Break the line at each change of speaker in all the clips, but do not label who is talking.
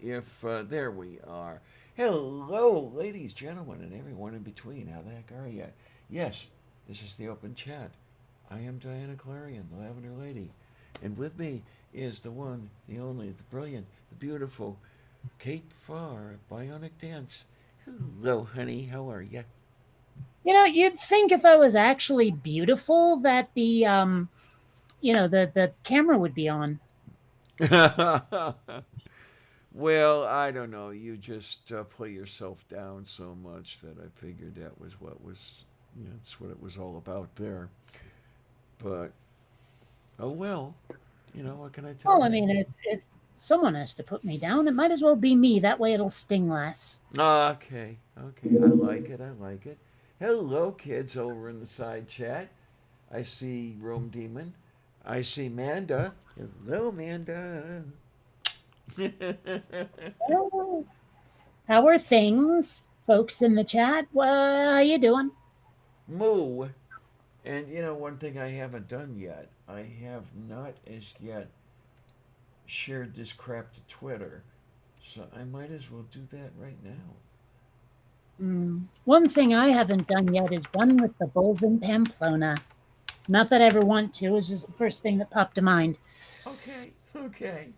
if there we are. Hello, ladies, gentlemen, and everyone in between. How the heck are you? Yes, this is the open chat. I am Diana Clarion, the Lavender Lady, and with me is the one, the only, the brilliant, the beautiful Kate Farr, Bionic Dance. Hello, honey. How are you?
You'd think if I was actually beautiful that the camera would be on.
Well, I don't know. You just play yourself down so much that I figured that was that's what it was all about there. But oh well, what can I tell
Well, I
you?
mean, if someone has to put me down, it might as well be me. That way, it'll sting less.
Okay, okay, I like it. I like it. Hello, kids over in the side chat. I see Rome Demon. I see Manda. Hello, Manda.
Oh, how are things, folks in the chat? How you doing?
Moo. And one thing I haven't done yet, I have not as yet shared this crap to Twitter. So I might as well do that right now.
One thing I haven't done yet is run with the bulls in Pamplona. Not that I ever want to. It's just the first thing that popped to mind.
Okay, okay.
Uh,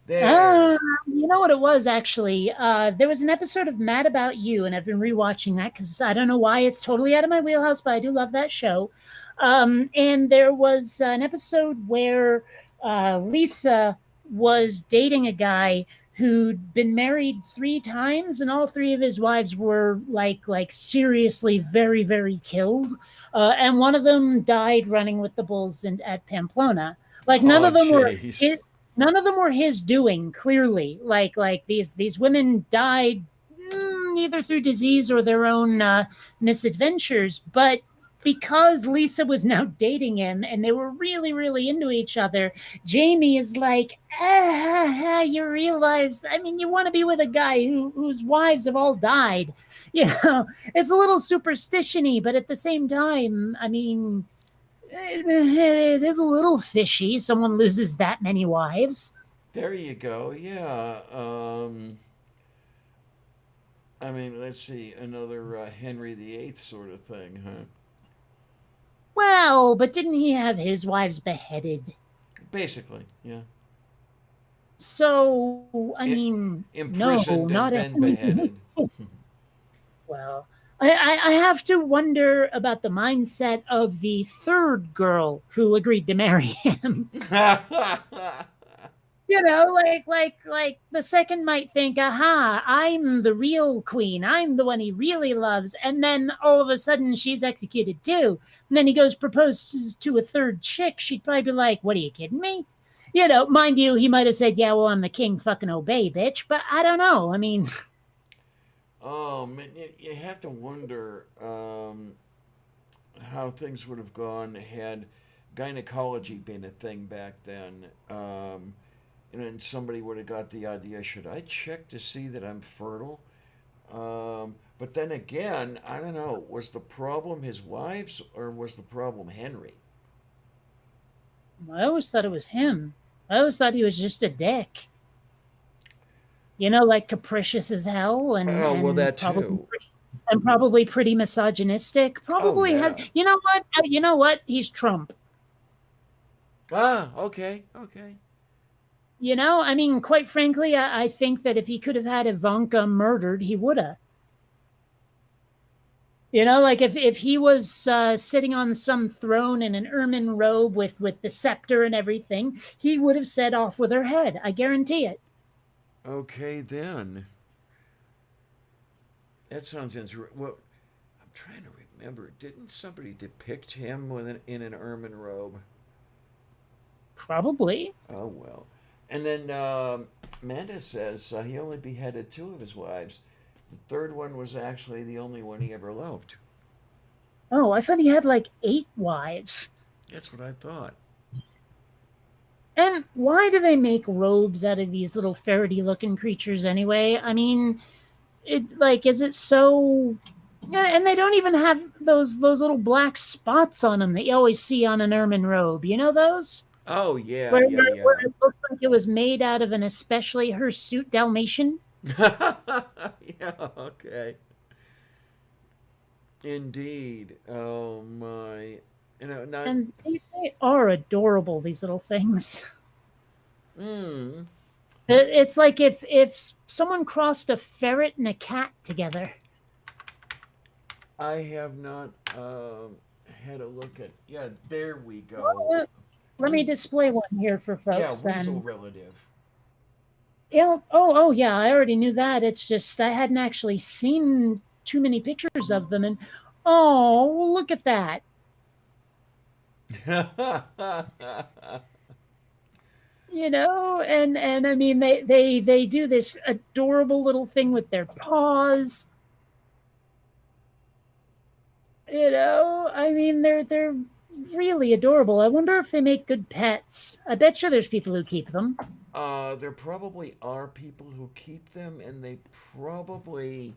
There.
you know what it was actually? There was an episode of Mad About You, and I've been rewatching that because I don't know why it's totally out of my wheelhouse, but I do love that show. And there was an episode where Lisa was dating a guy who'd been married 3 times, and all 3 of his wives were like seriously very killed, and one of them died running with the bulls at Pamplona. Like none
Oh,
of them were
jeez.
none of them were his doing. Clearly, like these women died either through disease or their own misadventures, but because Lisa was now dating him and they were really into each other, Jamie is like, you realize, I mean, you want to be with a guy whose wives have all died. It's a little superstition-y, but at the same time, I mean, it is a little fishy. Someone loses that many wives.
There you go. Yeah. I mean, let's see, another Henry VIII sort of thing, huh?
Well, but didn't he have his wives beheaded?
Basically, yeah.
So, I
I-
mean, no,
Imprisoned
not
and
a
then beheaded.
well. I have to wonder about the mindset of the third girl who agreed to marry him. Like the second might think, aha, I'm the real queen. I'm the one he really loves. And then all of a sudden she's executed too. And then he goes proposes to a third chick. She'd probably be like, what are you kidding me? Mind you, he might have said, yeah, well, I'm the king, fucking obey, bitch. But I don't know. I mean,
Oh man, you have to wonder how things would have gone had gynecology been a thing back then. And somebody would have got the idea: should I check to see that I'm fertile? But then again, I don't know. Was the problem his wives or was the problem Henry?
I always thought it was him. I always thought he was just a dick. Like capricious as hell and
Oh well,
and
that
probably
too.
probably pretty misogynistic.
Oh
Probably has.
yeah.
You know what? He's Trump.
Ah, okay, okay.
I mean, quite frankly, I think that if he could have had Ivanka murdered, he would have. Like if he was sitting on some throne in an ermine robe with the scepter and everything, he would have set off with her head. I guarantee it.
Okay then. That sounds interesting. Well, I'm trying to remember. Didn't somebody depict him in an ermine robe?
Probably.
Oh well. And then Amanda says he only beheaded 2 of his wives. The third one was actually the only one he ever loved.
Oh, I thought he had like 8 wives.
That's what I thought.
And why do they make robes out of these little ferrety looking creatures anyway? I mean, is it so yeah, and they don't even have those little black spots on them that you always see on an ermine robe. You know those?
Oh yeah,
where,
yeah,
where, where
yeah.
it looks like it was made out of an especially hirsute Dalmatian.
Yeah, okay. Indeed. Oh my. Not.
And they are adorable, these little things.
Mm,
It's like if someone crossed a ferret and a cat together.
I have not had a look at. Yeah, there we go.
Well, let me
We.
display one here for
Yeah,
folks
weasel
then.
relative.
Yeah. Oh, yeah. I already knew that. It's just I hadn't actually seen too many pictures of them. And oh, look at that. And I mean they do this adorable little thing with their paws. I mean they're really adorable. I wonder if they make good pets. I bet you there's people who keep them.
There probably are people who keep them, and they probably,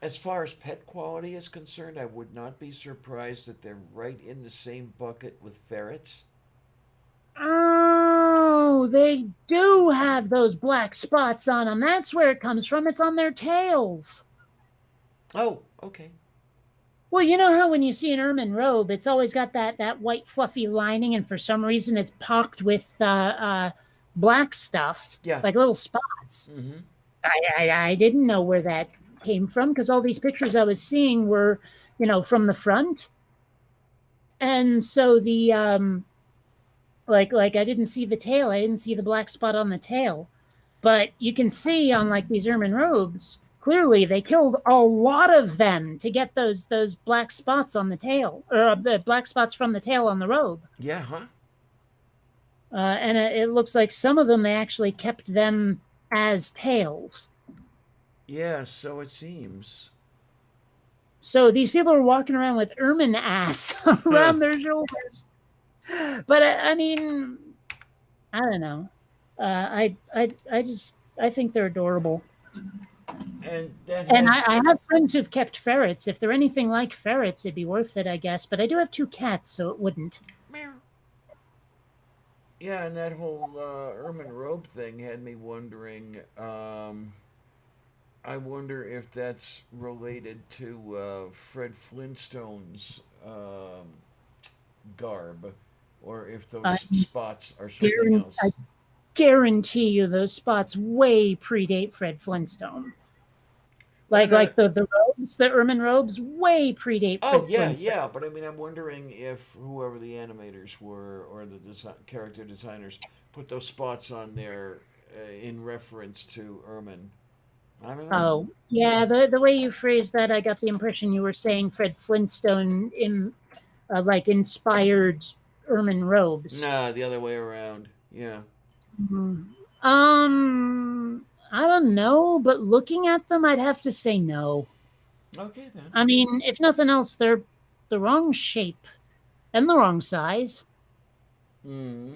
as far as pet quality is concerned, I would not be surprised that they're right in the same bucket with ferrets.
Oh, they do have those black spots on them. That's where it comes from. It's on their tails.
Oh, okay.
Well, you know how when you see an ermine robe, it's always got that white fluffy lining, and for some reason it's pocked with black stuff,
Yeah.
like little spots.
Mm-hmm.
I didn't know where that came from because all these pictures I was seeing were, from the front, and so the like I didn't see the tail. I didn't see the black spot on the tail. But you can see on like these ermine robes, clearly they killed a lot of them to get those black spots on the tail, or the black spots from the tail on the robe.
Yeah, huh?
And it looks like some of them they actually kept them as tails.
Yeah, so it seems.
So these people are walking around with ermine ass
Huh.
around their shoulders. But I mean, I don't know. I think they're adorable.
And that
And
has.
I have friends who've kept ferrets. If they're anything like ferrets, it'd be worth it, I guess. But I do have two cats, so it wouldn't.
Meow. Yeah, and that whole ermine robe thing had me wondering. I wonder if that's related to Fred Flintstone's garb, or if
I
those spots are something
I
else.
guarantee you those spots way predate Fred Flintstone.
Well,
Like the robes, the ermine robes, way predate
oh
Fred
yeah,
Flintstone.
yeah. But I mean, I'm wondering if whoever the animators were or the character designers put those spots on there in reference to Ermine. I don't know.
Oh, yeah. The way you phrased that, I got the impression you were saying Fred Flintstone like inspired ermine robes.
Nah, the other way around. Yeah.
Mhm. I don't know, but looking at them, I'd have to say no.
Okay then.
I mean, if nothing else, they're the wrong shape and the wrong size.
Hmm.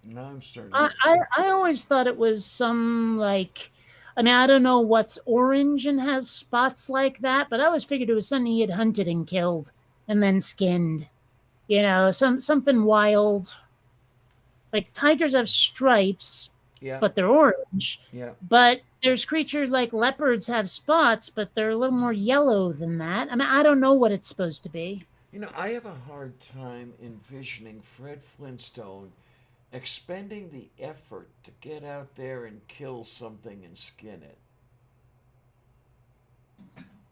Now I'm starting
I,
to.
I, I always thought it was some like, I mean, I don't know what's orange and has spots like that, but I always figured it was something he had hunted and killed and then skinned. Something wild. Like tigers have stripes,
Yeah.
but they're orange.
Yeah.
But there's creatures like leopards have spots, but they're a little more yellow than that. I mean, I don't know what it's supposed to be.
I have a hard time envisioning Fred Flintstone expending the effort to get out there and kill something and skin it.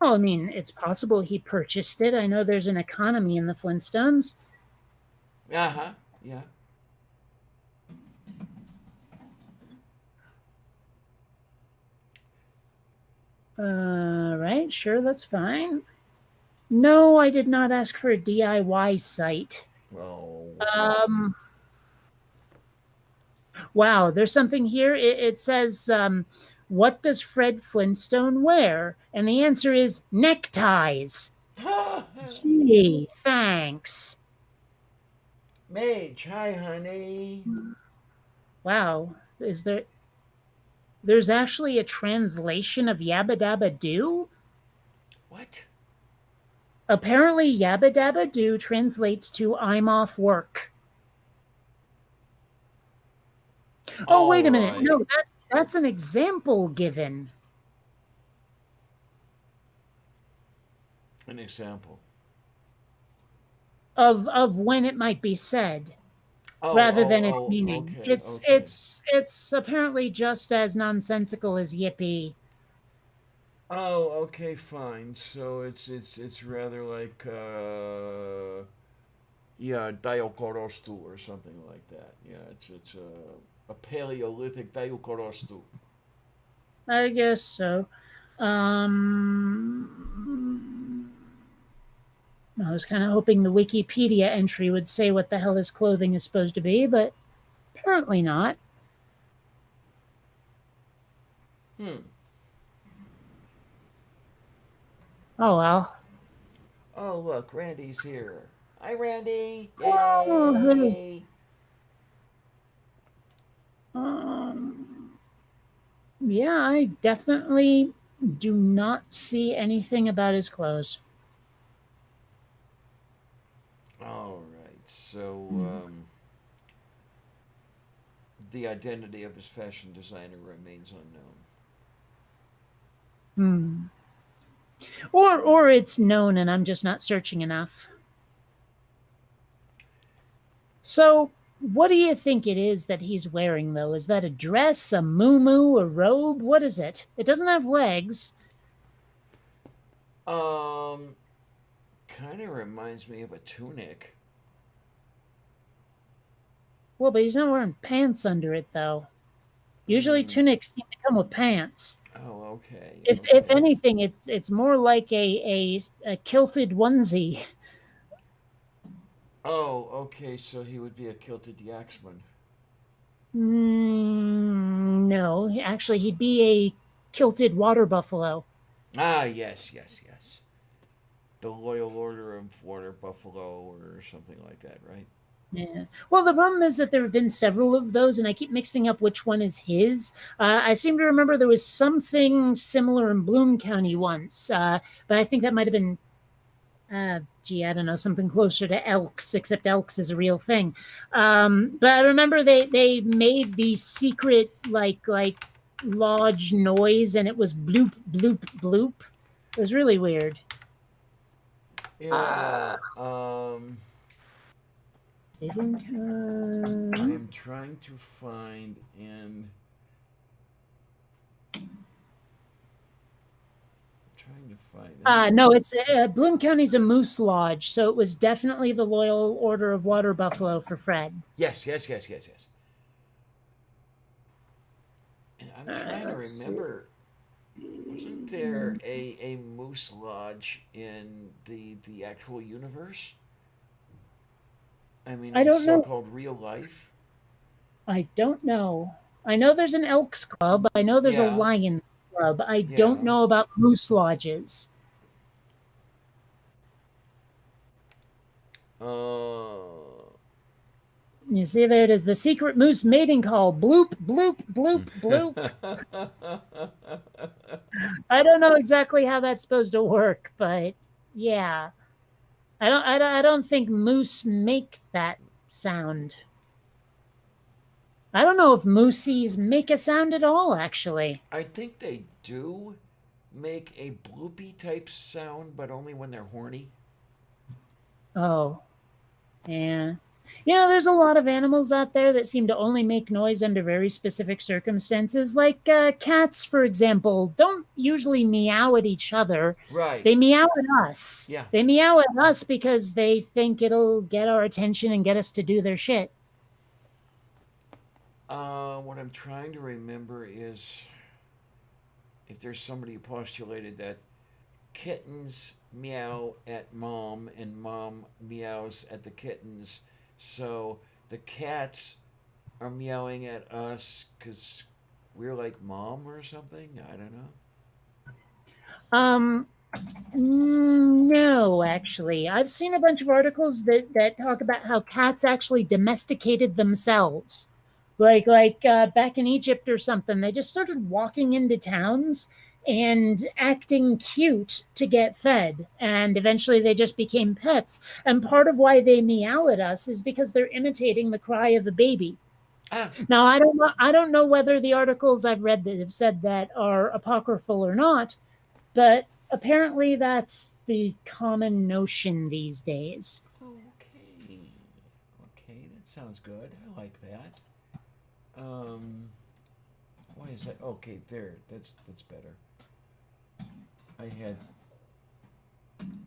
Well, I mean, it's possible he purchased it. I know there's an economy in the Flintstones.
Uh huh. Yeah.
Right, sure, that's fine. No, I did not ask for a DIY site.
Oh.
Um, wow, there's something here. It says, what does Fred Flintstone wear? And the answer is neckties. Gee, thanks.
Mage, hi, honey.
Wow, there's actually a translation of Yabba Dabba Doo?
What?
Apparently, Yabba Dabba Do translates to I'm off work. Oh,
All
wait a minute.
right.
No, that's an example given
An example.
of when it might be said,
Oh,
rather
oh,
than its
oh,
meaning.
okay,
It's
okay.
it's it's apparently just as nonsensical as yippee.
Oh, okay, fine. So it's rather like yeah, Diokorostu or something like that. Yeah, it's a Paleolithic Diokorostu.
I guess so. Um, I was kind of hoping the Wikipedia entry would say what the hell his clothing is supposed to be, but apparently not.
Hmm.
Oh well.
Oh, look, Randy's here. Hi, Randy.
Oh, hey.
Yay.
Yeah, I definitely do not see anything about his clothes.
All right. So the identity of his fashion designer remains unknown.
Hmm. Or it's known and I'm just not searching enough. So, what do you think it is that he's wearing though? Is that a dress, a muumuu, a robe? What is it? It doesn't have legs.
Um, Kind of reminds me of a tunic.
Well, but he's not wearing pants under it though. Usually
Hmm.
tunics seem to come with pants.
Oh, okay,
If
okay.
anything, it's more like a kilted onesie.
Oh, okay. So he would be a kilted yaxman.
No, actually, he'd be a kilted water buffalo.
Ah, yes, yes, yes. The Loyal Order of Water Buffalo or something like that, right?
Yeah. Well, the problem is that there have been several of those, and I keep mixing up which one is his. I seem to remember there was something similar in Bloom County once, but I think that might have been, gee, I don't know, something closer to Elks, except Elks is a real thing. But I remember they made the secret like lodge noise, and it was bloop bloop bloop. It was really weird.
Yeah. I
Uh,
am trying to find in. Trying to find.
No, it's Bloom County's a moose lodge, so it was definitely the Loyal Order of Water Buffalo for Fred.
Yes, yes, yes, yes, yes. And I'm trying to
Let's see.
remember. Wasn't there a moose lodge in the actual universe? I mean,
I
in
don't know.
so-called real life.
I don't know. I know there's an Elks Club. I know there's a
Yeah,
Lion Club. I don't
yeah.
know about moose lodges.
Uh.
You see, there it is. The secret moose mating call. Bloop, bloop, bloop, bloop. I don't know exactly how that's supposed to work, but yeah. I don't think moose make that sound. I don't know if moosies make a sound at all, actually.
I think they do make a bloopy type sound, but only when they're horny.
Oh, yeah. You know, there's a lot of animals out there that seem to only make noise under very specific circumstances. Like cats, for example, don't usually meow at each other.
Right.
They meow at us.
Yeah.
They meow at us because they think it'll get our attention and get us to do their shit.
What I'm trying to remember is if there's somebody who postulated that kittens meow at mom and mom meows at the kittens, so the cats are meowing at us because we're like mom or something. I don't know.
Um, no, actually, I've seen a bunch of articles that talk about how cats actually domesticated themselves, like back in Egypt or something. They just started walking into towns and acting cute to get fed. And eventually they just became pets. And part of why they meow at us is because they're imitating the cry of a baby.
Ah,
Now, I don't know whether the articles I've read that have said that are apocryphal or not, but apparently that's the common notion these days.
okay. Okay, that sounds good. I like that. Um, why is that? Okay, there. That's better. I had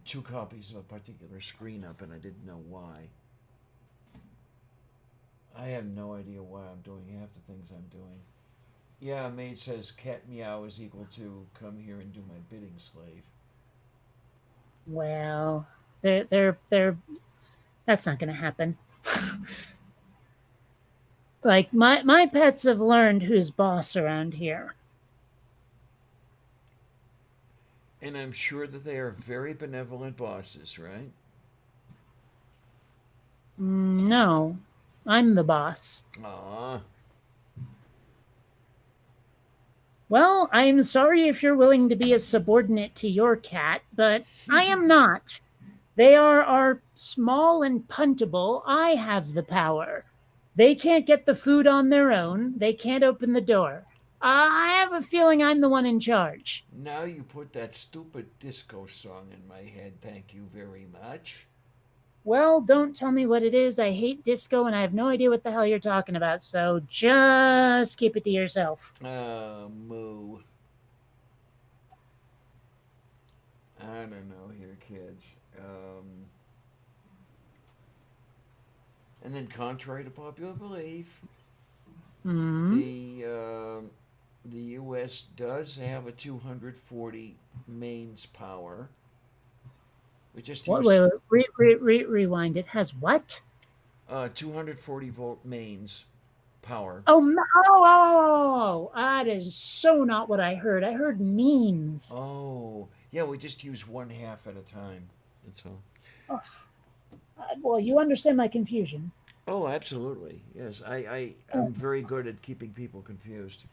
two copies of a particular screen up and I didn't know why. I have no idea why I'm doing half the things I'm doing. Yeah, maid says cat meow is equal to come here and do my bidding, slave.
Well, they're that's not going to happen. Like my pets have learned who's boss around here.
And I'm sure that they are very benevolent bosses, right?
No, I'm the boss.
Ah,
Well, I'm sorry if you're willing to be a subordinate to your cat, but I am not. Are small and puntable. I have the power. They can't get the food on their own. They can't open the door. I have a feeling I'm the one in charge.
now you put that stupid disco song in my head. Thank you very much.
Well, don't tell me what it is. I hate disco and I have no idea what the hell you're talking about. So just keep it to yourself.
Moo. I don't know here, kids. And then, contrary to popular belief,
Hmm.
the U.S. does have a 240 mains power. We just
What?
use
Wait, rewind. It has what?
240 volt mains power.
That is so not what I heard. I heard means.
Oh, yeah, we just use one half at a time. That's all.
Oh, well, you understand my confusion.
Oh, absolutely. Yes, I'm very good at keeping people confused.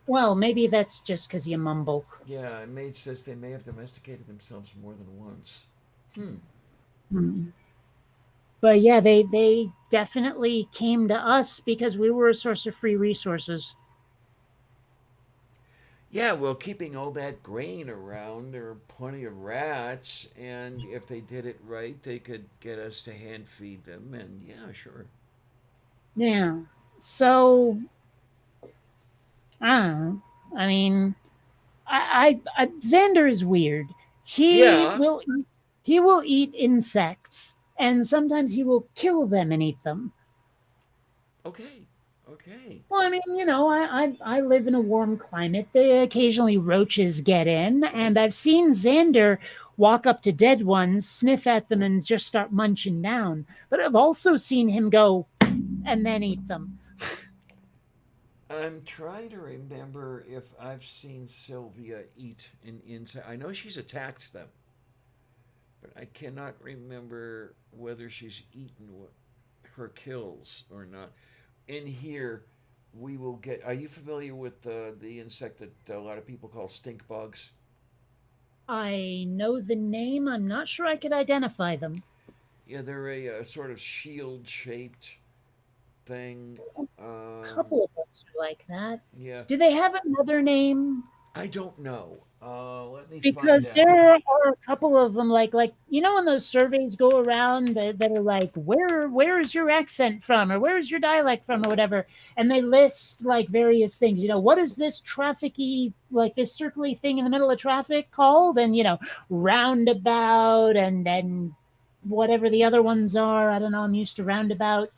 Well, maybe that's just because you mumble.
Yeah, and maid says they may have domesticated themselves more than once. Hmm.
Hmm. But yeah, they definitely came to us because we were a source of free resources.
Yeah, well, keeping all that grain around, there are plenty of rats, and if they did it right, they could get us to hand feed them, and yeah, sure.
Yeah. So I don't know. I mean, Xander is weird. He
Yeah,
will he will eat insects, and sometimes he will kill them and eat them.
okay, okay.
Well, I mean, I live in a warm climate. They occasionally roaches get in, and I've seen Xander walk up to dead ones, sniff at them, and just start munching down. But I've also seen him go and then eat them.
I'm trying to remember if I've seen Sylvia eat an insect. I know she's attacked them, but I cannot remember whether she's eaten her kills or not. In here, we will get. Are you familiar with the insect that a lot of people call stink bugs?
I know the name. I'm not sure I could identify them.
Yeah, they're a sort of shield shaped thing.
A
Um,
couple of books are like that.
yeah,
Do they have another name?
I don't know. Let me find
Because
out.
there are a couple of them, like when those surveys go around that are like, where is your accent from, or where is your dialect from, or whatever, and they list like various things. What is this trafficy, like this circly thing in the middle of traffic called, and roundabout, and whatever the other ones are. I don't know. I'm used to roundabout.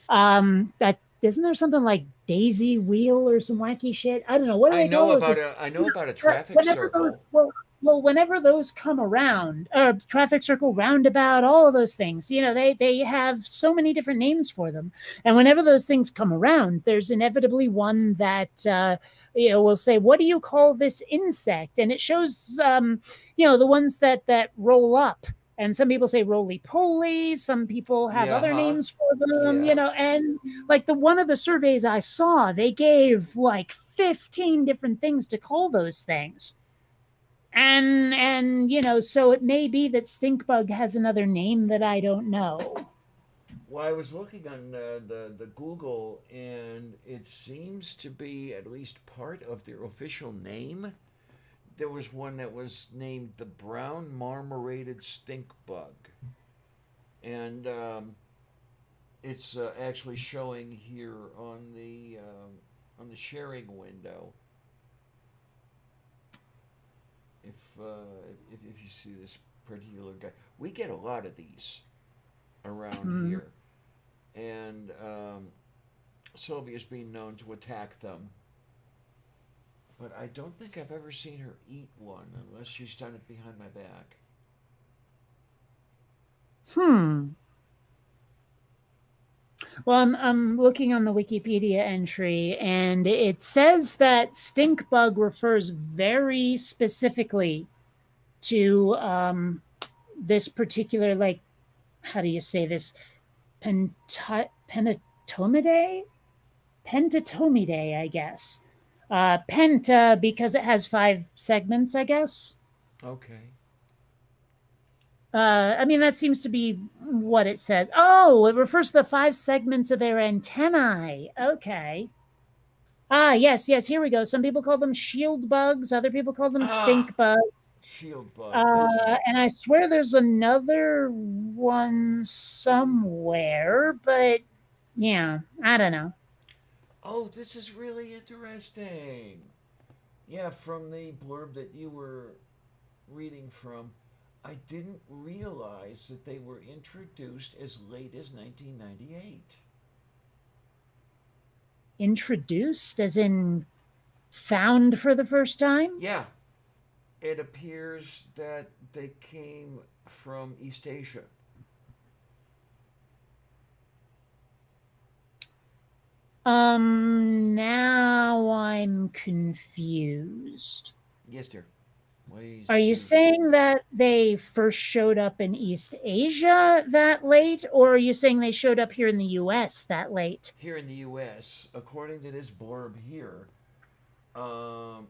That isn't there something like Daisy Wheel or some wacky shit? I don't know. What do they call those?
I know about a traffic
Whenever those
circle.
whenever those come around, traffic circle, roundabout, all of those things, they have so many different names for them, and whenever those things come around, there's inevitably one that will say, "What do you call this insect?" And it shows, the ones that roll up. And some people say roly poly. Some people have
Yeah,
other
huh?
names for them,
Yeah.
and like the one of the surveys I saw, they gave like 15 different things to call those things. And so it may be that stink bug has another name that I don't know.
Well, I was looking on the Google, and it seems to be at least part of their official name. There was one that was named the brown marmorated stink bug, and it's actually showing here on the sharing window. If, if you see this particular guy, we get a lot of these around
Hmm.
here, and Sylvia's been known to attack them. But I don't think I've ever seen her eat one unless she's done it behind my back.
Hmm. Well, I'm looking on the Wikipedia entry, and it says that stink bug refers very specifically to this particular, like, how do you say this? Pentatomidae? Pentatomidae, I guess. Penta because it has 5 segments, I guess.
Okay.
I mean, that seems to be what it says. Oh, it refers to the 5 segments of their antennae. Okay. Ah, yes, yes. Here we go. Some people call them shield bugs. Other people call them
Ah!
stink bugs.
Shield bug, that's it.
And I swear there's another one somewhere, but yeah, I don't know.
Oh, this is really interesting. Yeah, from the blurb that you were reading from, I didn't realize that they were introduced as late as 1998.
Introduced, as in found for the first time?
Yeah, it appears that they came from East Asia.
Now I'm confused.
Yes, dear. What do you
Are you
see?
saying that they first showed up in East Asia that late, or are you saying they showed up here in the US that late?
Here in the U.S., according to this blurb here,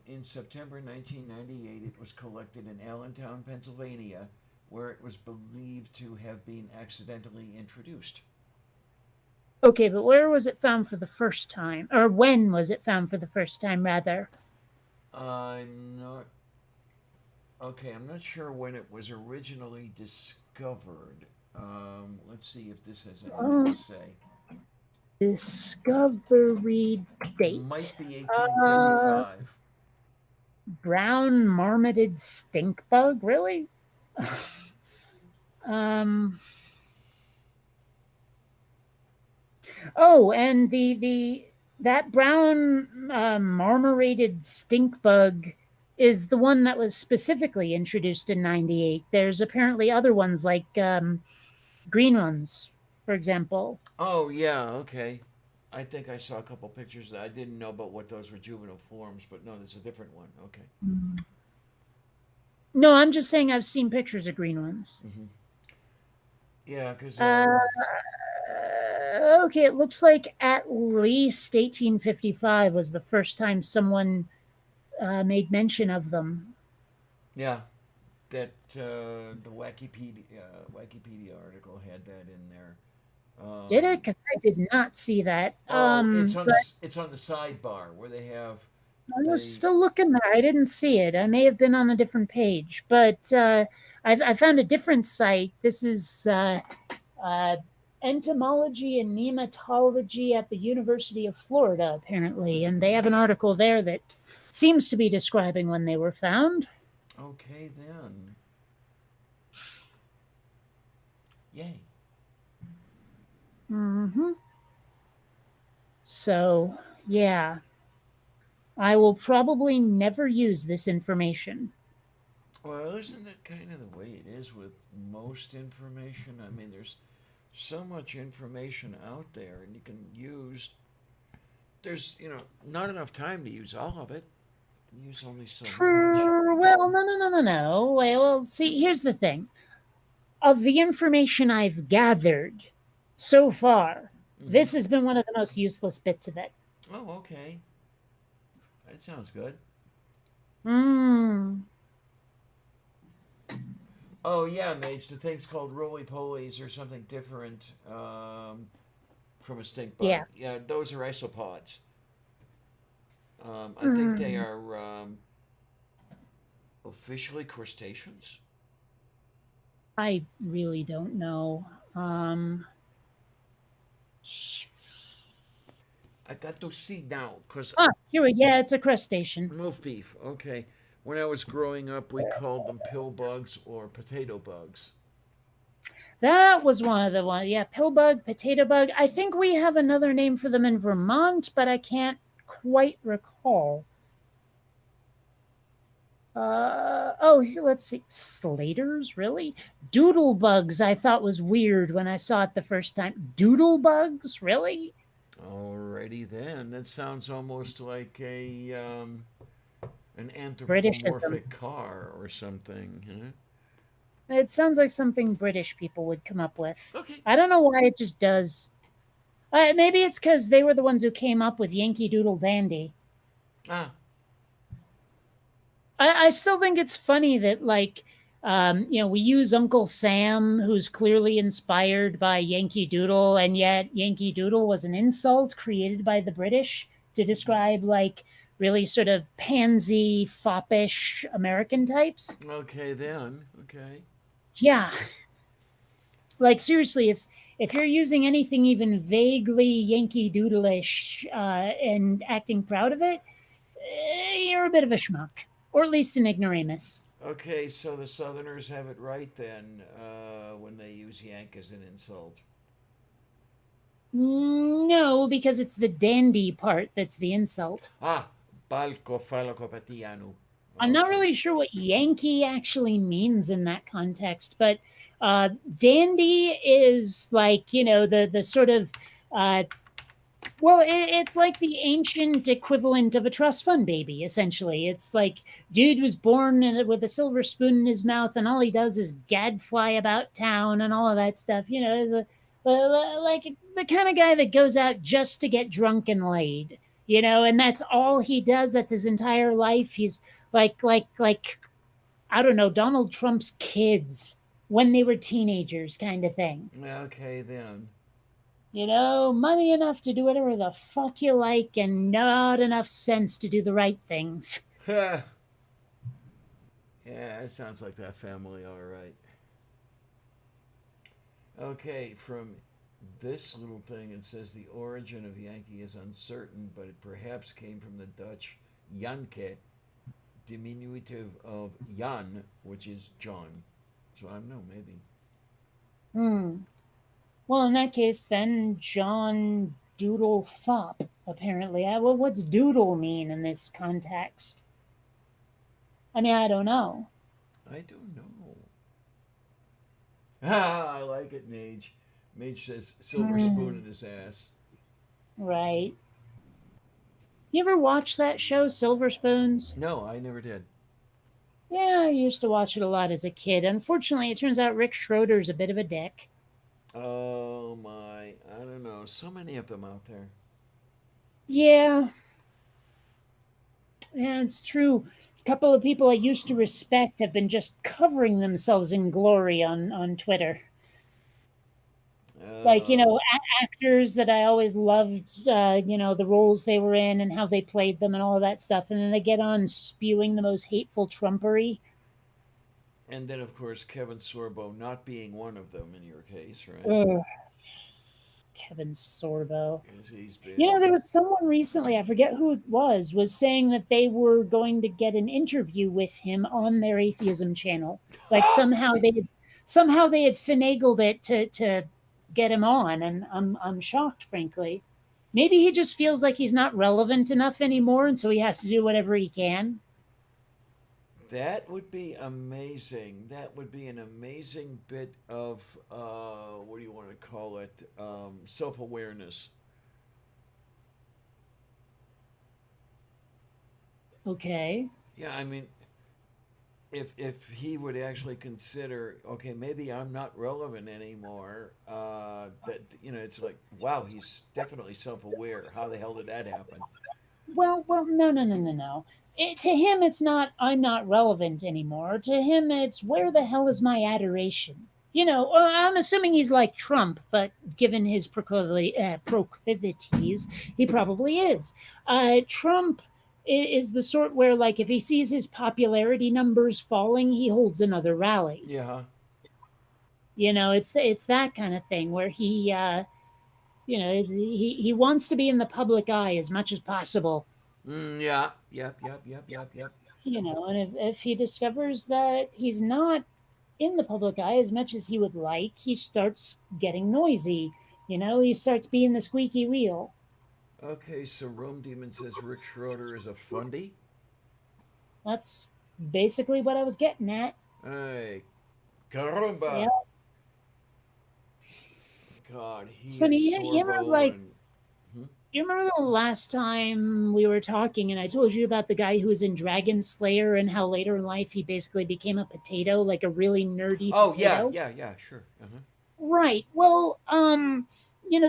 in September 1998, it was collected in Allentown, Pennsylvania, where it was believed to have been accidentally introduced.
Okay, but where was it found for the first time? Or when was it found for the first time, rather?
I'm not okay. I'm not sure when it was originally discovered. Let's see if this has anything to
Oh,
say.
discovery date.
Might be
Uh,
1855.
brown marmoted stink bug? Really? um, Oh, and the that brown marmorated stink bug is the one that was specifically introduced in '98. There's apparently other ones like green ones, for example.
Oh yeah, okay. I think I saw a couple pictures. I didn't know about what those were juvenile forms, but no, that's a different one. Okay.
No, I'm just saying I've seen pictures of green ones.
Hmm. Yeah, because
Uh, okay, it looks like at least 1855 was the first time someone made mention of them.
yeah, that the Wikipedia article had that in there.
Did it?
Um,
Because I did not see that.
oh, it's on
But
the sidebar where they have
I was
the
still looking there. I didn't see it. I may have been on a different page, but I found a different site. This is uh, entomology and nematology at the University of Florida, apparently, and they have an article there that seems to be describing when they were found.
okay then. Yay.
Hmm. So, yeah, I will probably never use this information.
Well, isn't that kind of the way it is with most information? I mean, there's so much information out there, and you can use. There's not enough time to use all of it. You can use only so much.
True. Well, no, no, no, no, no. Well, see, here's the thing. of the information I've gathered so far,
Mm-hmm.
this has been one of the most useless bits of it.
Oh, okay. That sounds good.
Hmm.
Oh yeah, Mage. The thing's called roly polies or something different from a stink bug.
Yeah.
Yeah, those are isopods. I think they
Hmm.
are officially crustaceans.
I really don't know. Um,
I got to see now because
here we yeah, it's a crustacean.
Wolf beef. Okay. When I was growing up, we called them pill bugs or potato bugs.
That was one of the one. Yeah, pill bug, potato bug. I think we have another name for them in Vermont, but I can't quite recall. Oh, here, let's see. Slaters, really? Doodle bugs, I thought was weird when I saw it the first time. Doodle bugs, really?
Alrighty then. That sounds almost like a an
Britishism.
anthropomorphic car or something. Huh?
It sounds like something British people would come up with.
Okay.
I don't know why it just does. Maybe it's because they were the ones who came up with Yankee Doodle Dandy.
Ah.
I still think it's funny that we use Uncle Sam, who's clearly inspired by Yankee Doodle, and yet Yankee Doodle was an insult created by the British to describe like really sort of pansy, foppish American types.
Okay then. Okay.
Yeah, like seriously, if you're using anything even vaguely Yankee Doodleish and acting proud of it, you're a bit of a schmuck, or at least an ignoramus.
Okay, so the Southerners have it right then when they use yank as an insult.
No, because it's the dandy part that's the insult.
Ah, balco falocopatiano.
I'm not
Okay.
really sure what Yankee actually means in that context, but dandy is like the sort of uh, it's like the ancient equivalent of a trust fund baby. Essentially, it's like dude was born with a silver spoon in his mouth, and all he does is gadfly about town and all of that stuff. Is like the kind of guy that goes out just to get drunk and laid. And that's all he does. That's his entire life. He's like I don't know, Donald Trump's kids when they were teenagers, kind of thing.
Okay then.
Money enough to do whatever the fuck you like and not enough sense to do the right things.
yeah, it sounds like that family, all right. Okay, from this little thing, it says the origin of Yankee is uncertain, but it perhaps came from the Dutch Janke, diminutive of Jan, which is John. So I don't know, maybe.
Hmm. Well, in that case, then John Doodle Fop, apparently. Well, what's doodle mean in this context? I mean, I don't know.
I don't know. Ah, I like it, Mage. Mage says silver spoon
Hmm.
in his ass.
Right. You ever watch that show, Silver Spoons?
No, I never did.
Yeah, I used to watch it a lot as a kid. Unfortunately, it turns out Rick Schroeder's a bit of a dick.
Oh my, I don't know. So many of them out there.
Yeah, yeah, it's true. A couple of people I used to respect have been just covering themselves in glory on Twitter. Like,
Oh,
actors that I always loved, the roles they were in and how they played them and all of that stuff. And then they get on spewing the most hateful trumpery.
and then of course Kevin Sorbo not being one of them in your case, right?
Ugh, Kevin Sorbo.
Because he's been.
There was someone recently, I forget who it was saying that they were going to get an interview with him on their atheism channel. Like somehow they had finagled it to get him on, and I'm shocked, frankly. Maybe he just feels like he's not relevant enough anymore, and so he has to do whatever he can.
That would be amazing. That would be an amazing bit of what do you want to call it? Self awareness.
Okay.
Yeah, I mean, if he would actually consider, okay, maybe I'm not relevant anymore. That it's like, wow, he's definitely self-aware. How the hell did that happen?
Well, no, no, no, no, no. To him, it's not. I'm not relevant anymore. To him, it's where the hell is my adoration? I'm assuming he's like Trump, but given his proclivities, he probably is. Trump is the sort where, like, if he sees his popularity numbers falling, he holds another rally.
Yeah.
It's that kind of thing where he wants to be in the public eye as much as possible.
Yeah. Yep. Yep. Yep. Yep. Yep.
And if he discovers that he's not in the public eye as much as he would like, he starts getting noisy. He starts being the squeaky wheel.
Okay. So Rome Demon says Rick Schroeder is a fundy.
That's basically what I was getting at.
Hey,
Yeah,
caramba! God,
it's
he and
funny. You remember,
Sorbo
like,
and hmm?
you remember the last time we were talking, and I told you about the guy who was in Dragon Slayer and how later in life he basically became a potato, like a really nerdy
Oh yeah,
potato.
yeah, yeah, sure. Uh-huh.
Right. Well,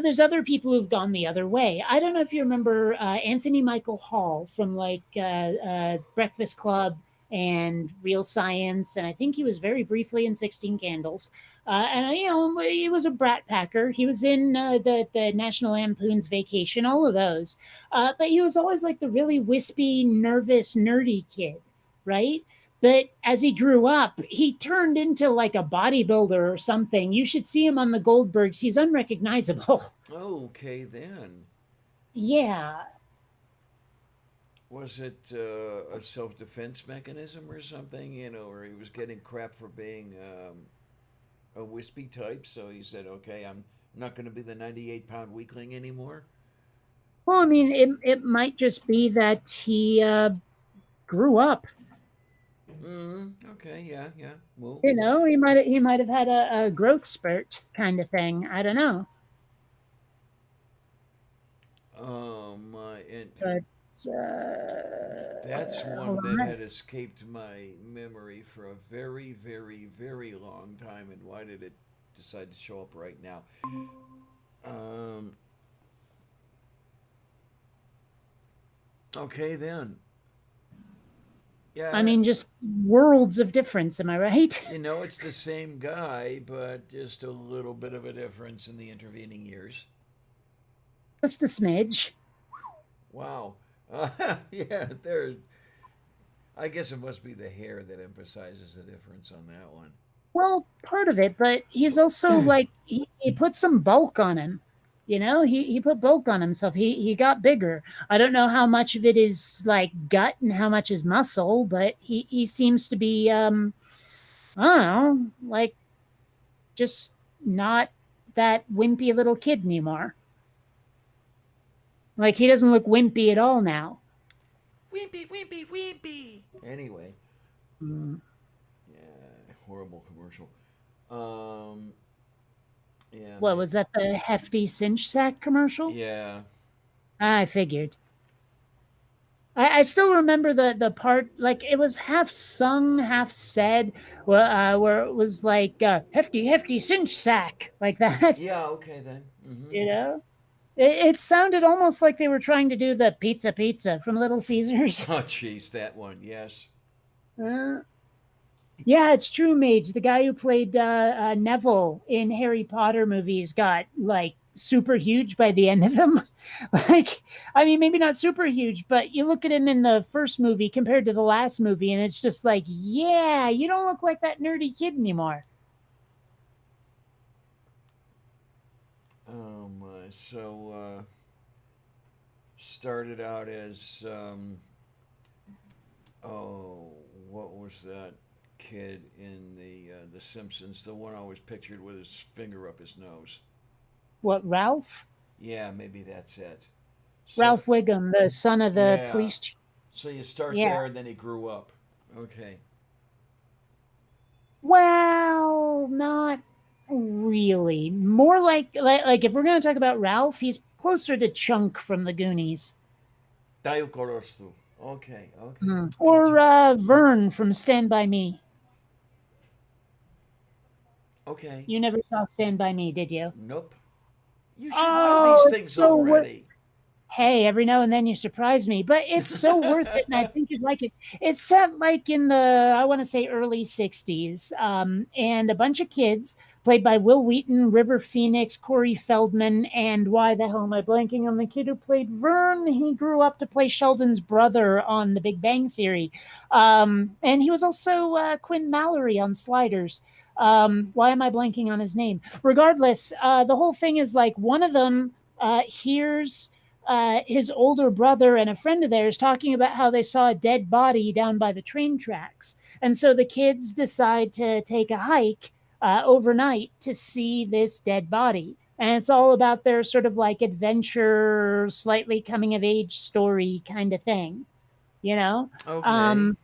there's other people who've gone the other way. I don't know if you remember Anthony Michael Hall from like Breakfast Club and Real Science, and I think he was very briefly in 16 Candles. And he was a brat packer. He was in the National Lampoon's Vacation, all of those. But he was always like the really wispy, nervous, nerdy kid, right? But as he grew up, he turned into like a bodybuilder or something. You should see him on the Goldbergs. He's unrecognizable.
Okay then.
Yeah.
Was it a self-defense mechanism or something? Or he was getting crap for being a wispy type, so he said, "Okay, I'm not going to be the 98-pound weakling anymore."
Well, I mean, it might just be that he grew up.
Okay, yeah, yeah. Well,
He might have had a growth spurt kind of thing. I don't know,
oh my, and
but
that's
hold
one that
on.
had escaped my memory for a very, very, very long time. And why did it decide to show up right now? Um, okay, then.
I
Yeah,
mean, just worlds of difference. Am I right?
it's the same guy, but just a little bit of a difference in the intervening years.
Just a smidge.
Wow. Yeah, I guess it must be the hair that emphasizes the difference on that one.
Well, part of it, but he's also like he put some bulk on him. He put bulk on himself. He got bigger. I don't know how much of it is like gut and how much is muscle, but he seems to be I don't know, like just not that wimpy little kid anymore. Like he doesn't look wimpy at all now.
Wimpy, wimpy, wimpy. Anyway,
Mm.
yeah, horrible commercial. Um, yeah,
What
man.
was that? The hefty cinch sack commercial?
Yeah,
I figured. I still remember the part, like it was half sung, half said, where it was like hefty, hefty cinch sack, like that.
yeah. Okay then.
You know, it sounded almost like they were trying to do the pizza, pizza from Little Caesars.
Oh, jeez, that one. Yes.
Uh, yeah, it's true, Mage. The guy who played Neville in Harry Potter movies got like super huge by the end of them. Like, I mean, maybe not super huge, but you look at him in the first movie compared to the last movie, and it's just like, yeah, you don't look like that nerdy kid anymore.
So started out as oh, what was that kid in the Simpsons? The one always pictured with his finger up his nose.
What, Ralph?
Yeah, maybe that's it. So
Ralph Wiggum, the son of the
yeah,
police chief.
so you start
Yeah.
there, and then he grew up. Okay.
Well, not really. More like if we're going to talk about Ralph, he's closer to Chunk from the Goonies.
Tayo Korostu. Okay, okay,
Mm.
gotcha.
Or Vern from Stand By Me.
Okay,
You never saw Stand By Me, did you?
nope. You should know
Oh,
these
it's
things
so worth.
already.
Hey, every now and then you surprise me, but it's so worth it, and I think you'd like it. It's set like in the, I want to say, early 60s, and a bunch of kids played by Will Wheaton, River Phoenix, Corey Feldman, and why the hell am I blanking on the kid who played Vern? He grew up to play Sheldon's brother on The Big Bang Theory, and he was also Quinn Mallory on Sliders. Why am I blanking on his name? Regardless, the whole thing is like one of them hears his older brother and a friend of theirs talking about how they saw a dead body down by the train tracks. And so the kids decide to take a hike overnight to see this dead body. And it's all about their sort of like adventure, slightly coming of age story kind of thing, you know?
Okay.
Um,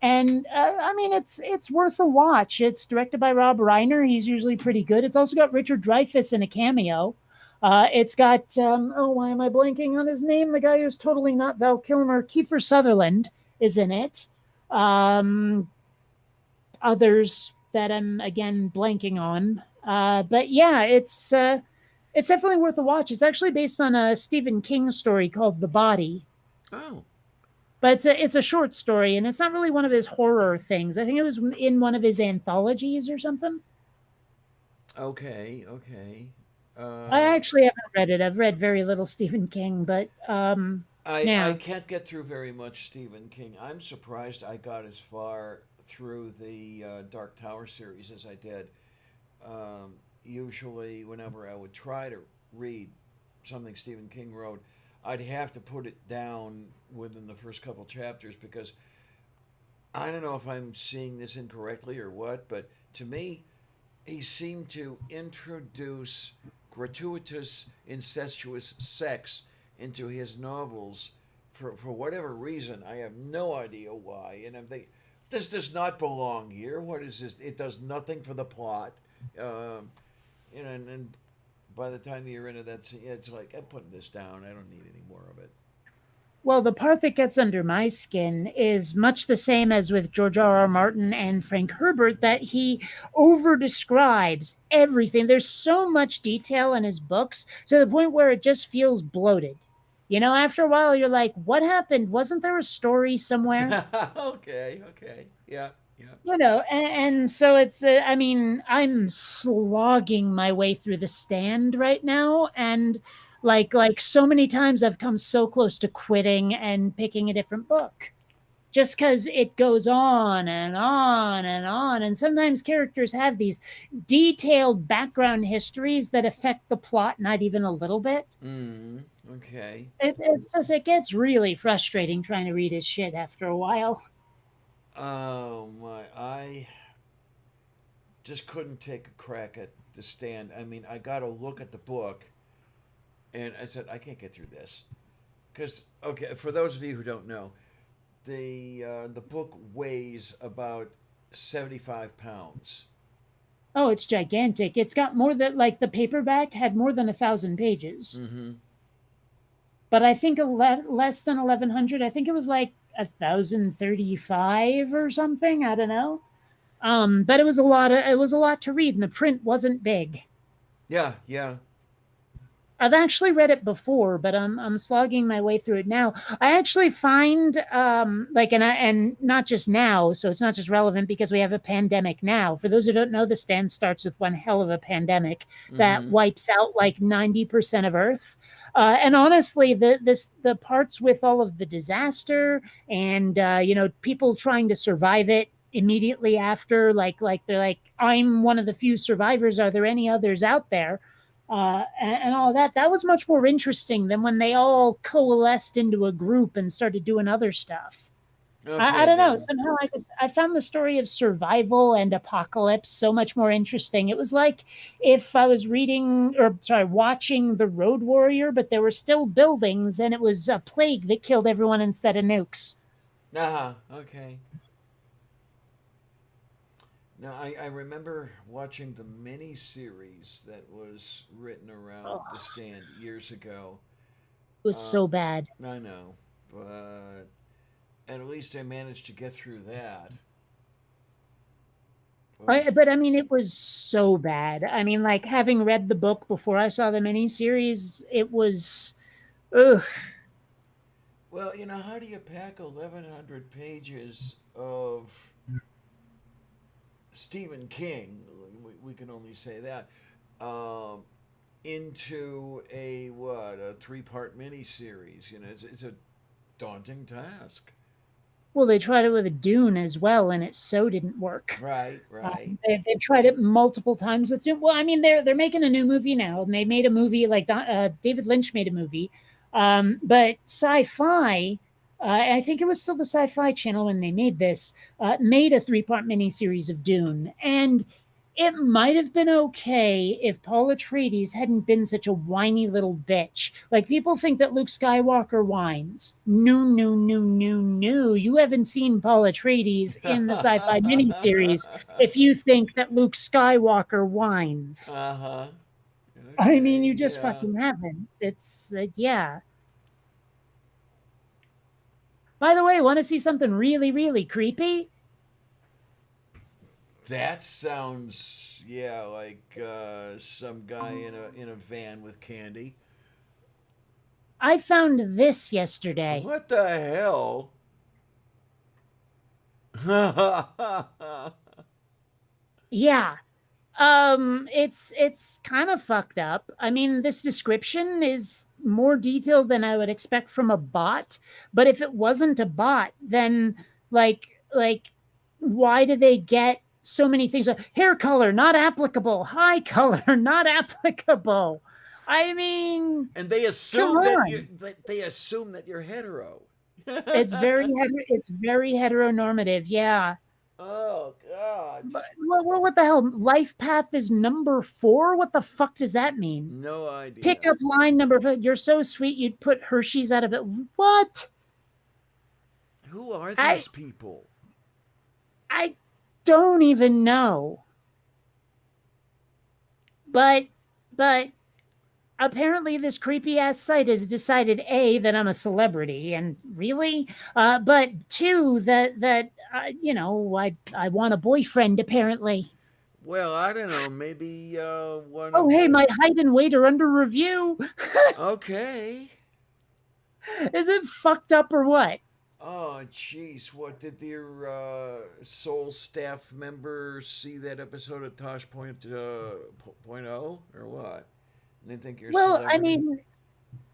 and I mean, it's worth a watch. It's directed by Rob Reiner. He's usually pretty good. It's also got Richard Dreyfuss in a cameo. It's got oh, why am I blanking on his name? The guy who's totally not Val Kilmer. Kiefer Sutherland is in it. Um, Others that I'm again blanking on. But yeah, it's definitely worth a watch. It's actually based on a Stephen King story called The Body,
Oh,
but it's a short story, and it's not really one of his horror things. I think it was in one of his anthologies or something.
okay, okay.
I
Uh,
actually haven't read it. I've read very little Stephen King, but
I
yeah.
can't get through very much Stephen King. I'm surprised I got as far through the Dark Tower series as I did. Usually, whenever I would try to read something Stephen King wrote, I'd have to put it down within the first couple chapters because I don't know if I'm seeing this incorrectly or what, but to me, he seemed to introduce gratuitous, incestuous sex into his novels for whatever reason. I have no idea why. And I'm thinking, this does not belong here. What is this? It does nothing for the plot. Um, and by the time you're into that, it's like, I'm putting this down. I don't need any more of it.
Well, the part that gets under my skin is much the same as with George R. R. Martin and Frank Herbert, that he over describes everything. There's so much detail in his books to the point where it just feels bloated. You know, after a while, you're like, what happened? Wasn't there a story somewhere?
Okay, okay. Yeah, yeah.
You know, and so it's, I mean, I'm slogging my way through the stand right now. And like so many times I've come so close to quitting and picking a different book just because it goes on and on and on. And sometimes characters have these detailed background histories that affect the plot not even a little bit.
Okay.
It's just, it gets really frustrating trying to read his shit after a while.
Oh my! I just couldn't take a crack at the stand. I mean, I got to look at the book, and I said I can't get through this because okay, for those of you who don't know, the book weighs about 75 pounds.
Oh, it's gigantic. It's got more than, like, the paperback had more than 1,000 pages,
Mm-hmm.
but I think less than 1,100. I think it was like 1,035 or something. I don't know. But it was a lot to read, and the print wasn't big.
Yeah, yeah.
I've actually read it before, but I'm slogging my way through it now. I actually find like, and not just now, so it's not just relevant because we have a pandemic now. For those who don't know, the stand starts with one hell of a pandemic that
Mm-hmm.
wipes out like 90% of Earth. And honestly, the parts with all of the disaster and you know, people trying to survive it immediately after, like they're like, I'm one of the few survivors. Are there any others out there? And all that. That was much more interesting than when they all coalesced into a group and started doing other stuff. I
Okay
don't know.
then.
Somehow I found the story of survival and apocalypse so much more interesting. It was like if I was reading, or sorry, watching The Road Warrior, but there were still buildings and it was a plague that killed everyone instead of nukes.
Uh-huh. Okay. Now I remember watching the mini series that was written around the
Oh,
stand years ago.
it was
Uh,
so bad.
I know, but And at least I managed to get through that. Oh,
But I mean, it was so bad. I mean, like having read the book before I saw the miniseries, it was, ugh.
well, how do you pack 1,100 pages of Stephen King? We can only say that. Um, into a 3-part miniseries. It's a daunting task.
Well, they tried it with a Dune as well, and it so didn't work.
Right, right.
They've tried it multiple times with Dune. Well, I mean, they're making a new movie now, and they made a movie like David Lynch made a movie, but Sci-Fi. I think it was still the Sci-Fi Channel when they made this. Made a 3-part miniseries of Dune, and it might have been okay if Paul Atreides hadn't been such a whiny little bitch. Like people think that Luke Skywalker whines. No, no, no, no, no. You haven't seen Paul Atreides in the sci-fi miniseries if you think that Luke Skywalker whines.
Uh-huh.
I mean,
Okay,
you just
yeah.
fucking haven't. It's yeah. By the way, want to see something really, really creepy?
That sounds, yeah, like some guy in a van with candy.
I found this yesterday.
What the hell?
Yeah, it's kind of fucked up. I mean, this description is more detailed than I would expect from a bot, but if it wasn't a bot, then like why do they get so many things? Hair color not applicable, high color not applicable. I mean,
And they
come
assume that you
on.
they assume that you're hetero.
It's very heteronormative. Yeah.
Oh God.
But what the hell? Life path is number 4. What the fuck does that mean?
No idea.
Pickup line number 5. You're so sweet, you'd put Hershey's out of it. What?
Who are
I
these people?
I don't even know. But but apparently this creepy ass site has decided A, that I'm a celebrity, and really, but two, that I want a boyfriend apparently.
Well, I don't know. Maybe one
Oh,
of
hey,
the.
my height and weight are under review.
Okay.
Is it fucked up or what?
Oh, jeez. What did your Soul staff member see that episode of Tosh Point oh or what? And they think you're a
Well,
celebrity?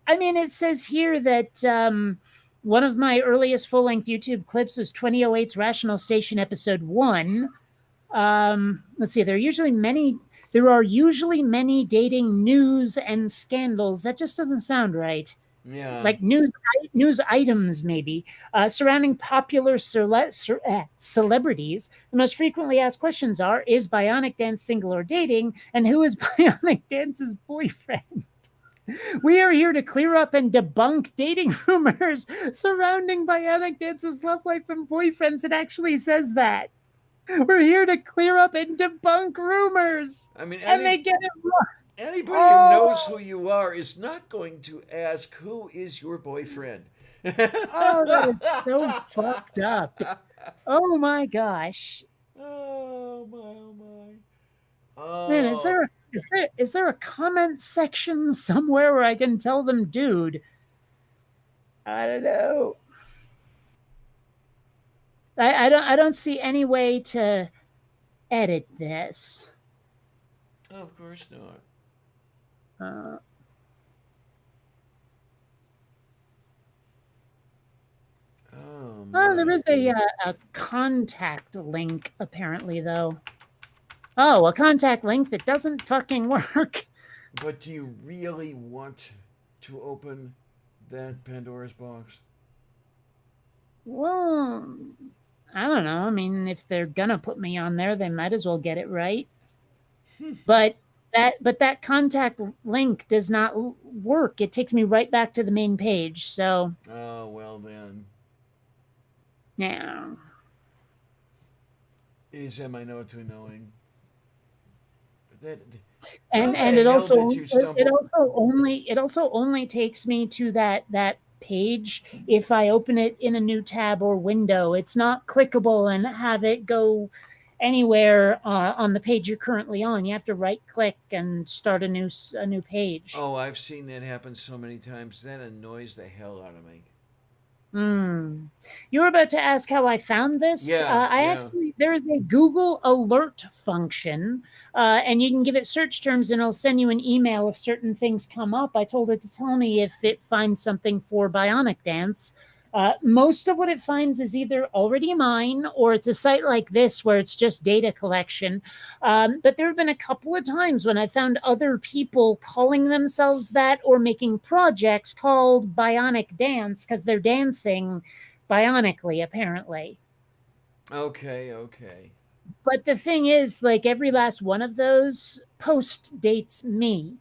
I mean, it says here that one of my earliest full length YouTube clips was 2008's Rational Station episode 1. Let's see. There are usually many dating news and scandals. That just doesn't sound right.
Yeah.
Like news items maybe surrounding popular celebrities. The most frequently asked questions are: Is Bionic Dance single or dating? And who is Bionic Dance's boyfriend? We are here to clear up and debunk dating rumors surrounding Bionic Dance's love life and boyfriends. It actually says that. We're here to clear up and debunk rumors.
I mean,
And they get it wrong.
anybody who knows
Oh,
who you are is not going to ask who is your boyfriend.
oh, that is so fucked up. Oh my gosh.
Oh my, oh my.
Man,
Oh,
is there a comment section somewhere where I can tell them, dude? I don't know. I don't see any way to edit this.
of course not.
Uh,
Oh
oh, there
my.
is a contact link apparently though. Oh, a contact link that doesn't fucking work.
But do you really want to open that Pandora's box?
Well, I don't know. I mean, if they're gonna put me on there, they might as well get it right. But that contact link does not work. It takes me right back to the main page. So
Oh, well then.
yeah.
ASM, I know it's annoying. That, how
And
the
it
hell
also
did you stumble?
it also only takes me to that page if I open it in a new tab or window. It's not clickable and have it go anywhere on the page you're currently on. You have to right click and start a new page.
Oh, I've seen that happen so many times. That annoys the hell out of me.
Hmm. You were about to ask how I found this.
Yeah,
I
yeah.
actually, there is a Google alert function, and you can give it search terms and it'll send you an email if certain things come up. I told it to tell me if it finds something for Bionic Dance. Most of what it finds is either already mine or it's a site like this where it's just data collection. But there have been a couple of times when I found other people calling themselves that or making projects called Bionic Dance because they're dancing bionically, apparently.
Okay, okay.
But the thing is, like every last one of those post dates me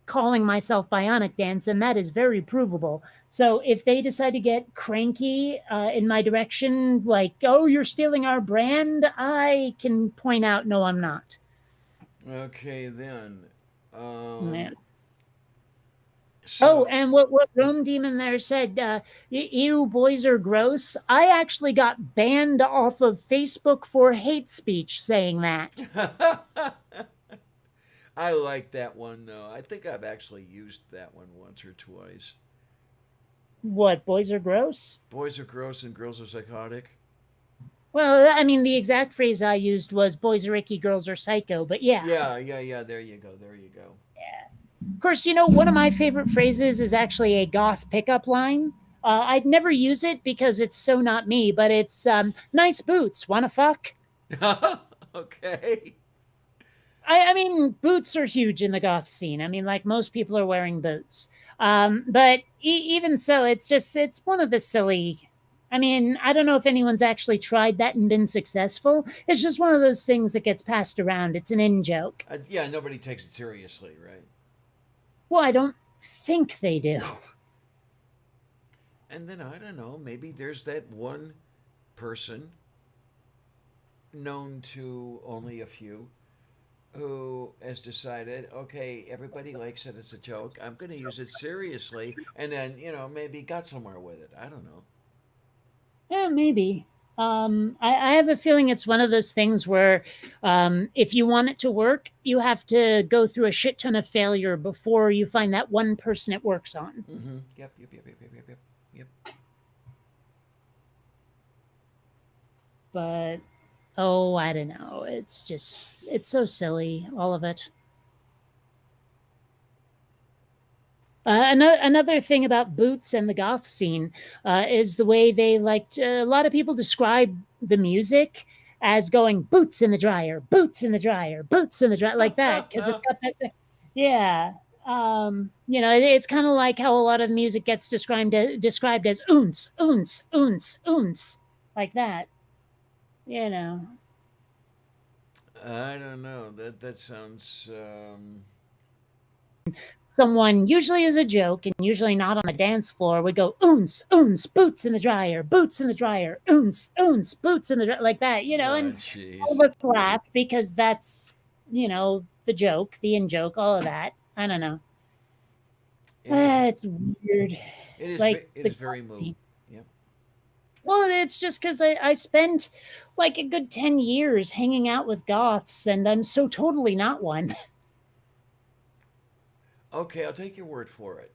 calling myself Bionic Dance, and that is very provable. So if they decide to get cranky in my direction, like, oh, you're stealing our brand, I can point out, no, I'm not.
Okay, then.
Yeah.
Um,
Oh,
so,
and what Rome Demon there said, ew, boys are gross. I actually got banned off of Facebook for hate speech saying that.
I like that one, though. I think I've actually used that one once or twice.
What, boys are gross?
Boys are gross and girls are psychotic.
Well, I mean, the exact phrase I used was boys are icky, girls are psycho, but yeah.
Yeah, yeah, yeah. There you go. There you go.
Of course, one of my favorite phrases is actually a goth pickup line. I'd never use it because it's so not me, but it's nice boots, wanna fuck?
Okay.
I mean, boots are huge in the goth scene. I mean, like most people are wearing boots. But even so, it's one of the silly. I mean, I don't know if anyone's actually tried that and been successful. It's just one of those things that gets passed around. It's an in joke.
Yeah, nobody takes it seriously, right?
Well, I don't think they do.
And then I don't know, maybe there's that one person known to only a few who has decided, okay, everybody likes it as a joke. I'm going to use it seriously, and then maybe got somewhere with it. I don't know.
Yeah, maybe. I have a feeling it's one of those things where if you want it to work, you have to go through a shit ton of failure before you find that one person it works on.
Mm-hmm. Yep. Yep. Yep. Yep. Yep. Yep. Yep. Yep.
But oh, I don't know. It's so silly, all of it. Another thing about boots and the goth scene is the way they like. A lot of people describe the music as going boots in the dryer, boots in the dryer, boots in the dryer, like that, because it's got that. Yeah. It's kind of like how a lot of music gets described as oons, oons, oons, oons, like that. You know.
I don't know. That sounds.
Someone, usually as a joke and usually not on the dance floor, would go oons, oons, boots in the dryer, boots in the dryer, oons, oons, boots in the dryer, like that,
Oh,
and all
jeez.
of us laugh because that's, the joke, the in joke, all of that. I don't know.
It is.
It's weird.
It is.
Like
It
the
is very
goth
moved.
scene.
Yep.
Well, it's just because I spent like a good 10 years hanging out with goths and I'm so totally not one.
Okay, I'll take your word for it.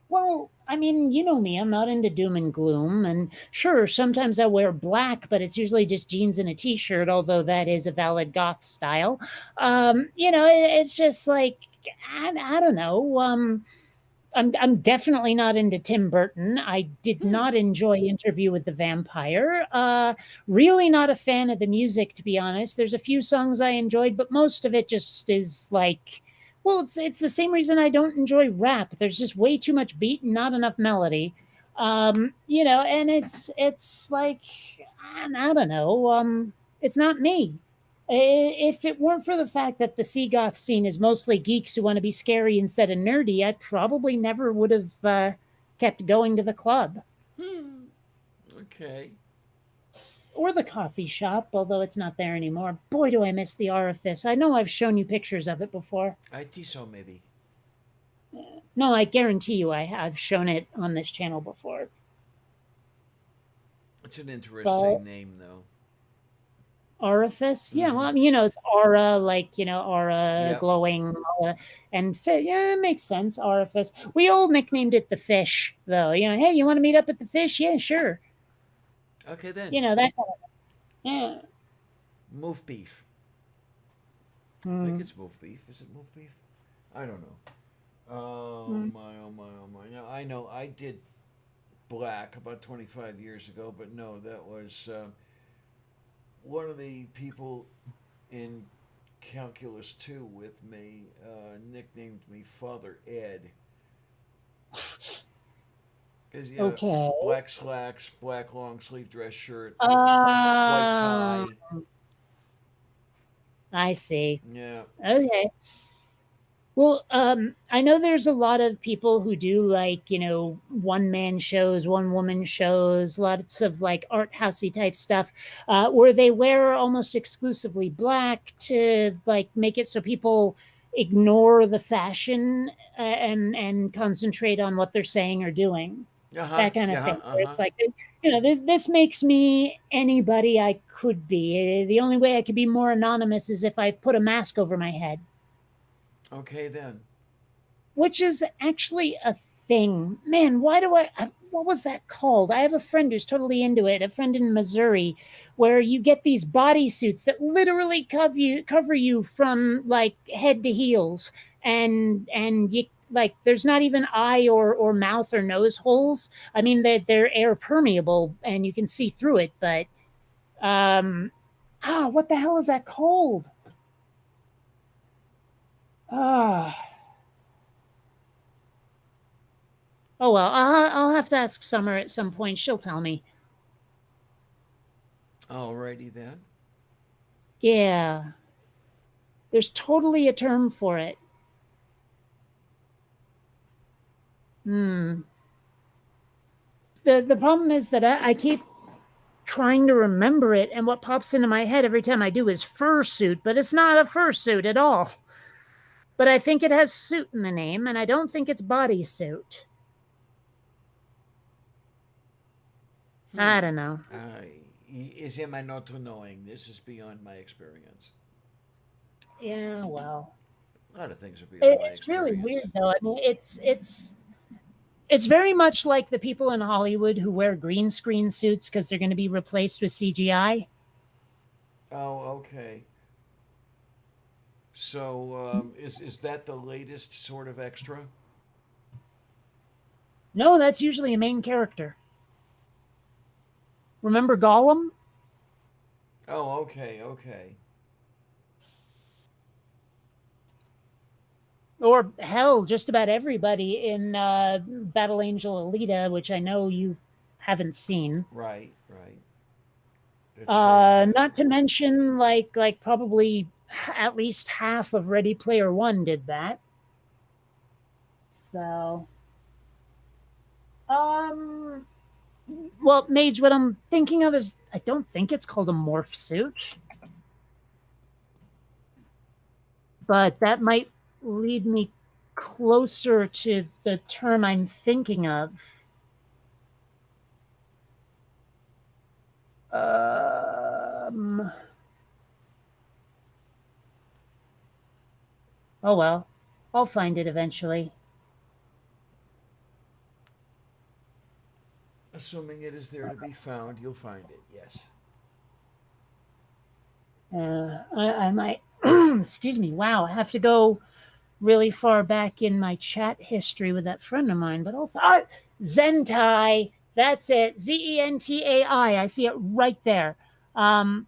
Well, I mean, you know me, I'm not into doom and gloom. And sure, sometimes I wear black, but it's usually just jeans and a t shirt, although that is a valid goth style. It's just like, I don't know. I'm definitely not into Tim Burton. I did
Hmm.
not enjoy Interview with the Vampire. Really not a fan of the music, to be honest. There's a few songs I enjoyed, but most of it just is like, well, it's the same reason I don't enjoy rap. There's just way too much beat and not enough melody. And it's like I don't know. It's not me. If it weren't for the fact that the Seagoth scene is mostly geeks who want to be scary instead of nerdy, I probably never would have kept going to the club
Hmm. Okay.
or the coffee shop, although it's not there anymore. Boy, do I miss the orifice. I know I've shown you pictures of it before.
I think so, maybe.
No, I guarantee you, I've shown it on this channel before.
It's an
But
interesting name, though.
orifice, yeah. Well,
Mm-hmm.
I mean, it's aura, like aura,
Yep.
glowing, and yeah, it makes sense. Orifice. We all nicknamed it the fish, though. Hey, you want to meet up at the fish? Yeah, sure.
Okay then.
That kind of, yeah.
Moof beef. I think
Mm,
it's moof beef. Is it moof beef? I don't know. Oh
mm.
my, oh my, oh my. Now I know I did black about 25 years ago, but no, that was one of the people in calculus 2 with me nicknamed me Father Ed. Because, yeah,
Okay.
black slacks, black long sleeve dress shirt, white
Um,
tie.
I see.
Yeah.
Okay. Well, I know there's a lot of people who do like, one man shows, one woman shows, lots of like art housey type stuff, where they wear almost exclusively black to like make it so people ignore the fashion, and concentrate on what they're saying or doing.
Uh huh.
That kind of
Yeah.
thing.
Uh
Where
huh.
it's like, this makes me anybody I could be. The only way I could be more anonymous is if I put a mask over my head,
Okay then.
which is actually a thing. Man, why do what was that called? I have a friend who's totally into it, a friend in Missouri, where you get these bodysuits that literally cover you from like head to heels, and you like there's not even eye or mouth or nose holes. I mean they're air permeable and you can see through it, but what the hell is that called? Ah. Oh well, I'll have to ask Summer at some point. She'll tell me.
Alrighty then.
Yeah, there's totally a term for it. Hmm. The problem is that I keep trying to remember it, and what pops into my head every time I do is fursuit, but it's not a fursuit at all. But I think it has suit in the name, and I don't think it's bodysuit. I
Hmm.
don't know.
Is am I not knowing? This is beyond my experience.
Yeah, well,
A lot of things are beyond my
it's really weird
experience.
though. I mean, it's very much like the people in Hollywood who wear green screen suits because they're going to be replaced with CGI.
Oh, okay. So, is that the latest sort of extra?
No, that's usually a main character. Remember Gollum?
Oh, okay, okay.
Or hell, just about everybody in Battle Angel Alita, which I know you haven't seen.
Right, right. That's starting to
Not to mention, like probably at least half of Ready Player One did that. So, um, well, Mage, what I'm thinking of is I don't think it's called a morph suit, but that might lead me closer to the term I'm thinking of. Um, oh well, I'll find it eventually.
assuming it is there to be found, you'll find it. Yes.
I might, excuse me, wow, I have to go really far back in my chat history with that friend of mine, but Zentai, that's it, Zentai. I see it right there. Um,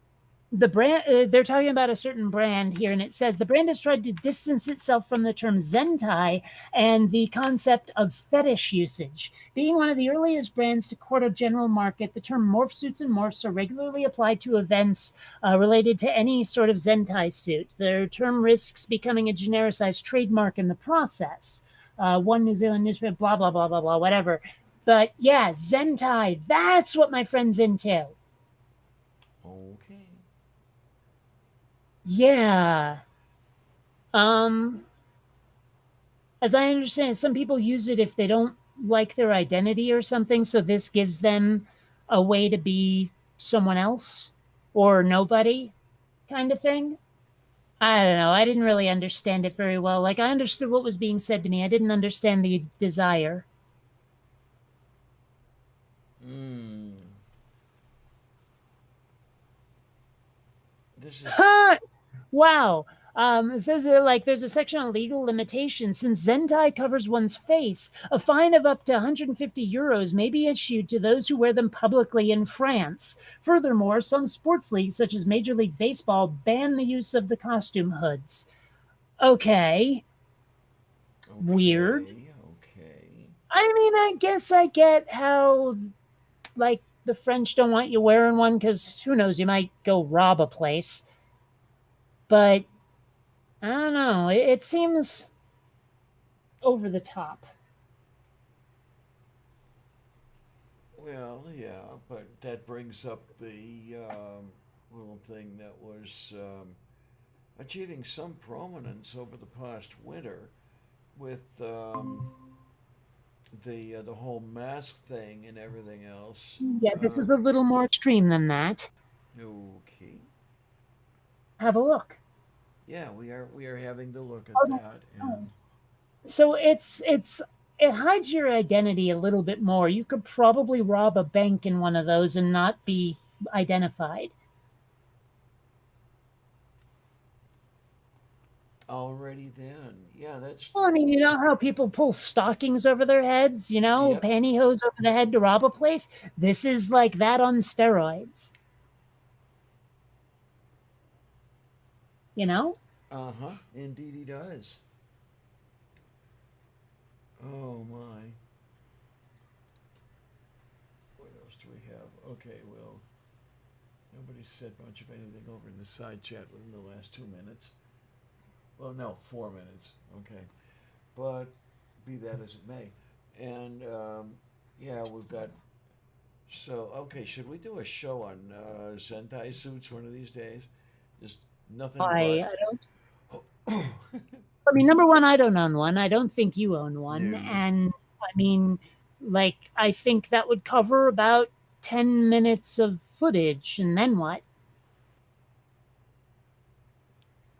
the brand, they're talking about a certain brand here, and it says the brand has tried to distance itself from the term zentai and the concept of fetish usage. Being one of the earliest brands to court a general market, the term morph suits and morphs are regularly applied to events related to any sort of zentai suit. The term risks becoming a genericized trademark in the process. One New Zealand newspaper, blah blah blah blah blah, whatever. But yeah, zentai, that's what my friend's into.
Okay.
Yeah. Um, as I understand, some people use it if they don't like their identity or something. So this gives them a way to be someone else or nobody kind of thing. I don't know. I didn't really understand it very well. Like, I understood what was being said to me. I didn't understand the desire.
Mm. This is
Ha! Wow. It says that, like, there's a section on legal limitations. Since Zentai covers one's face, a fine of up to 150 euros may be issued to those who wear them publicly in France. Furthermore, some sports leagues, such as Major League Baseball, ban the use of the costume hoods. Okay. Weird.
okay.
I mean, I guess I get how, like, the French don't want you wearing one because who knows, you might go rob a place. But I don't know. It seems over the top.
Well, yeah, but that brings up the little thing that was achieving some prominence over the past winter with the whole mask thing and everything else.
Yeah, this is a little more extreme than that.
Okay.
Have a look.
Yeah, we are having to look at
Oh,
that,
no.
and
So it hides your identity a little bit more. You could probably rob a bank in one of those and not be identified.
already then, yeah, that's
Well, I mean, you know how people pull stockings over their heads,
yep.
pantyhose over the head to rob a place? This is like that on steroids, you know?
Uh huh. Indeed, he does. Oh my. What else do we have? Okay, well, nobody said much of anything over in the side chat within the last 2 minutes. Well, no, 4 minutes. Okay, but be that as it may, and yeah, we've got. So okay, should we do a show on Sentai suits one of these days? Just nothing but.
I don't. I mean, number one, I don't own one. I don't think you own one,
No.
and I mean, like, I think that would cover about 10 minutes of footage, and then what?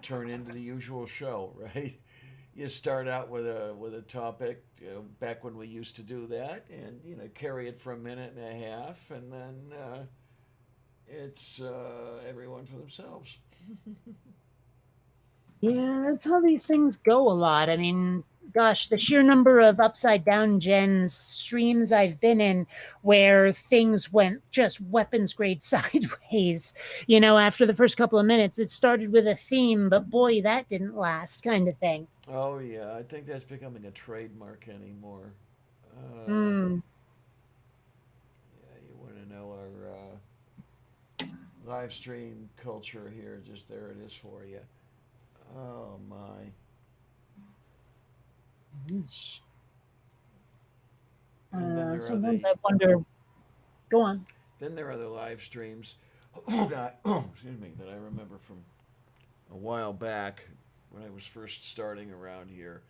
Turn into the usual show, right? You start out with a topic, back when we used to do that, and carry it for a minute and a half, and then it's everyone for themselves.
Yeah, that's how these things go a lot. I mean, gosh, the sheer number of Upside Down Gens streams I've been in where things went just weapons grade sideways. After the first couple of minutes, it started with a theme, but boy, that didn't last, kind of thing.
Oh yeah, I think that's becoming a trademark anymore. Uh,
Hmm.
yeah, you want to know our live stream culture here? Just there it is for you. Oh my.
Yeesh.
And then there are
Sometimes
the
I wonder. Go on.
live streams that excuse me, that I remember from a while back when I was first starting around here,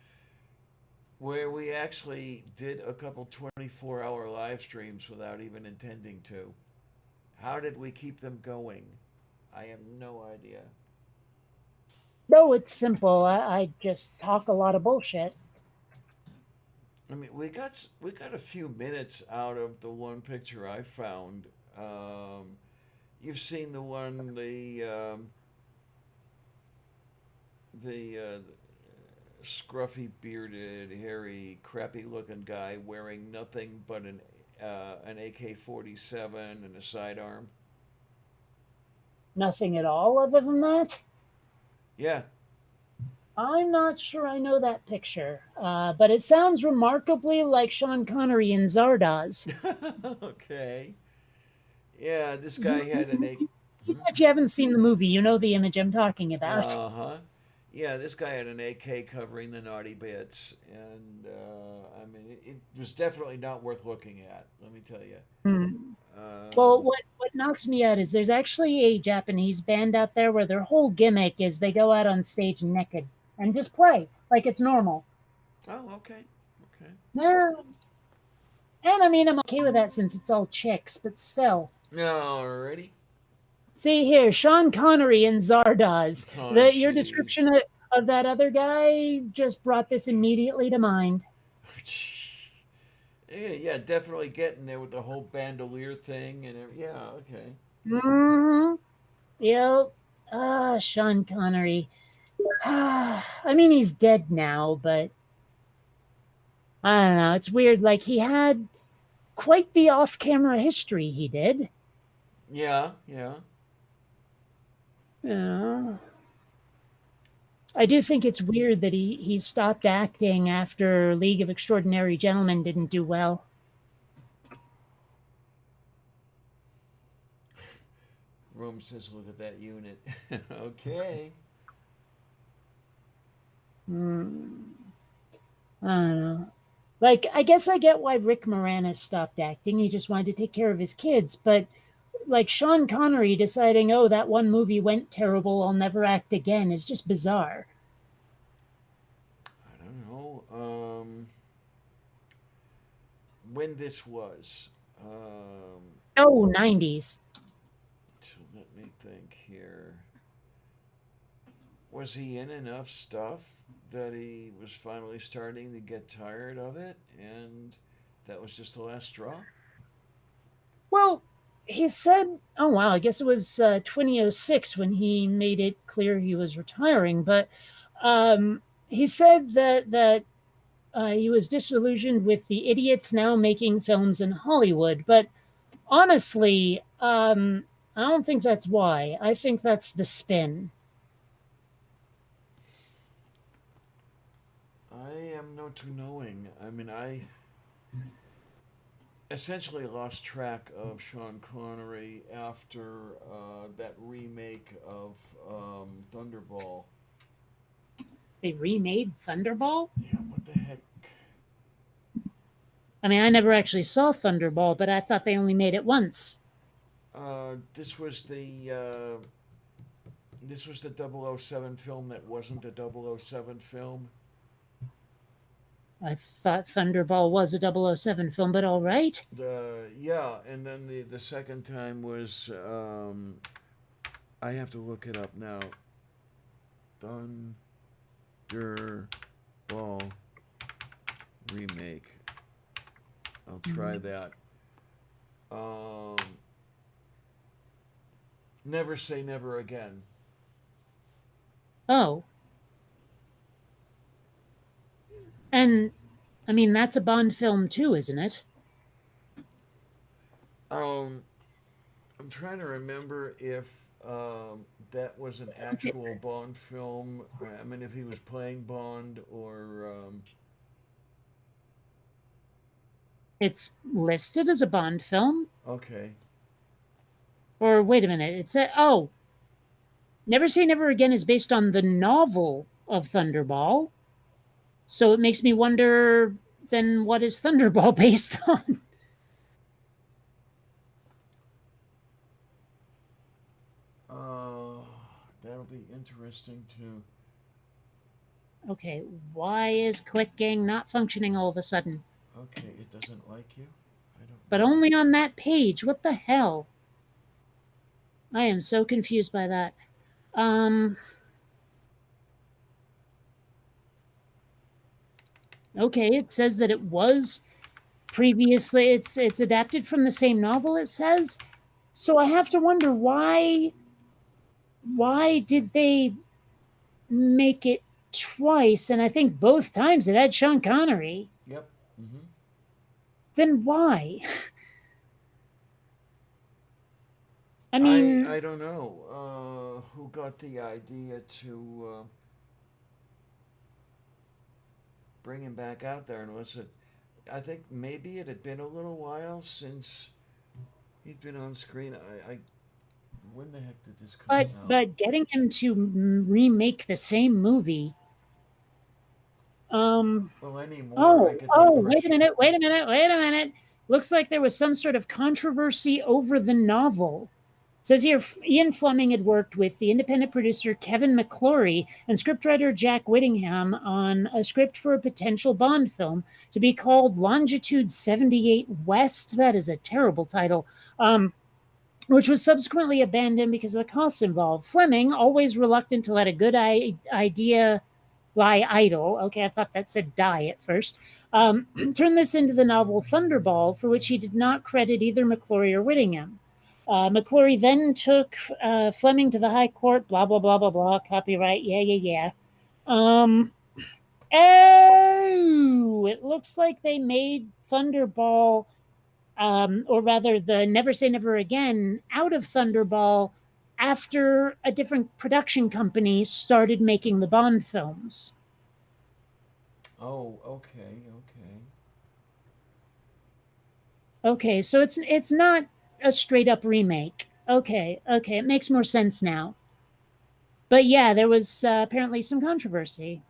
where we actually did a couple 24-hour live streams without even intending to. How did we keep them going? I have no idea.
No, it's simple. I just talk a lot of bullshit.
I mean, we got a few minutes out of the one picture I found. You've seen the one, the scruffy, bearded, hairy, crappy-looking guy wearing nothing but an AK-47 and a sidearm.
Nothing at all other than that.
Yeah.
I'm not sure I know that picture, but it sounds remarkably like Sean Connery in Zardoz.
Okay. Yeah, this guy had an A.
Even if you haven't seen the movie, you know the image I'm talking about.
Uh huh. Yeah, this guy had an AK covering the naughty bits, and I mean, it was definitely not worth looking at. Let me tell you.
Hmm. Well,
Um,
what knocks me out is there's actually a Japanese band out there where their whole gimmick is they go out on stage naked and just play like it's normal.
Oh, okay. Okay.
Yeah. And I mean, I'm okay with that since it's all chicks, but still.
Alrighty.
See here, Sean Connery in Zardoz.
Oh,
Your
jeez.
description of that other guy just brought this immediately to mind.
Yeah, yeah, definitely getting there with the whole bandolier thing and yeah, okay.
Mm-hmm. Yep. Ah, Sean Connery. I mean, he's dead now, but I don't know. It's weird. Like, he had quite the off camera history, he did.
Yeah, yeah.
Yeah. I do think it's weird that he stopped acting after League of Extraordinary Gentlemen didn't do well.
Rome says, look at that unit. Okay.
Hmm. I don't know. Like, I guess I get why Rick Moranis stopped acting. He just wanted to take care of his kids. But, like, Sean Connery deciding, oh, that one movie went terrible, I'll never act again, is just bizarre.
I don't know. When this was.
Oh, 90s.
So let me think here. Was he in enough stuff that he was finally starting to get tired of it and that was just the last straw?
Well, he said, oh, wow, I guess it was 2006 when he made it clear he was retiring. But he said that he was disillusioned with the idiots now making films in Hollywood. But honestly, I don't think that's why. I think that's the spin.
I am no too knowing. I mean, I essentially lost track of Sean Connery after that remake of Thunderball.
They remade Thunderball.
Yeah, what the heck?
I mean, I never actually saw Thunderball, but I thought they only made it once.
This was the 007 film that wasn't a 007 film.
I thought Thunderball was a 007 film, but all right.
Yeah, and then the second time was I have to look it up now. Thunderball remake. I'll try that. Um, Never Say Never Again.
Oh, and I mean, that's a Bond film too, isn't it?
Um, I'm trying to remember if that was an actual Bond film. I mean, if he was playing Bond or
It's listed as a Bond film.
okay.
Or wait a minute, it said, oh, Never Say Never Again is based on the novel of Thunderball. So it makes me wonder then what is Thunderball based on?
Uh, that'll be interesting to.
Okay, why is clicking not functioning all of a sudden?
Okay, it doesn't like you. I don't
But
know.
only on that page. What the hell? I am so confused by that. Um, okay, it says that it was previously it's adapted from the same novel it says. So I have to wonder why did they make it twice? And I think both times it had Sean Connery.
Yep. Mm-hmm.
Then why? I
I
mean,
don't know who got the idea to bring him back out there unless it. I think maybe it had been a little while since he'd been on screen. I when the heck did this come out?
but getting him to remake the same movie. Um.
Well, anymore, I
Oh.
get the
Oh. Wait a
impression.
minute. Wait a minute. Wait a minute. Looks like there was some sort of controversy over the novel. Says here, Ian Fleming had worked with the independent producer Kevin McClory and scriptwriter Jack Whittingham on a script for a potential Bond film to be called Longitude 78 West. That is a terrible title. Which was subsequently abandoned because of the costs involved. Fleming, always reluctant to let a good idea lie idle. Okay, I thought that said die at first. Turned this into the novel Thunderball, for which he did not credit either McClory or Whittingham. McClory then took Fleming to the High Court, blah, blah, blah, blah, blah, copyright, yeah, yeah, yeah. Oh, it looks like they made Thunderball, or rather the Never Say Never Again, out of Thunderball after a different production company started making the Bond films.
Oh, okay, okay.
Okay, so it's not a straight up remake. Okay, okay, it makes more sense now. But yeah, there was apparently some controversy.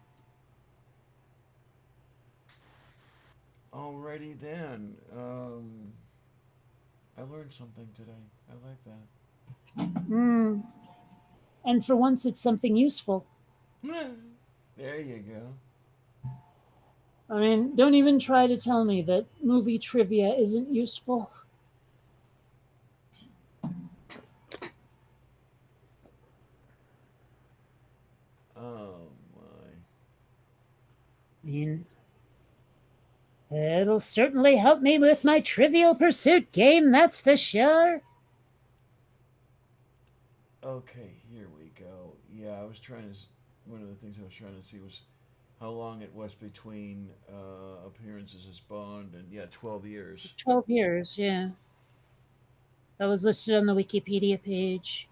Alrighty then. I learned something today. I like
Mm. And for once, it's something useful.
that. There you go.
I mean, don't even try to tell me that movie trivia isn't useful.
Oh my.
I mean, it'll certainly help me with my Trivial Pursuit game, that's for sure.
Okay, here we go. Yeah, I was trying to. One of the things I was trying to see was how long it was between appearances as Bond, and yeah, 12
It's
years.
12 years, yeah. That was listed on the Wikipedia page.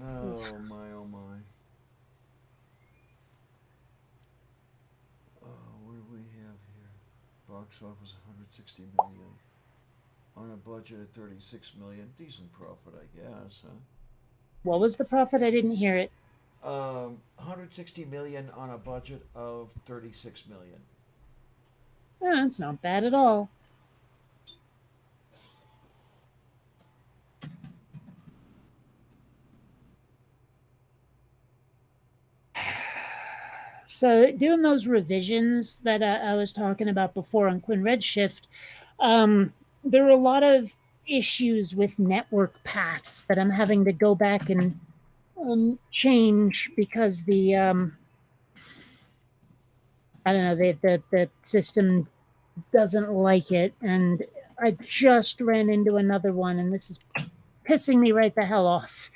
Oh my, oh my. What do we have here? Box office 160 million. On a budget of 36 million. Decent profit, I guess, huh?
What was the profit? I didn't hear it.
160 million on a budget of 36 million.
Oh, that's not bad at all. So, doing those revisions that I was talking about before on Quinn Redshift, there are a lot of issues with network paths that I'm having to go back and change because the I don't know the system doesn't like it, and I just ran into another one, and this is pissing me right the hell off.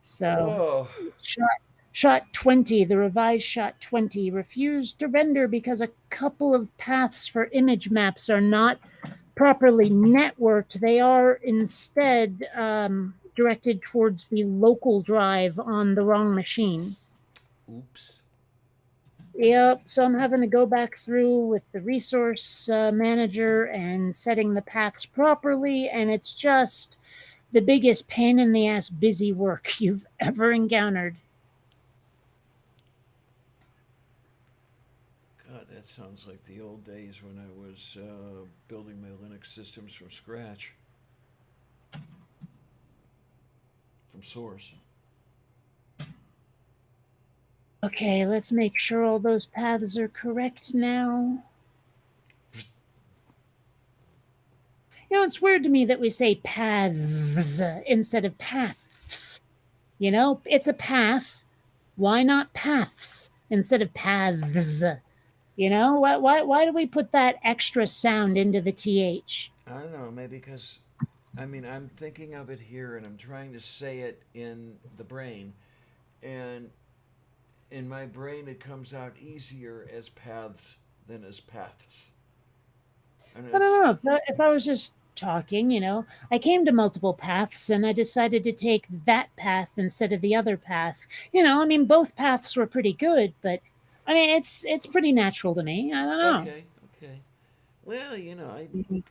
So,
Oh,
shot shot 20, the revised shot 20 refused to render because a couple of paths for image maps are not properly networked. They are instead directed towards the local drive on the wrong machine.
oops.
Yep, so I'm having to go back through with the resource manager and setting the paths properly, and it's just the biggest pain in the ass busy work you've ever encountered.
God, that sounds like the old days when I was building my Linux systems from scratch, from source.
Okay, let's make sure all those paths are correct now. You know, it's weird to me that we say paths instead of paths. You know, it's a path. Why not paths instead of paths? You know, why do we put that extra sound into the th?
I don't know, maybe because, I mean, I'm thinking of it here and I'm trying to say it in the brain, and in my brain it comes out easier as paths than as paths. And
I
it's,
don't know if I was just talking. You know, I came to multiple paths and I decided to take that path instead of the other path. You know, I mean, both paths were pretty good, but I mean, it's pretty natural to me. I don't know.
okay, okay. Well,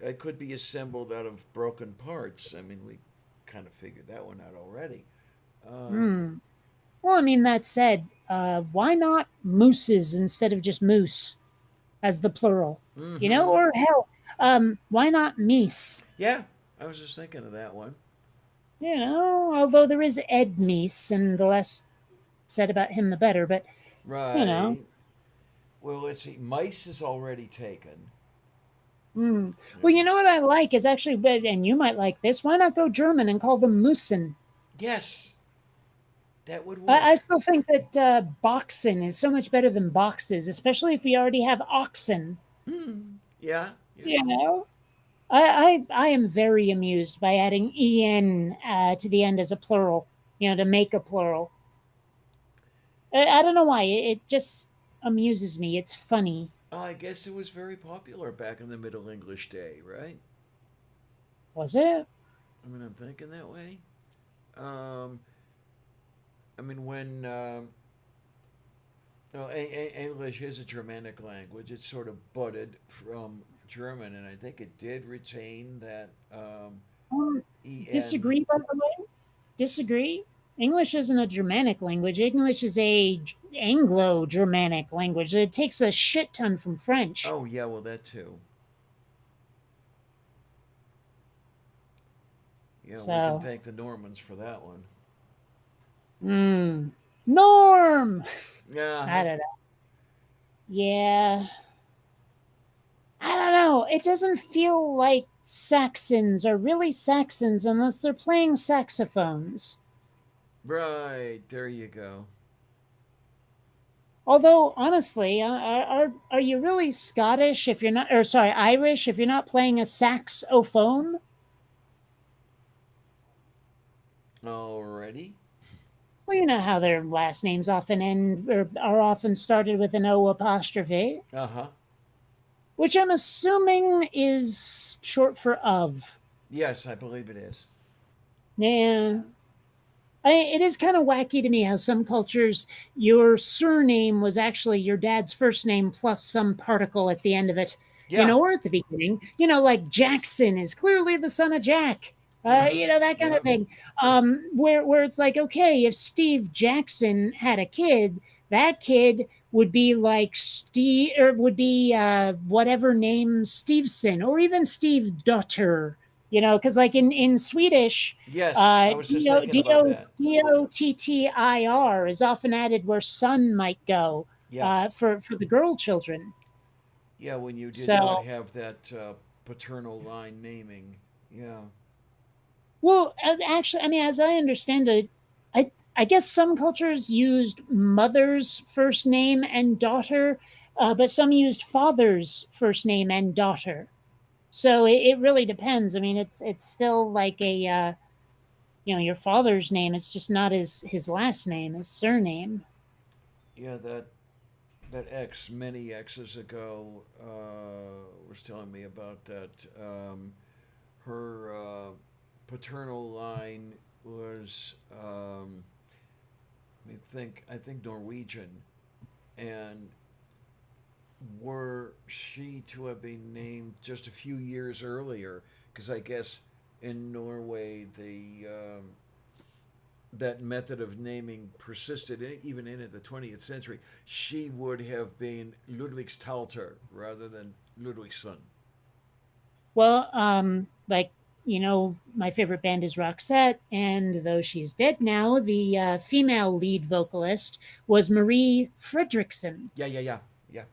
I could be assembled out of broken parts. I mean, we kind of figured that one out already. Um,
Hmm. Well, I mean, that said, why not mooses instead of just moose? as the plural.
Mm-hmm.
Or hell, why not Meese?
Yeah, I was just thinking of that one.
Although there is Ed Meese, and the less said about him, the better. But you know,
Right. Well, let's see. Mice is already taken.
well,
Yeah.
what I like is actually, and you might like this. Why not go German and call them Musen?
Yes, that would
I
work.
still think that Boxen is so much better than boxes, especially if we already have oxen.
Hmm. Yeah, yeah.
You know, I am very amused by adding en to the end as a plural. To make a plural. I don't know why. It just amuses me. It's funny.
I guess it was very popular back in the Middle English day, right?
Was it?
I mean, I'm thinking that way. Um, I mean, when English is a Germanic language, it sort of budded from German, and I think it did retain that
Um,
en.
Disagree, by the way. Disagree. English isn't a Germanic language. English is a Anglo-Germanic language. It takes a shit ton from French.
Oh yeah, well that too. Yeah, we can
So,
thank the Normans for that one.
Norm.
Yeah.
I don't know. Yeah, I don't know. It doesn't feel like Saxons are really Saxons unless they're playing saxophones.
Right. There you go.
Although, honestly, are you really Scottish if you're not, or sorry, Irish if you're not playing a saxophone?
Alrighty.
Well, you know how their last names often end or are often started with an O apostrophe,
Uh huh.
which I'm assuming is short for of.
Yes, I believe it is.
Yeah. It is kind of wacky to me how some cultures, your surname was actually your dad's first name plus some particle at the end of it,
Yeah.
or at the beginning. Like Jackson is clearly the son of Jack.
Mm-hmm.
That kind of
Yep.
thing. Where it's like, okay, if Steve Jackson had a kid, that kid would be like Steve, or would be whatever name Stevenson, or even Steve Dotter. Because like in Swedish,
Yes, I was just thinking about that.
Dottir is often added where son might go
Yeah.
for the girl children.
Yeah, when you did not
So,
have that paternal line naming. Yeah.
well, actually, I mean, as I understand it, I guess some cultures used mother's first name and daughter, but some used father's first name and daughter. So it really depends. I mean, it's still like a your father's name. It's just not his last name, his surname.
Yeah, that ex many exes ago was telling me about that. Her paternal line was I think Norwegian, and were she to have been named just a few years earlier, because I guess in Norway the that method of naming persisted even in the 20th century, she would have been Ludwigstalter rather than Ludwigsson.
Well, like my favorite band is Roxette, and though she's dead now, the female lead vocalist was Marie Fredriksson.
Yeah, yeah, yeah, yeah.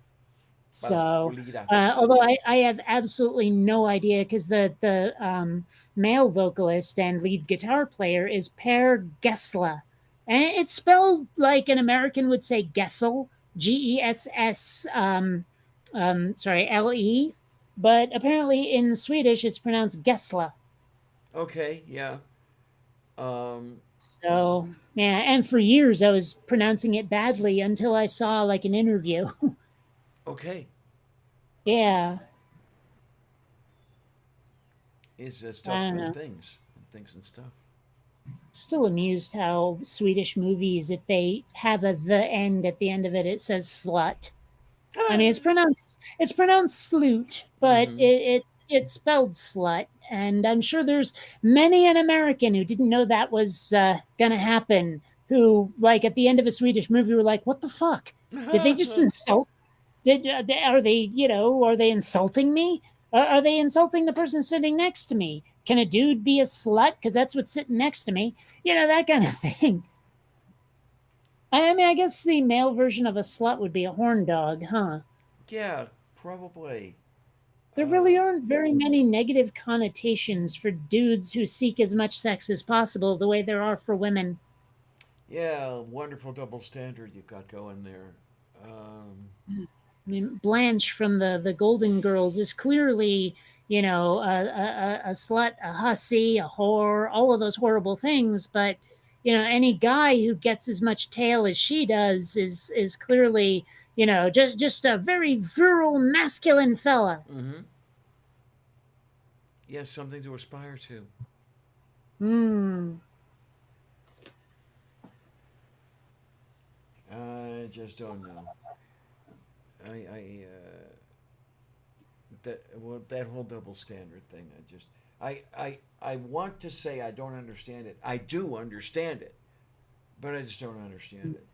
So,
Valpolida.
although I have absolutely no idea because the male vocalist and lead guitar player is Per Gessle, and it's spelled like an American would say Gessel, Gess, sorry, Le, but apparently in Swedish it's pronounced Gessle.
Okay, yeah. Um,
So yeah, and for years I was pronouncing it badly until I saw like an interview.
okay.
Yeah,
Is
I
stuff
don't
and
know.
things. And things and stuff.
Still amused how Swedish movies, if they have a the end at the end of it, it says slut. I mean, it's pronounced sloot, but
Mm-hmm.
it's spelled slut. And I'm sure there's many an American who didn't know that was gonna happen. Who, like, at the end of a Swedish movie, were like, "What the fuck? Did they just insult? Are they, are they insulting me? Are they insulting the person sitting next to me? Can a dude be a slut? Because that's what's sitting next to me. That kind of thing. I mean, I guess the male version of a slut would be a horn dog, huh?
Yeah, probably.
There really
Uh,
aren't very many negative connotations for dudes who seek as much sex as possible the way there are for women.
yeah, wonderful double standard you got going there. Um,
I mean, Blanche from the Golden Girls is clearly, a slut, a hussy, a whore, all of those horrible things. But any guy who gets as much tail as she does is clearly, just a very virile, masculine fella.
mm-hmm. Yeah, something to aspire to.
Hmm.
I just don't know. I that well that whole double standard thing. I want to say I don't understand it. I do understand it, but I just don't understand it.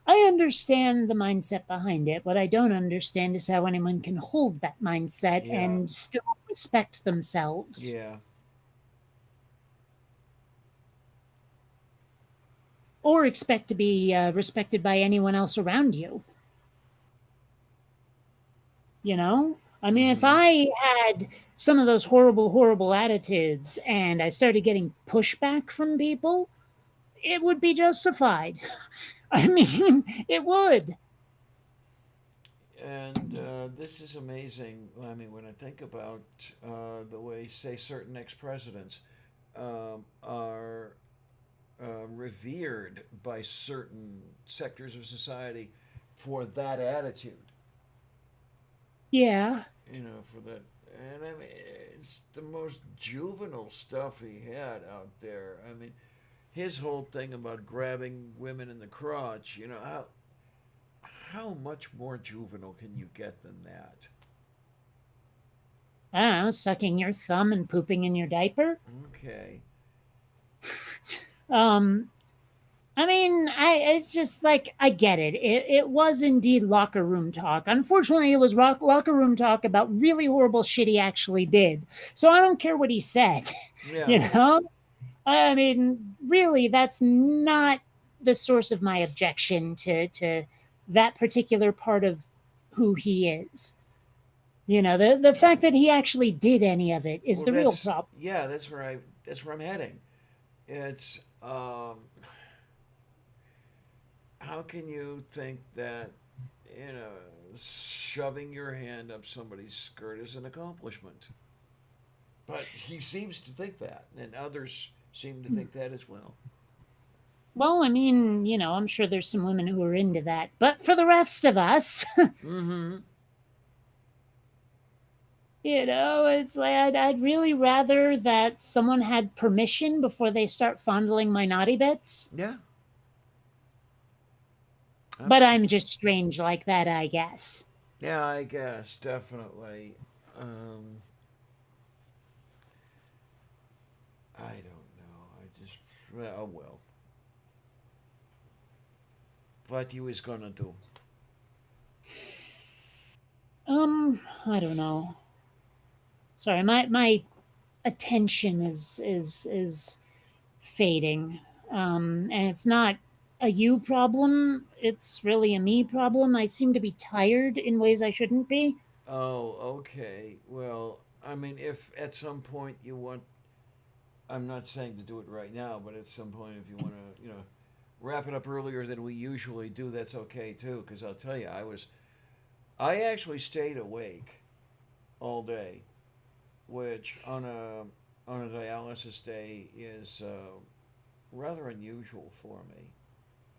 I understand the mindset behind it. What I don't understand is how anyone can hold that mindset
Yeah,
and still respect themselves
yeah.
or expect to be respected by anyone else around you. I mean, if
Mm-hmm.
I had some of those horrible, horrible attitudes and I started getting pushback from people, it would be justified. I mean, it would.
And this is amazing. I mean, when I think about the way, say, certain ex-presidents are revered by certain sectors of society for that attitude,
Yeah.
for that. And I mean, it's the most juvenile stuff he had out there. I mean, his whole thing about grabbing women in the crotch, how much more juvenile can you get than that?
I don't know, sucking your thumb and pooping in your diaper.
Okay.
Um, I mean, it's just like I get it. It was indeed locker room talk. Unfortunately, it was locker room talk about really horrible shit he actually did. So I don't care what he said. you
Yeah.
know, I mean, really, that's not the source of my objection to that particular part of who he is. The fact that he actually did any of it is
Well,
the real problem.
that's where I'm heading. It's how can you think that shoving your hand up somebody's skirt is an accomplishment? But he seems to think that, and others seem to think that as well.
Well, I mean, I'm sure there's some women who are into that. But for the rest of us,
Mm-hmm.
it's like I'd really rather that someone had permission before they start fondling my naughty bits.
Yeah,
But I'm
absolutely.
just strange like that, I guess.
Yeah, I guess definitely. Um, I don't know. I just oh well. What you is gonna do?
I don't know. Sorry, my attention is fading. And it's not a you problem, it's really a me problem. I seem to be tired in ways I shouldn't be.
Oh, okay. Well, I mean, if at some point you want, I'm not saying to do it right now, but at some point, if you want to, wrap it up earlier than we usually do, that's okay too. Because I'll tell you, I actually stayed awake all day, which on a dialysis day is rather unusual for me.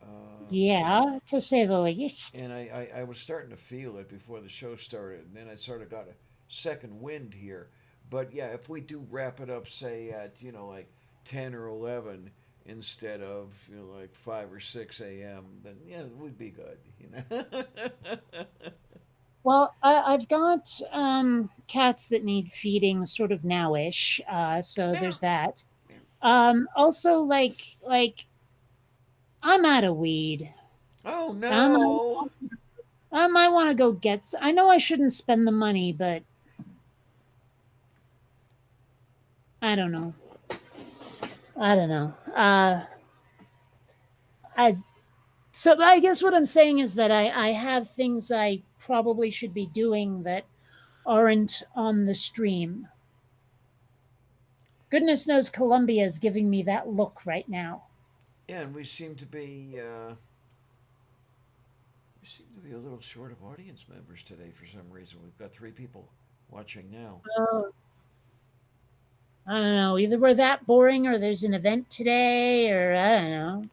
Um,
Yeah, to say the least.
and I was starting to feel it before the show started, and then I sort of got a second wind here. But yeah, if we do wrap it up, say at like 10 or 11 instead of like 5 or 6 a.m., then yeah, it would be good.
Well, I've got cats that need feeding sort of nowish, so
Yeah.
there's that.
Yeah.
Also, like I'm out of weed.
Oh
I'm
no.
I might want to go get. I know I shouldn't spend the money, but I don't know. I don't know. I so I guess what I'm saying is that I have things I probably should be doing that aren't on the stream. Goodness knows Columbia is giving me that look right now.
Yeah, and we seem to be a little short of audience members today for some reason. We've got 3 people watching now.
Oh, I don't know. Either we're that boring, or there's an event today, or I don't know.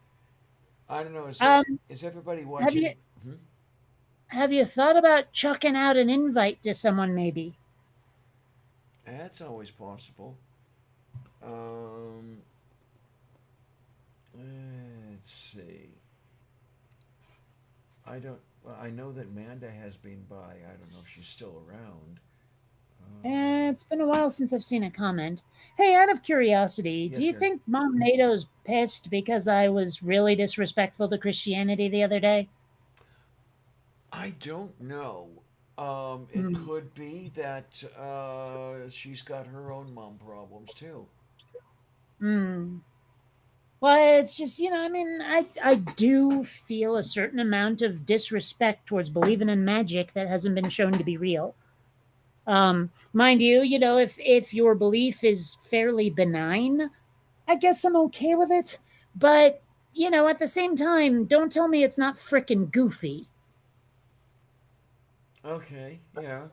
I don't know.
Um,
Is everybody
have you
watching? Hmm?
have you thought about chucking out an invite to someone? Maybe.
That's always possible. Um, let's see. I don't. Well, I know that Manda has been by. I don't know if she's still around.
It's been a while since I've seen a comment. Hey, out of curiosity, do
Yes,
you
dear.
think Mom NATO's pissed because I was really disrespectful to Christianity the other day?
I don't know. It
Hmm.
could be that she's got her own mom problems too.
Hmm. Well, it's just, I mean, I do feel a certain amount of disrespect towards believing in magic that hasn't been shown to be real. Mind you, if your belief is fairly benign, I guess I'm okay with it. But, at the same time, don't tell me it's not frickin' goofy.
Okay, yeah.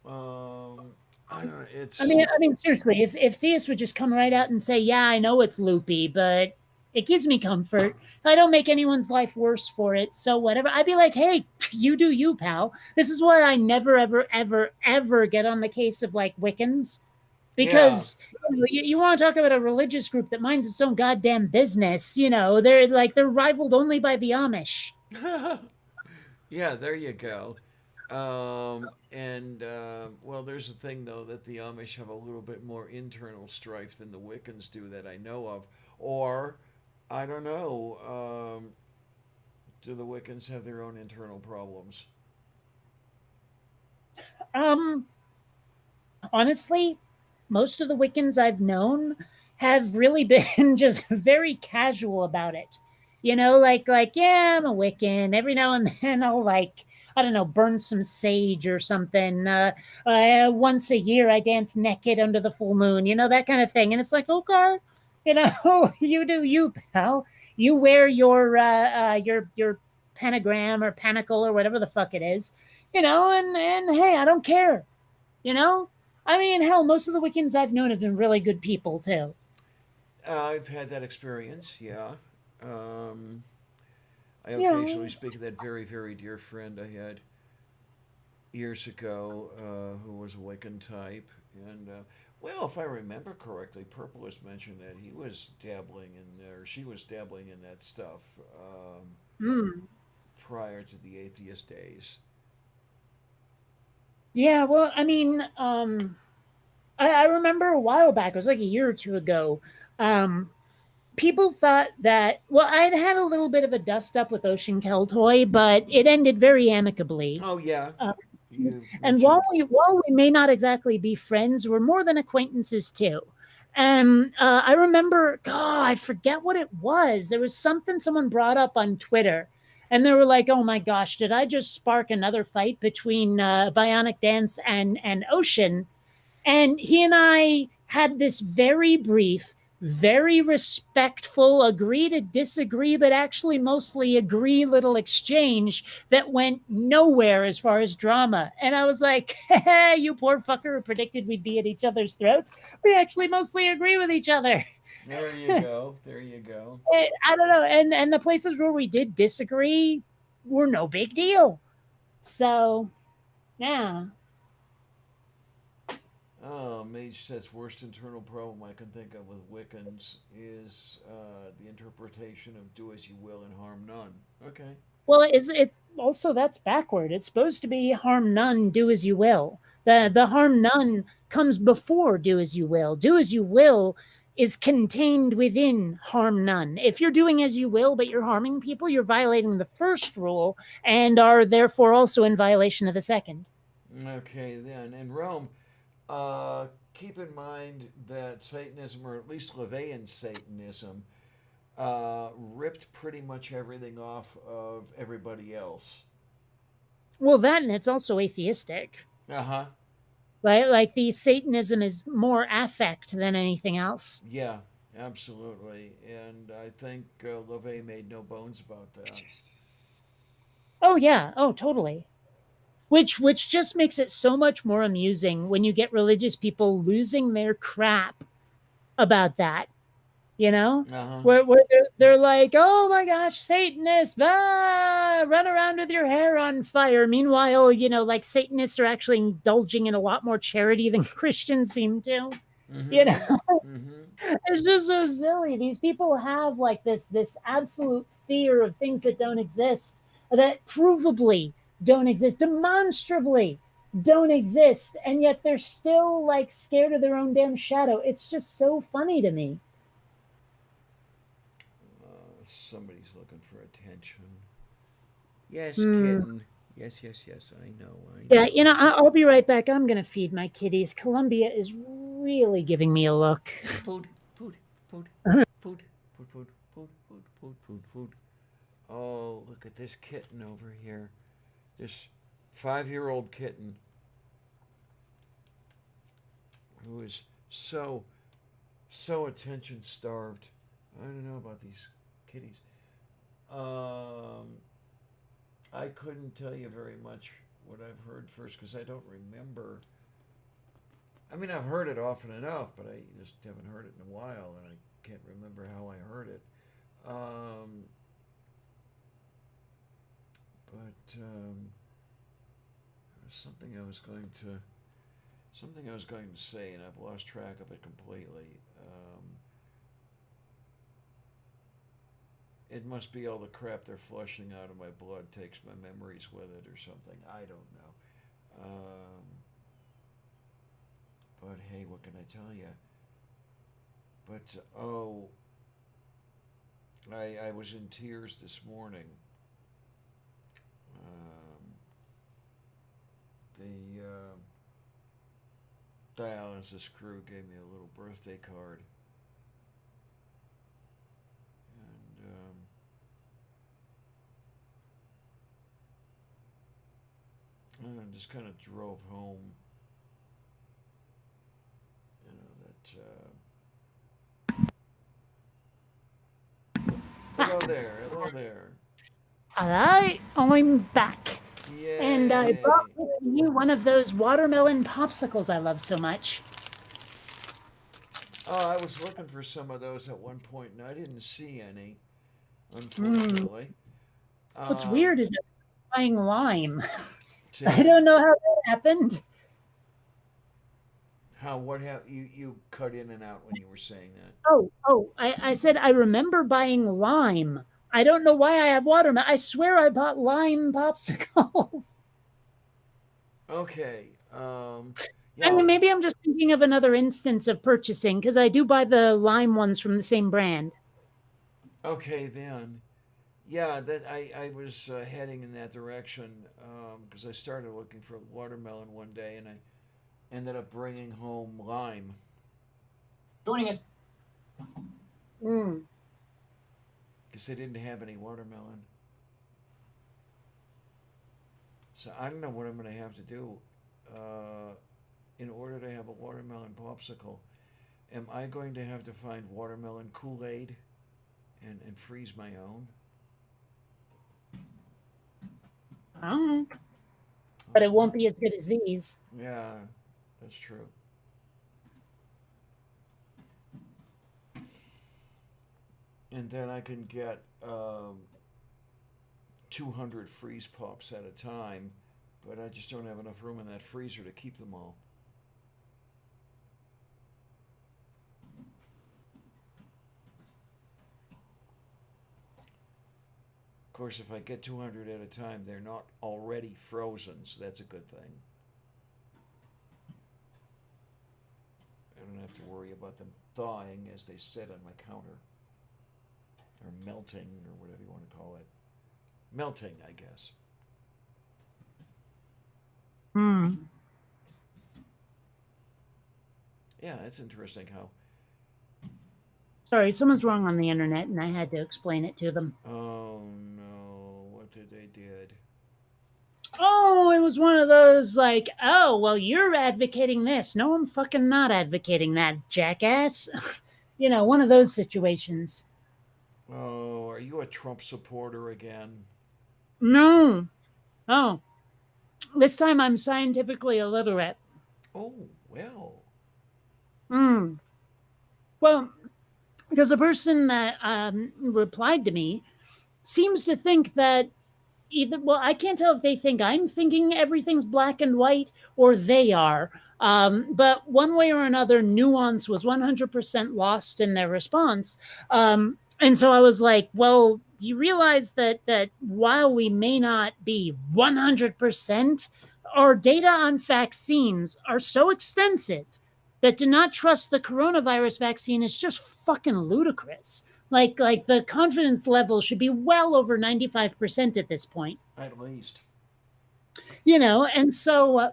Um, I don't know.
I mean, seriously, if theists would just come right out and say, "Yeah, I know it's loopy, but it gives me comfort. I don't make anyone's life worse for it, so whatever." I'd be like, "Hey, you do you, pal." This is why I never, ever, ever, ever get on the case of like Wiccans,
Yeah.
because you want to talk about a religious group that minds its own goddamn business. They're rivaled only by the Amish.
Yeah, there you go. And well, there's a thing though that the Amish have a little bit more internal strife than the Wiccans do that I know of. Or, I don't know. Do the Wiccans have their own internal problems?
Um, Honestly, most of the Wiccans I've known have really been just very casual about it. Like yeah, I'm a Wiccan. Every now and then I'll like I don't know, burn some sage or something. Once a year I dance naked under the full moon. That kind of thing. And it's like okay, you do you, pal. You wear your pentagram or panicle or whatever the fuck it is. And hey, I don't care. You know, I mean, hell, most of the Wiccans I've known have been really good people too.
I've had that experience, yeah. Um, I
You
occasionally
know,
speak of that very, very dear friend I had years ago who was a Wiccan type. And, well, if I remember correctly, Purple has mentioned that he was dabbling in, or she was dabbling in that stuff
mm,
prior to the atheist days.
yeah. Well, I mean, I remember a while back. It was like a year or two ago. Um, People thought that. Well, I'd had a little bit of a dust up with Ocean Keltoy, but it ended very amicably.
Oh, yeah,
Uh,
you've
and while
mentioned.
we may not exactly be friends, we're more than acquaintances too. And I remember, oh, I forget what it was. There was something someone brought up on Twitter, and they were like, "Oh my gosh, did I just spark another fight between Bionic Dance and Ocean?" And he and I had this very brief, very respectful, agree to disagree, but actually mostly agree little exchange that went nowhere as far as drama. And I was like, hey, you poor fucker who predicted we'd be at each other's throats. We actually mostly agree with each other.
There you go. There you go.
I don't know. And the places where we did disagree were no big deal. So, yeah.
Oh, Mage says worst internal problem I can think of with Wiccans is the interpretation of "do as you will and harm none." Okay.
Well, it's also that's backward. It's supposed to be harm none, do as you will. The harm none comes before do as you will. Do as you will is contained within harm none. If you're doing as you will, but you're harming people, you're violating the first rule and are therefore also in violation of the second.
Okay, then in Rome, uh, keep in mind that Satanism, or at least Levian Satanism, ripped pretty much everything off of everybody else.
Well, that and it's also atheistic.
Uh huh.
Like the Satanism is more affect than anything else.
Yeah, absolutely. And I think LaVey made no bones about that.
Oh yeah, oh totally. Which just makes it so much more amusing when you get religious people losing their crap about that, you know?
Uh huh.
Where they're like, oh my gosh, Satanists, run around with your hair on fire. Meanwhile, like Satanists are actually indulging in a lot more charity than Christians seem to.
Mm
You
hmm.
know,
Mm hmm.
it's just so silly. These people have like this absolute fear of things that don't exist, that provably don't exist, demonstrably don't exist, and yet they're still like scared of their own damn shadow. It's just so funny to me.
Somebody's looking for attention. Yes,
Hmm.
kitten. Yes, yes, yes. I know. I
Yeah,
know.
I'll be right back. I'm gonna feed my kitties. Columbia is really giving me a look.
Food, food, food, food, food, food, food, food, food, food, food. Oh, look at this kitten over here. This 5-year-old kitten who is so attention starved. I don't know about these kitties. Um, I couldn't tell you very much what I've heard first because I don't remember. I mean, I've heard it often enough, but I just haven't heard it in a while, and I can't remember how I heard it. Um, but something I was going to something I was going to say, and I've lost track of it completely. It must be all the crap they're flushing out of my blood takes my memories with it, or something. I don't know. But hey, what can I tell you? But I was in tears this morning. Um, the dialysis crew gave me a little birthday card, and I just kind of drove home. You know that. Hello there. Hello there.
All right, I'm back. And I brought
Yay.
with me one of those watermelon popsicles I love so much.
Oh, I was looking for some of those at one point, and I didn't see any,
Mm.
unfortunately.
What's
Um,
weird is that I'm buying lime. I
Say
don't know how that happened.
how what happened? You cut in and out when you were saying that.
I said I remember buying lime. I don't know why I have watermelon. I swear I bought lime popsicles.
Okay.
I
Yeah.
mean, maybe I'm just thinking of another instance of purchasing because I do buy the lime ones from the same brand.
Okay then. Yeah, that I was heading in that direction because I started looking for watermelon one day, and I ended up bringing home lime
Joining us. Mm.
because they didn't have any watermelon. So I don't know what I'm going to have to do uh, in order to have a watermelon popsicle. Am I going to have to find watermelon Kool Aid and freeze my own?
I don't know, but it
Oh,
won't be as good as these.
yeah, that's true. And then I can get 200 freeze pops at a time, but I just don't have enough room in that freezer to keep them all. Of course, if I get 200 at a time, they're not already frozen, so that's a good thing. I don't have to worry about them thawing as they sit on my counter, or melting, or whatever you want to call it. Melting, I guess.
Hmm.
Yeah, it's interesting how.
Sorry, someone's wrong on the internet, and I had to explain it to them.
Oh no, what did they did?
Oh, it was one of those like, oh, well, you're advocating this. No, I'm fucking not advocating that, jackass. One of those situations.
Oh, are you a Trump supporter again?
No. Oh, this time I'm scientifically illiterate.
Oh, well.
Hmm. Well, because the person that replied to me seems to think that either, well, I can't tell if they think I'm thinking everything's black and white or they are. But one way or another, nuance was 100% lost in their response. And so I was like, well, you realize that while we may not be 100%, our data on vaccines are so extensive that to not trust the coronavirus vaccine is just fucking ludicrous. Like the confidence level should be well over 95% at this point.
At least.
And so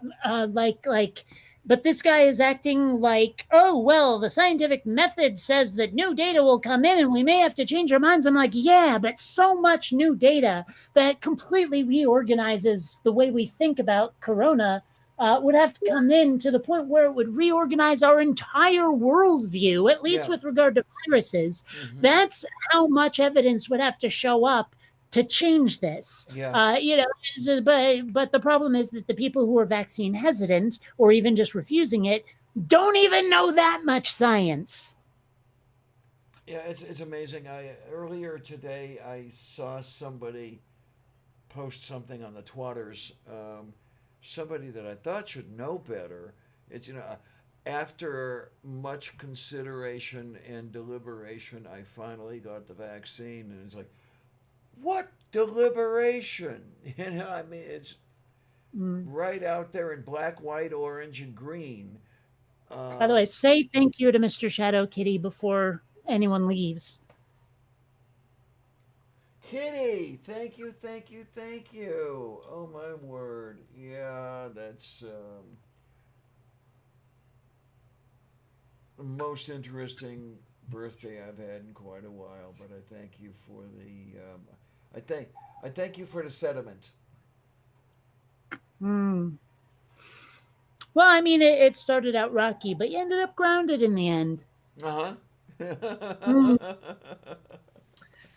but this guy is acting like, oh, well, the scientific method says that new data will come in and we may have to change our minds. I'm like, yeah, but so much new data that completely reorganizes the way we think about corona would have to come in to the point where it would reorganize our entire worldview, at least
Yeah.
with regard to viruses.
Mm-hmm.
That's how much evidence would have to show up to change this.
Yeah.
But the problem is that the people who are vaccine hesitant or even just refusing it don't even know that much science.
Yeah, it's amazing. Earlier today I saw somebody post something on the Twitters. Somebody that I thought should know better. It's after much consideration and deliberation, I finally got the vaccine, and it's like, what deliberation? I mean, it's right out there in black, white, orange, and green.
By the way, say thank you to Mr. Shadow Kitty before anyone leaves.
Kitty, thank you, thank you, thank you. Oh my word, yeah, that's the most interesting birthday I've had in quite a while. But I thank you for the I thank you for the sediment.
Mm. Well, I mean, it started out rocky, but you ended up grounded in the end.
Uh
Mm.
huh.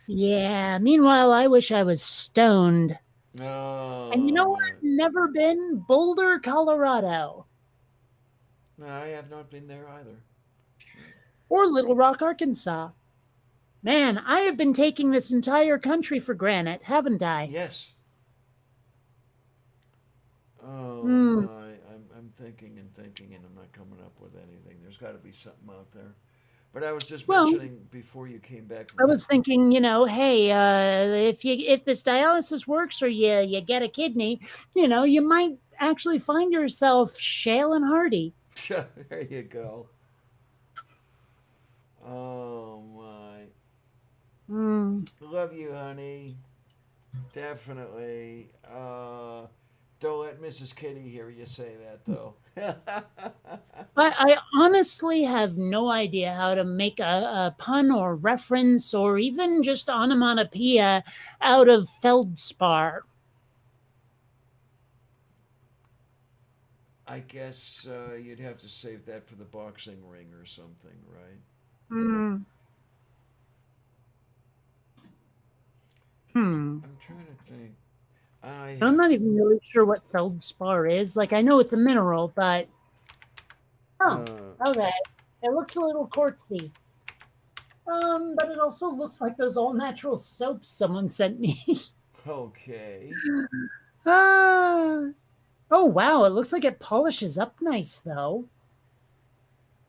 Yeah. Meanwhile, I wish I was stoned. And you know
Oh,
what? Never been Boulder, Colorado,
no, I have not been there either.
or Little Rock, Arkansas. Man, I have been taking this entire country for granted, haven't I?
Yes. Oh
Hmm.
my, I'm thinking and thinking, and I'm not coming up with anything. There's got to be something out there. But I was just
Well,
mentioning before you came back
I
from.
was thinking, hey, if this dialysis works or you get a kidney, you might actually find yourself Shale and Hardy.
There you go. Oh my.
Mm.
Love you, honey. Definitely. Don't let Mrs. Kitty hear you say that, though.
I honestly have no idea how to make a pun or reference or even just onomatopoeia out of feldspar.
I guess you'd have to save that for the boxing ring or something, right?
Mm. Hmm.
I'm trying to think. I
I'm not even really sure what feldspar is. Like, I know it's a mineral, but oh,
uh,
okay. It looks a little quartzy. But it also looks like those all natural soaps someone sent me.
okay.
Ah. Oh wow, it looks like it polishes up nice though.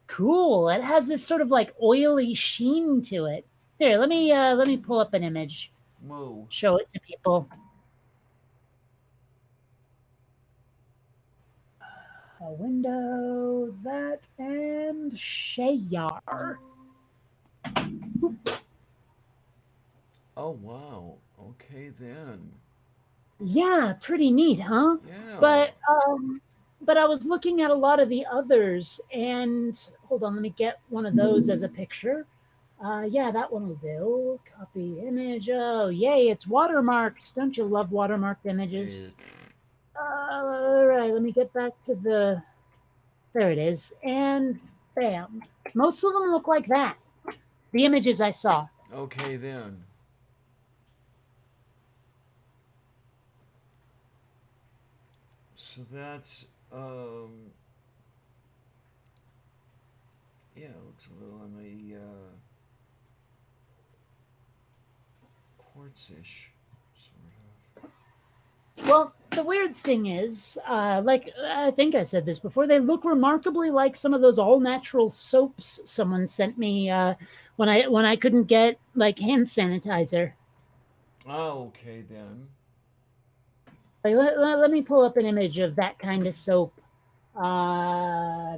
Cool. It has this sort of like oily sheen to it. Here, let me pull up an image.
Moo.
Show it to people. A window, that, and Shayar.
Oh wow. Okay then.
Yeah, pretty neat, huh?
Yeah.
But but I was looking at a lot of the others, and hold on, let me get one of those as a picture. Yeah, that one will do. Copy image. Oh, yay! It's watermarked. Don't you love watermarked images?
Eh,
All right, let me get back to the. There it is, and bam. Most of them look like that. The images I saw.
okay then. So that's yeah, it looks a little on the quartzish sort
Well, the weird thing is, like I think I said this before, they look remarkably like some of those all natural soaps someone sent me when I couldn't get like hand sanitizer.
of. Oh, okay then.
Like, let me pull up an image of that kind of soap. Yeah,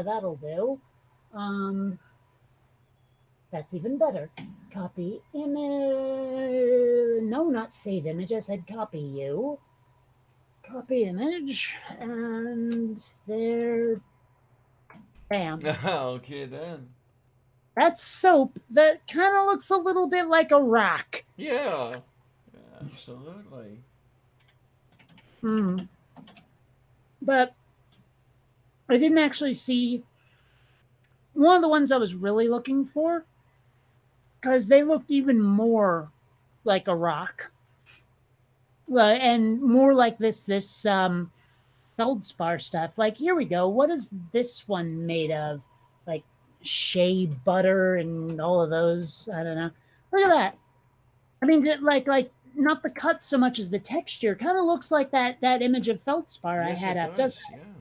that'll do. Um, that's even better. Copy image. No, not save image. I said copy you. Copy image, and there, bam.
okay then.
That's soap that kind of looks a little bit like a rock.
Yeah. Absolutely.
Hmm. But I didn't actually see one of the ones I was really looking for because they looked even more like a rock, and more like this feldspar stuff. Like here we go. What is this one made of? Like shea butter and all of those. I don't know. Look at that. I mean, like not the cut so much as the texture. Kind of looks like that image of feldspar I
Yes,
had
it
up, doesn't
does.
it?
Yeah.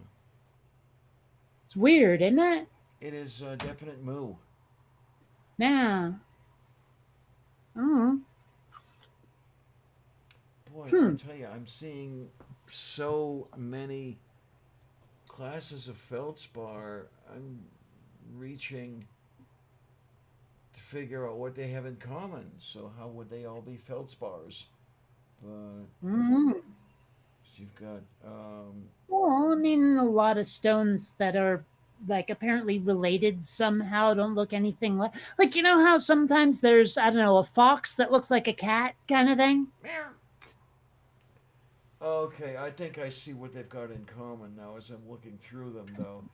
It's weird, isn't it?
It is a definite moo.
Yeah. Oh.
Boy, I'll
Hmm.
tell you, I'm seeing so many classes of feldspar. I'm reaching to figure out what they have in common. So how would they all be feldspars? But
Mm-hmm.
so you've got
Well, I mean, a lot of stones that are like apparently related somehow don't look anything like you know how sometimes there's I don't know a fox that looks like a cat kind of thing.
meow. Okay, I think I see what they've got in common now as I'm looking through them, though.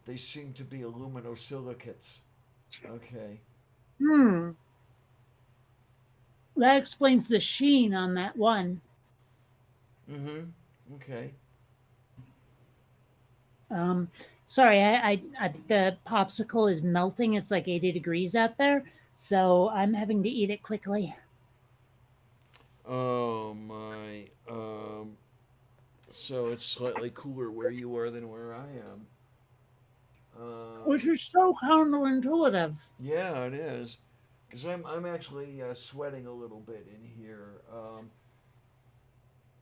They seem to be aluminosilicates. Okay.
Hmm. That explains the sheen on that one.
Mm hmm. Okay.
Um, sorry, the popsicle is melting. It's like 80 degrees out there, so I'm having to eat it quickly.
Oh, my. So it's slightly cooler where you are than where I am.
Which
Um,
is so counterintuitive.
yeah, it is. Because I'm actually sweating a little bit in here.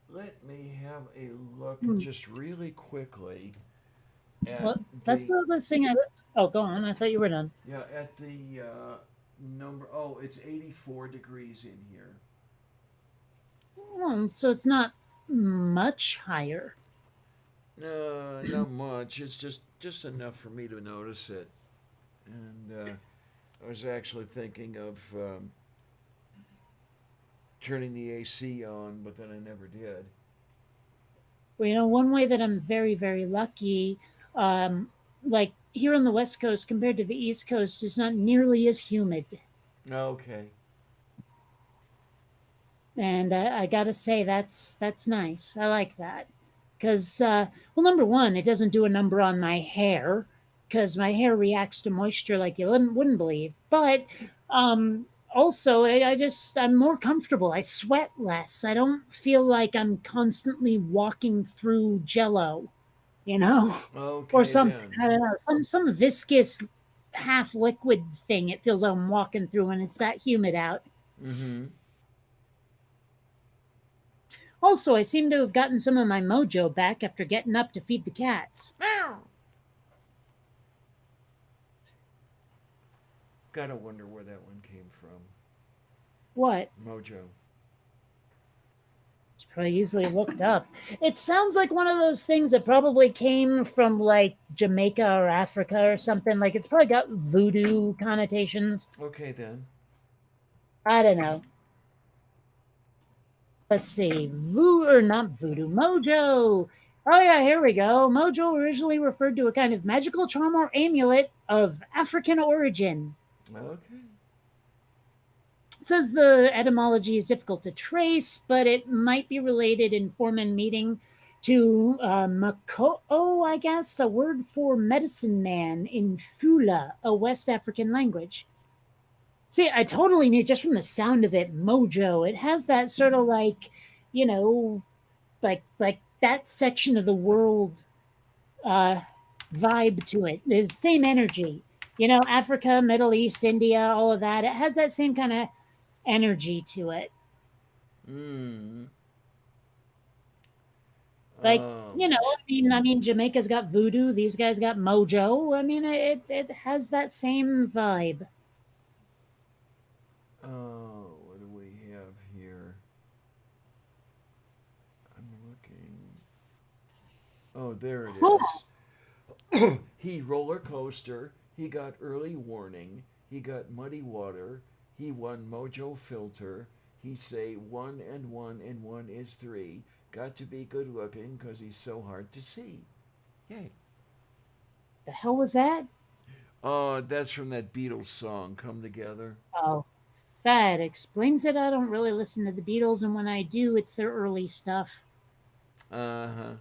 Let me have a look
Hmm.
just really quickly at
Well, that's
the
the other thing. Oh, go on. I thought you were done.
yeah at the number. Oh, it's 84 degrees in here.
So it's not much higher.
Not much. It's just enough for me to notice it. And I was actually thinking of turning the AC on, but then I never did.
Well, one way that I'm very, very lucky, um, like here on the West Coast compared to the East Coast, is not nearly as humid.
Okay.
And I gotta say that's nice. I like that because well, number one, it doesn't do a number on my hair because my hair reacts to moisture like you wouldn't believe. But also, I'm more comfortable. I sweat less. I don't feel like I'm constantly walking through Jello, you know, or
Okay
something.
then.
I don't know, some viscous half liquid thing. It feels like I'm walking through when it's that humid out.
Mm-hmm.
Also, I seem to have gotten some of my mojo back after getting up to feed the cats.
Meow. Gotta wonder where that one came from.
What?
Mojo.
It's probably easily looked up. It sounds like one of those things that probably came from like Jamaica or Africa or something. Like it's probably got voodoo connotations.
Okay then.
I don't know. Let's see. Or not voodoo. Mojo. Oh yeah, here we go. Mojo originally referred to a kind of magical charm or amulet of African origin.
Okay.
It says the etymology is difficult to trace, but it might be related in form and meaning to Makoo, I guess, a word for medicine man in Fula, a West African language. See, I totally knew just from the sound of it, mojo. It has that sort of like, you know, like that section of the world uh, vibe to it. There's same energy. Africa, Middle East, India, all of that. It has that same kind of energy to it.
Mm.
Like,
Um.
I mean, Jamaica's got voodoo. These guys got mojo. I mean, it has that same vibe.
Oh, what do we have here? I'm looking. Oh, there it
Huh.
is. He roller coaster. He got early warning. He got muddy water. He won mojo filter. He say one and one is three. Got to be good looking 'cause he's so hard to see. Yay.
The hell was that?
Oh, that's from that Beatles song, Come Together.
Oh, that explains it. I don't really listen to the Beatles, and when I do, it's their early stuff.
Uh huh.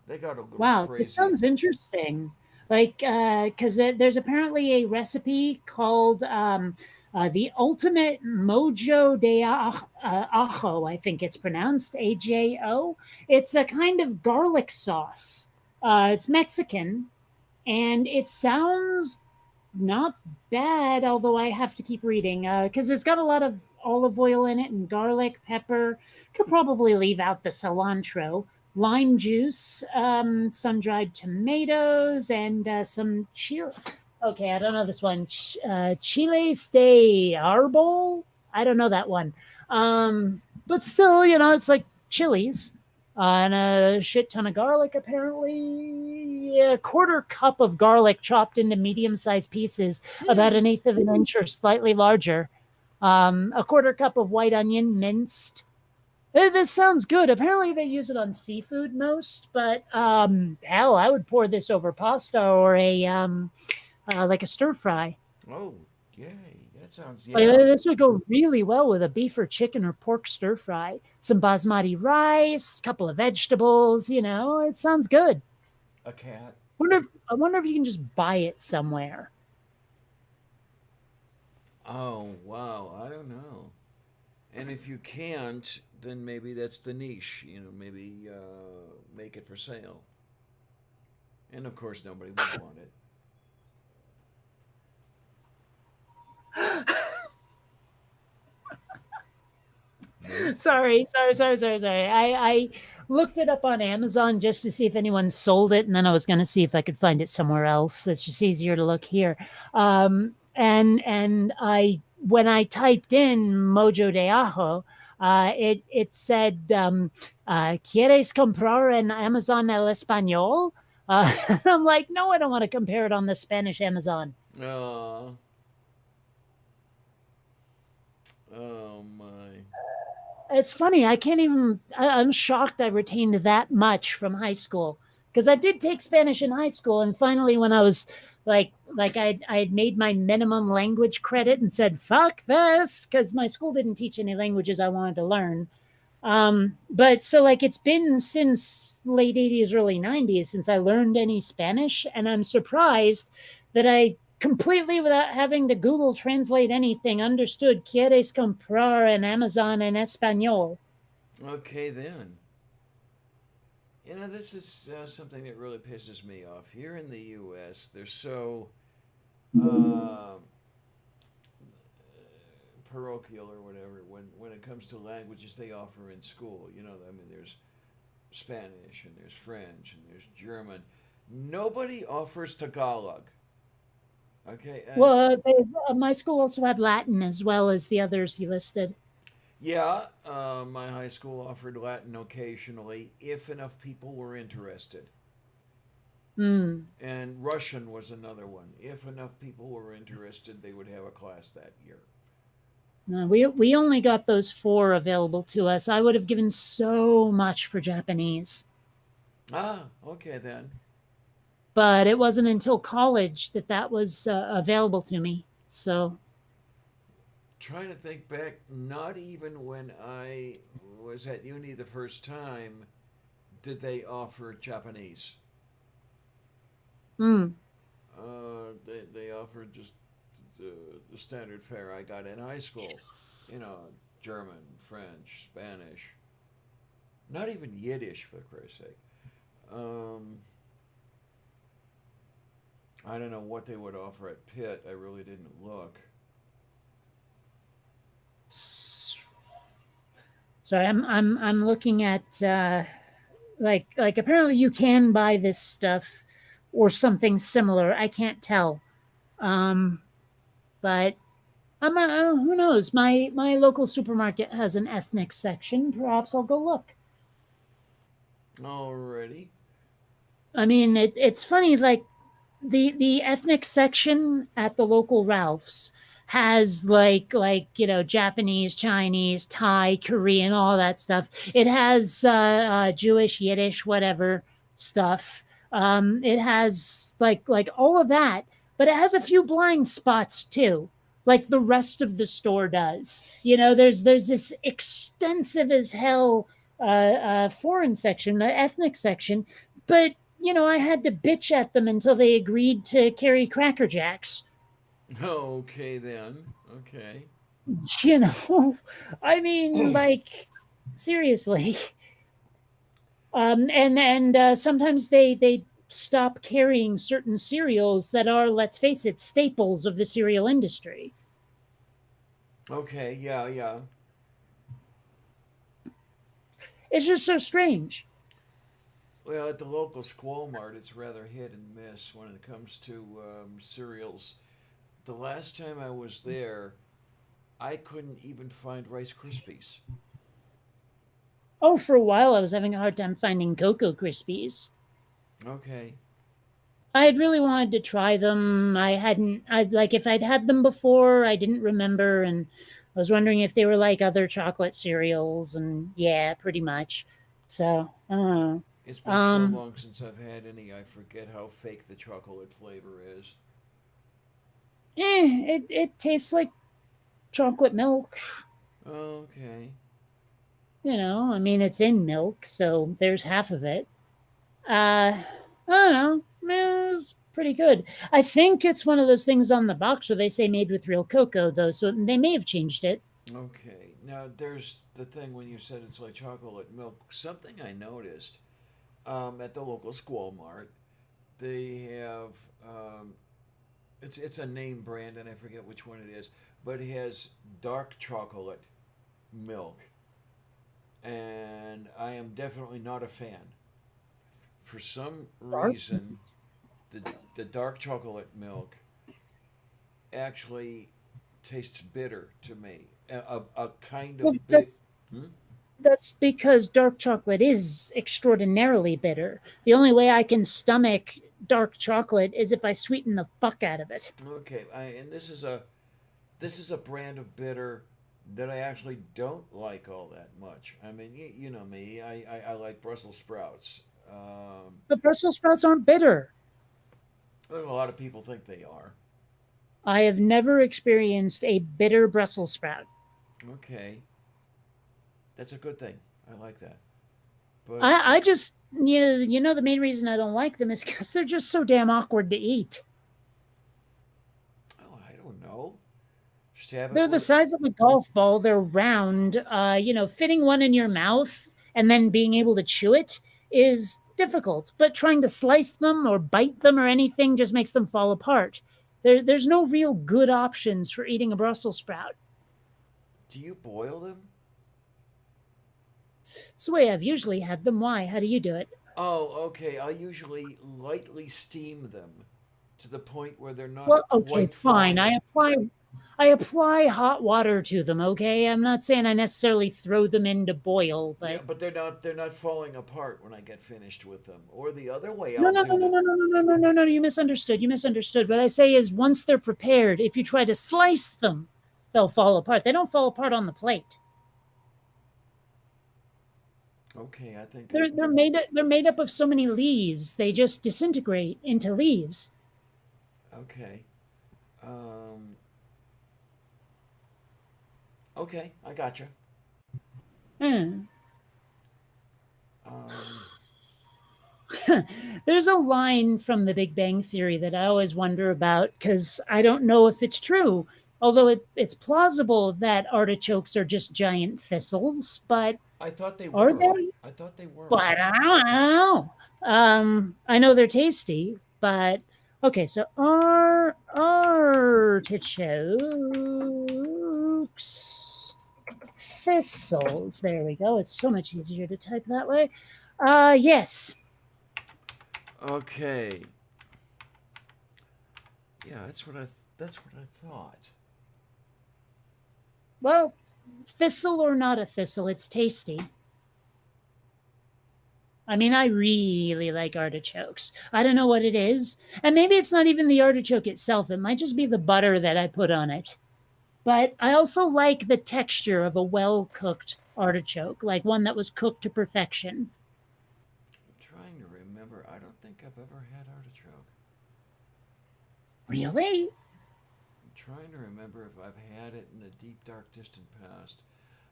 They got a little
Wow, this
crazy.
sounds interesting. Like, because there's apparently a recipe called the Ultimate Mojo Ajo, I think it's pronounced AJO. It's a kind of garlic sauce. It's Mexican, and it sounds not bad, although I have to keep reading because it's got a lot of olive oil in it and garlic, pepper. Could probably leave out the cilantro, lime juice, sun dried tomatoes, and some chili. Okay, I don't know this one. Chiles de arbol. I don't know that one. But still, it's like chilies and a shit ton of garlic, apparently. A quarter cup of garlic chopped into medium sized pieces, about
Hmm.
an eighth of an inch or slightly larger. A quarter cup of white onion minced. This sounds good. Apparently, they use it on seafood most, but hell, I would pour this over pasta or a like a stir fry.
Oh, yay. That sounds,
Like,
yeah.
this would go really well with a beef or chicken or pork stir fry. Some basmati rice, couple of vegetables. It sounds good.
A cat.
I wonder if you can just buy it somewhere.
Oh, wow. I don't know. And if you can't, then maybe that's the niche. Maybe make it for sale. And of course, nobody would want it. Nope.
Sorry. I looked it up on Amazon just to see if anyone sold it, and then I was going to see if I could find it somewhere else. It's just easier to look here. And I when I typed in Mojo de Ajo, it said ¿Quieres comprar en Amazon el español? I'm like, no, I don't want to compare it on the Spanish Amazon.
Uh, oh, my.
It's funny. I can't even. I'm shocked I retained that much from high school because I did take Spanish in high school, and finally, when I was like I had made my minimum language credit and said fuck this because my school didn't teach any languages I wanted to learn. But so like it's been since late '80s, early '90s since I learned any Spanish, and I'm surprised that I completely without having to Google translate anything understood quieres comprar en Amazon en español.
Okay, then. This is something that really pisses me off. Here in the U.S., they're so uh, parochial or whatever. When it comes to languages they offer in school, I mean, there's Spanish and there's French and there's German. Nobody offers Tagalog. Okay, and
Well, my school also had Latin as well as the others you listed.
yeah, my high school offered Latin occasionally if enough people were interested.
Hmm.
And Russian was another one. If enough people were interested, they would have a class that year.
No, we only got those four available to us. I would have given so much for Japanese,
Ah, okay then.
but it wasn't until college that that was available to me. So,
Trying to think back, not even when I was at uni the first time did they offer Japanese.
mm,
They offered just the standard fare I got in high school. You know, German, French, Spanish. Not even Yiddish, for Christ's sake. Um, I don't know what they would offer at Pitt. I really didn't look.
sorry, I'm looking at like apparently you can buy this stuff or something similar. I can't tell, um, but who knows? My local supermarket has an ethnic section. Perhaps I'll go look.
Alrighty.
I mean, it's funny. Like the ethnic section at the local Ralph's has Japanese, Chinese, Thai, Korean, all that stuff. It has Jewish, Yiddish, whatever stuff. It has like all of that, but it has a few blind spots too. Like the rest of the store does. There's this extensive as hell foreign section, ethnic section, but I had to bitch at them until they agreed to carry Cracker Jacks.
Okay then. Okay.
You know, I mean, like, seriously. And sometimes they stop carrying certain cereals that are, let's face it, staples of the cereal industry.
Okay. Yeah. Yeah.
It's just so strange.
Well, at the local Squall Mart, it's rather hit and miss when it comes to cereals. The last time I was there, I couldn't even find Rice Krispies.
Oh, for a while I was having a hard time finding Cocoa Krispies.
Okay.
I had really wanted to try them. I like if I'd had them before, I didn't remember, and I was wondering if they were like other chocolate cereals, and yeah, pretty much. So, I don't know.
It's been so
Um,
long since I've had any, I forget how fake the chocolate flavor is.
it tastes like chocolate milk.
Okay.
I mean, it's in milk, so there's half of it. I don't know. It's pretty good. I think it's one of those things on the box where they say made with real cocoa, though, so they may have changed it.
Okay. Now, there's the thing when you said it's like chocolate milk. Something I noticed at the local Squall Mart, they have it's a name brand and I forget which one it is, but it has dark chocolate milk, and I am definitely not a fan. For some
Dark.
reason, the dark chocolate milk actually tastes bitter to me. A kind
Well,
of bit. Hmm?
that's because dark chocolate is extraordinarily bitter. The only way I can stomach dark chocolate is if I sweeten the fuck out of it.
Okay, and this is a brand of bitter that I actually don't like all that much. I mean, you know me. I like Brussels sprouts.
But Brussels sprouts aren't bitter.
A lot of people think they are.
I have never experienced a bitter Brussels sprout.
Okay, that's a good thing. I like that. But
I just the main reason I don't like them is because they're just so damn awkward to eat.
oh, I don't know. Stab it
They're the
with.
size of a golf ball. They're round. Fitting one in your mouth and then being able to chew it is difficult. But trying to slice them or bite them or anything just makes them fall apart. There's no real good options for eating a Brussels sprout.
Do you boil them?
It's the way I've usually had them. Why? How do you do it?
Oh, okay. I usually lightly steam them to the point where they're not
Well, okay,
quite
fine.
falling up.
I apply hot water to them, okay? I'm not saying I necessarily throw them in to boil,
Yeah,
but
but they're not falling apart when I get finished with them. Or the other way
no,
I'll
no, no,
do
no,
it.
no, no, no, no, no, no, no. You misunderstood. You misunderstood. What I say is once they're prepared, if you try to slice them, they'll fall apart. They don't fall apart on the plate.
Okay, I think I
They're made up of so many leaves. They just disintegrate into leaves.
okay. Um okay, I gotcha.
Hmm.
Um
There's a line from The Big Bang Theory that I always wonder about because I don't know if it's true. Although it's plausible that artichokes are just giant thistles, but
I thought they
are
were.
they?
I thought they were.
But I don't know. I know they're tasty, but okay. So artichokes, thistles. There we go. It's so much easier to type that way. Yes.
Okay. Yeah, that's what I thought.
Well, thistle or not a thistle, it's tasty. I mean, I really like artichokes. I don't know what it is. And maybe it's not even the artichoke itself. It might just be the butter that I put on it. But I also like the texture of a well cooked artichoke, like one that was cooked to perfection.
I'm trying to remember. I don't think I've ever had artichoke.
Really?
I'm trying to remember if I've had it in the deep, dark, distant past.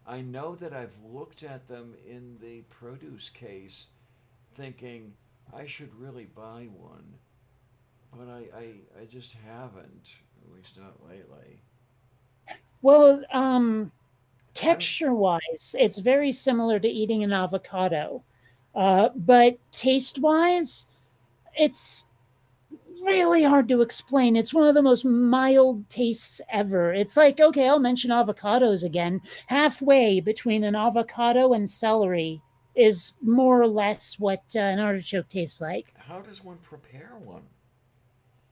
I know that I've looked at them in the produce case thinking I should really buy one, but I just haven't, at least not lately.
Well,
I'm
texture wise, it's very similar to eating an avocado. But taste wise, it's really hard to explain. It's one of the most mild tastes ever. It's like, okay, I'll mention avocados again. Halfway between an avocado and celery is more or less what an artichoke tastes like.
How does one prepare one?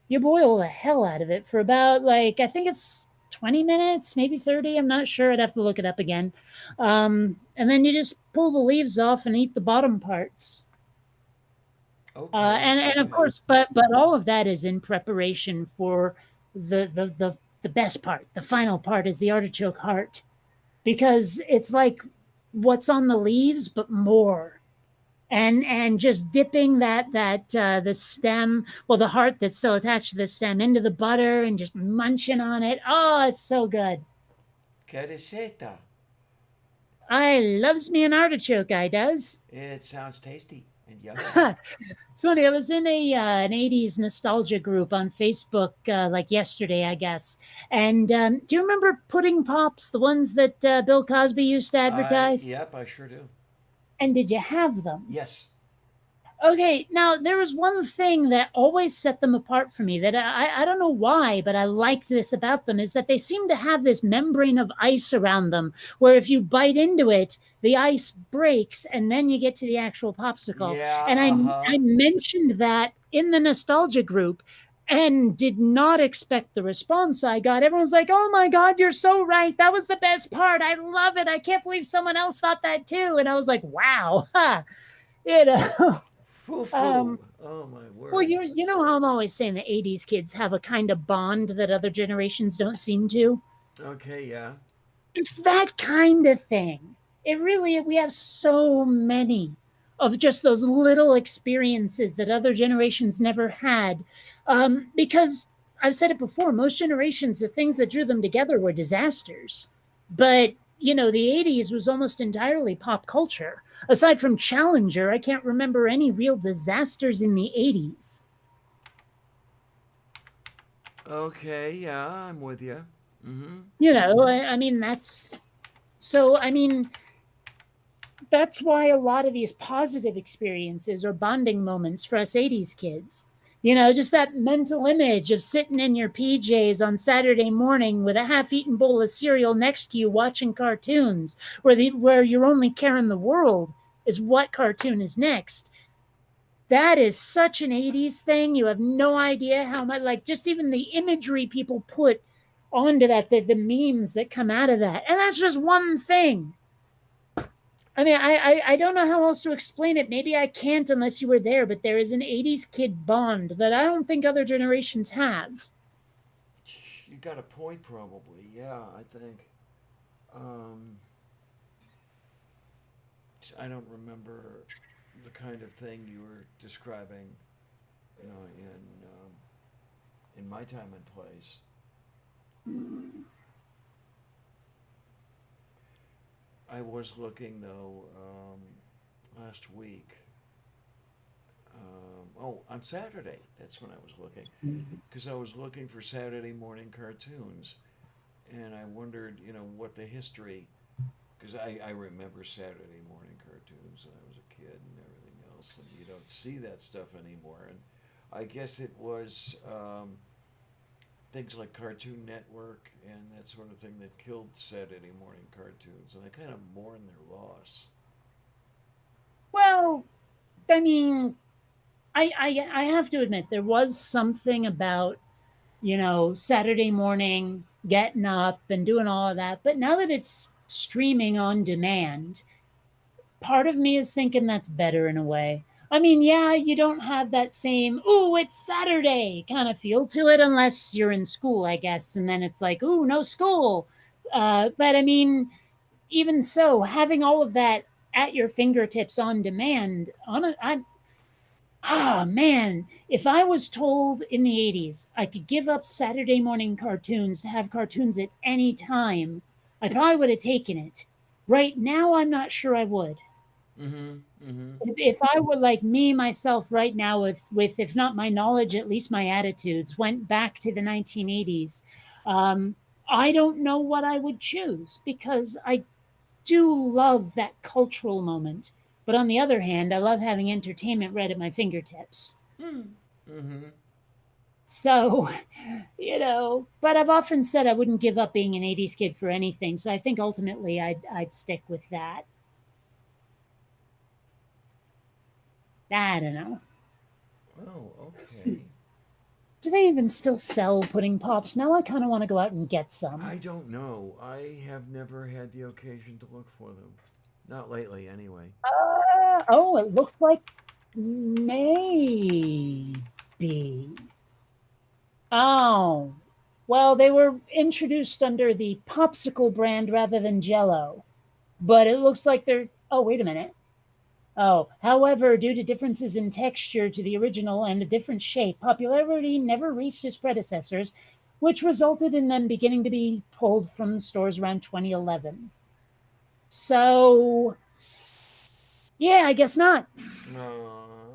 You boil the hell out of it for about, like, I think it's 20 minutes, maybe 30. I'm not sure. I'd have to look it up again. And then you just pull the leaves off and eat the bottom parts.
Okay,
And of
okay.
course, but all of that is in preparation for the best part. The final part is the artichoke heart because it's like what's on the leaves, but more. And just dipping the stem, well, the heart that's still attached to the stem into the butter and just munching on it. Oh, it's so good.
Que receta?
I loves me an artichoke. I does.
It sounds tasty and yummy.
It's funny. I was in an '80s nostalgia group on Facebook like yesterday, I guess. And do you remember pudding pops, the ones that Bill Cosby used to advertise?
Yep, I sure do.
And did you have them?
Yes.
Okay, now there was one thing that always set them apart for me that I don't know why, but I liked this about them is that they seem to have this membrane of ice around them where if you bite into it, the ice breaks and then you get to the actual popsicle.
Yeah,
And I
uh huh.
I mentioned that in the nostalgia group and did not expect the response I got. Everyone's like, "Oh my god, you're so right. That was the best part. I love it. I can't believe someone else thought that too." And I was like, "Wow." you know.
Foo
Um,
foo. Oh my
well,
word.
you know how I'm always saying the '80s kids have a kind of bond that other generations don't seem to.
Okay, yeah.
It's that kind of thing. It really we have so many of just those little experiences that other generations never had, because I've said it before. Most generations, the things that drew them together were disasters, but the '80s was almost entirely pop culture. Aside from Challenger, I can't remember any real disasters in the '80s.
Okay, yeah, I'm with you. Mm-hmm.
I mean, I mean, that's why a lot of these positive experiences are bonding moments for us '80s kids. Just that mental image of sitting in your PJs on Saturday morning with a half-eaten bowl of cereal next to you watching cartoons, where your only care in the world is what cartoon is next. That is such an 80s thing. You have no idea how much, like, just even the imagery people put onto that, the memes that come out of that. And that's just one thing. I mean, I don't know how else to explain it. Maybe I can't unless you were there, but there is an 80s kid bond that I don't think other generations have.
You got a point, probably. Yeah, I think. Um, I don't remember the kind of thing you were describing, in my time and place. I was looking though last week. On Saturday. That's when I was looking, because I was looking for Saturday morning cartoons, and I wondered, what the history. Because I remember Saturday morning cartoons when I was a kid and everything else, and you don't see that stuff anymore. And I guess it was things like Cartoon Network and that sort of thing that killed Saturday morning cartoons, and I kind of mourn their loss.
Well, I mean, I have to admit there was something about Saturday morning getting up and doing all of that, but now that it's streaming on demand, part of me is thinking that's better in a way. I mean, yeah, you don't have that same "ooh, it's Saturday" kind of feel to it unless you're in school, I guess, and then it's like "ooh, no school." But I mean, even so, having all of that at your fingertips on demand, man, if I was told in the 80s I could give up Saturday morning cartoons to have cartoons at any time, I probably would have taken it. Right now, I'm not sure I would.
Mm-hmm. Mm-hmm.
If I were like me myself right now, with if not my knowledge, at least my attitudes, went back to the 1980s, um, I don't know what I would choose because I do love that cultural moment. But on the other hand, I love having entertainment right at my fingertips.
Mm-hmm.
So, but I've often said I wouldn't give up being an 80s kid for anything. So I think ultimately I'd stick with that. I don't know.
Oh, okay.
Do they even still sell pudding pops? Now I kind of want to go out and get some.
I don't know. I have never had the occasion to look for them. Not lately, anyway.
Oh, it looks like maybe. Oh, well, they were introduced under the popsicle brand rather than Jello, but it looks like they're. Oh, wait a minute. Oh, however, due to differences in texture to the original and a different shape, popularity never reached its predecessors, which resulted in them beginning to be pulled from stores around 2011. So, yeah, I guess not.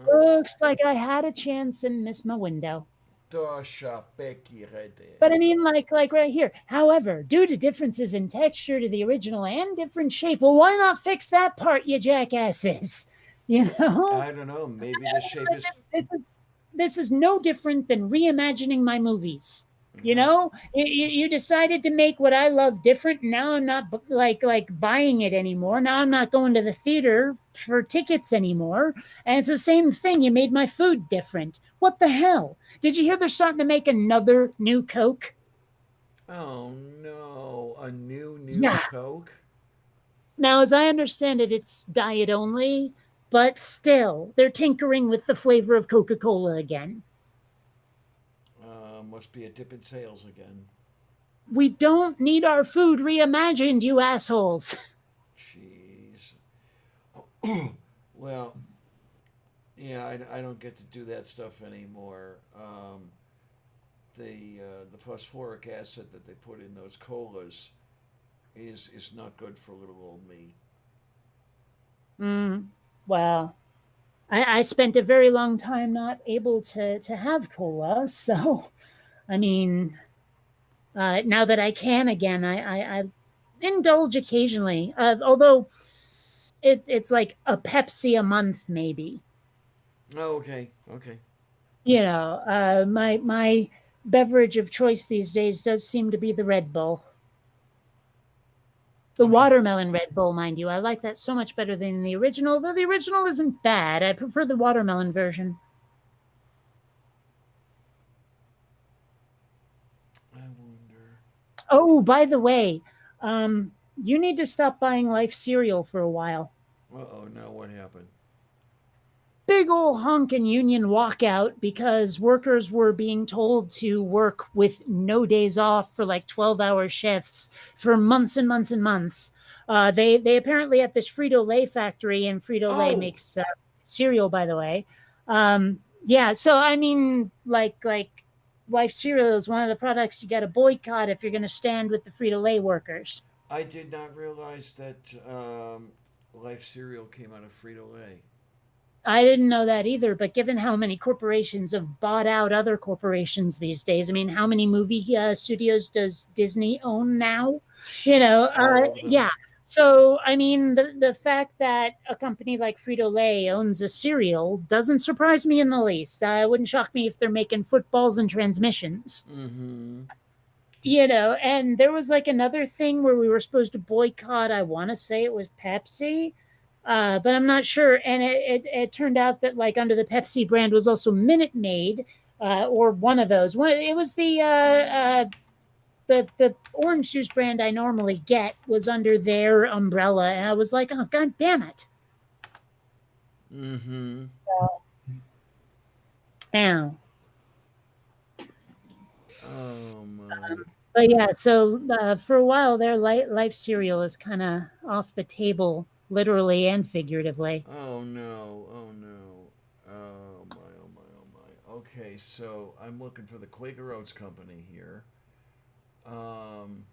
Looks like I had a chance and missed my window.
Tosha Becky Rede.
But I mean, like right here. However, due to differences in texture to the original and different shape, well, why not fix that part, you jackasses? You know,
I don't know. Maybe the shape is.
this is no different than reimagining my movies.
Uh,
You decided to make what I love different. Now I'm not like buying it anymore. Now I'm not going to the theater for tickets anymore. And it's the same thing. You made my food different. What the hell? Did you hear they're starting to make another new Coke?
oh no. A new
Yeah.
Coke?
Now, as I understand it, it's diet only, but still, they're tinkering with the flavor of Coca Cola again.
Must be a dip in sales again.
We don't need our food reimagined, you assholes.
Jeez. Well, yeah, I don't get to do that stuff anymore. The phosphoric acid that they put in those colas is not good for little old me.
Mm, well, I spent a very long time not able to have cola, so I mean, now that I can again, I indulge occasionally. Although it's like a Pepsi a month, maybe.
Oh, okay, okay.
My beverage of choice these days does seem to be the Red Bull. The
Okay.
watermelon Red Bull, mind you. I like that so much better than the original, though the original isn't bad. I prefer the watermelon version.
I wonder.
Oh, by the way, you need to stop buying Life cereal for a while.
Uh-oh, now what happened?
Big old honkin' union walkout because workers were being told to work with no days off for like 12-hour shifts for months and months and months. They apparently at this Frito Lay factory, and Frito Lay
Oh,
makes cereal, by the way. Yeah, so I mean, like Life cereal is one of the products you got to boycott if you're going to stand with the Frito Lay workers.
I did not realize that Life cereal came out of Frito Lay.
I didn't know that either, but given how many corporations have bought out other corporations these days, I mean, how many movie studios does Disney own now?
All of them.
Yeah. So, I mean, the fact that a company like Frito Lay owns a cereal doesn't surprise me in the least. It wouldn't shock me if they're making footballs and transmissions.
Mm-hmm.
And there was like another thing where we were supposed to boycott. I want to say it was Pepsi, but I'm not sure. And it turned out that like under the Pepsi brand was also Minute Maid, or one of those. It was the orange juice brand I normally get was under their umbrella, and I was like, oh god damn it!
Mm-hmm.
Ow.
Oh my.
But yeah, so for a while there, life cereal is kind of off the table, literally and figuratively.
Oh no. Oh no. Oh my. Oh my. Oh my. Okay, so I'm looking for the Quaker Oats Company here. Um,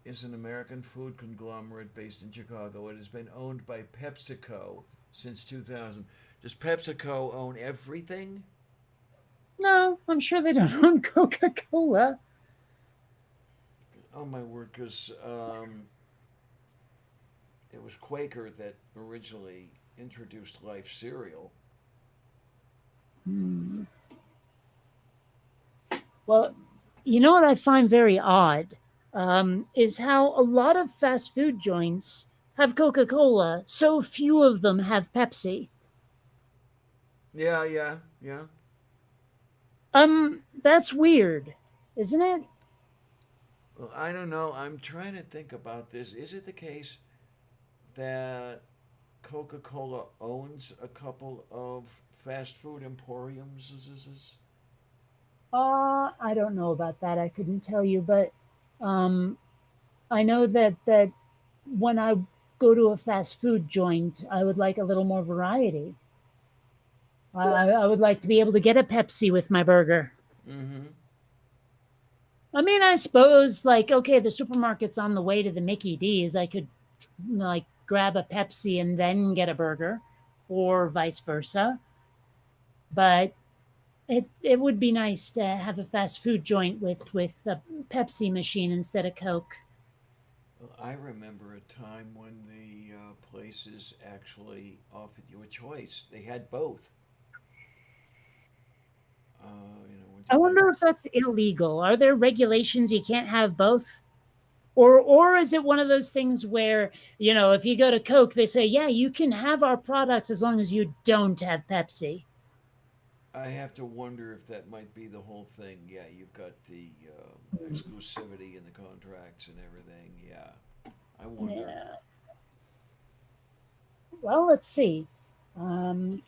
is an American food conglomerate based in Chicago. It has been owned by PepsiCo since 2000. Does PepsiCo own everything?
No, I'm sure they don't own Coca Cola.
Oh my word, because it was Quaker that originally introduced Life cereal.
Hmm. Well, you know what I find very odd is how a lot of fast food joints have Coca Cola, so few of them have Pepsi.
Yeah, yeah, yeah.
That's weird, isn't it?
Well, I don't know. I'm trying to think about this. Is it the case that Coca Cola owns a couple of fast food emporiums?
I don't know about that. I couldn't tell you, but um, I know that when I go to a fast food joint, I would like a little more variety. I would like to be able to get a Pepsi with my burger.
Mm-hmm.
I mean, I suppose like okay, the supermarket's on the way to the Mickey D's. I could like grab a Pepsi and then get a burger, or vice versa. But it would be nice to have a fast food joint with a Pepsi machine instead of Coke.
Well, I remember a time when the places actually offered you a choice. They had both. Would
I
you like?
wonder if that's illegal. Are there regulations you can't have both? Or is it one of those things where, if you go to Coke, they say, yeah, you can have our products as long as you don't have Pepsi.
I have to wonder if that might be the whole thing. Yeah, you've got the exclusivity in the contracts and everything. Yeah, I wonder.
Yeah. Well, let's see. Um,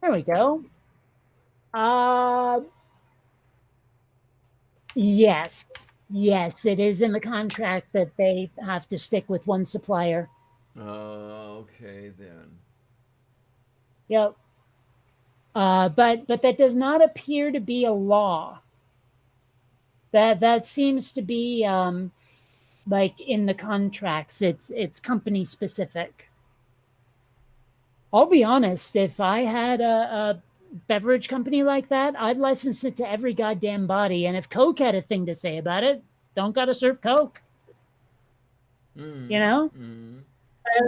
there we go. Uh, yes. Yes, it is in the contract that they have to stick with one supplier.
Okay then.
Yep. But that does not appear to be a law. That seems to be like in the contracts. It's company specific. I'll be honest. If I had a beverage company like that, I'd license it to every goddamn body. And if Coke had a thing to say about it, don't gotta serve Coke. You
Mm-hmm.
know?
Mm-hmm.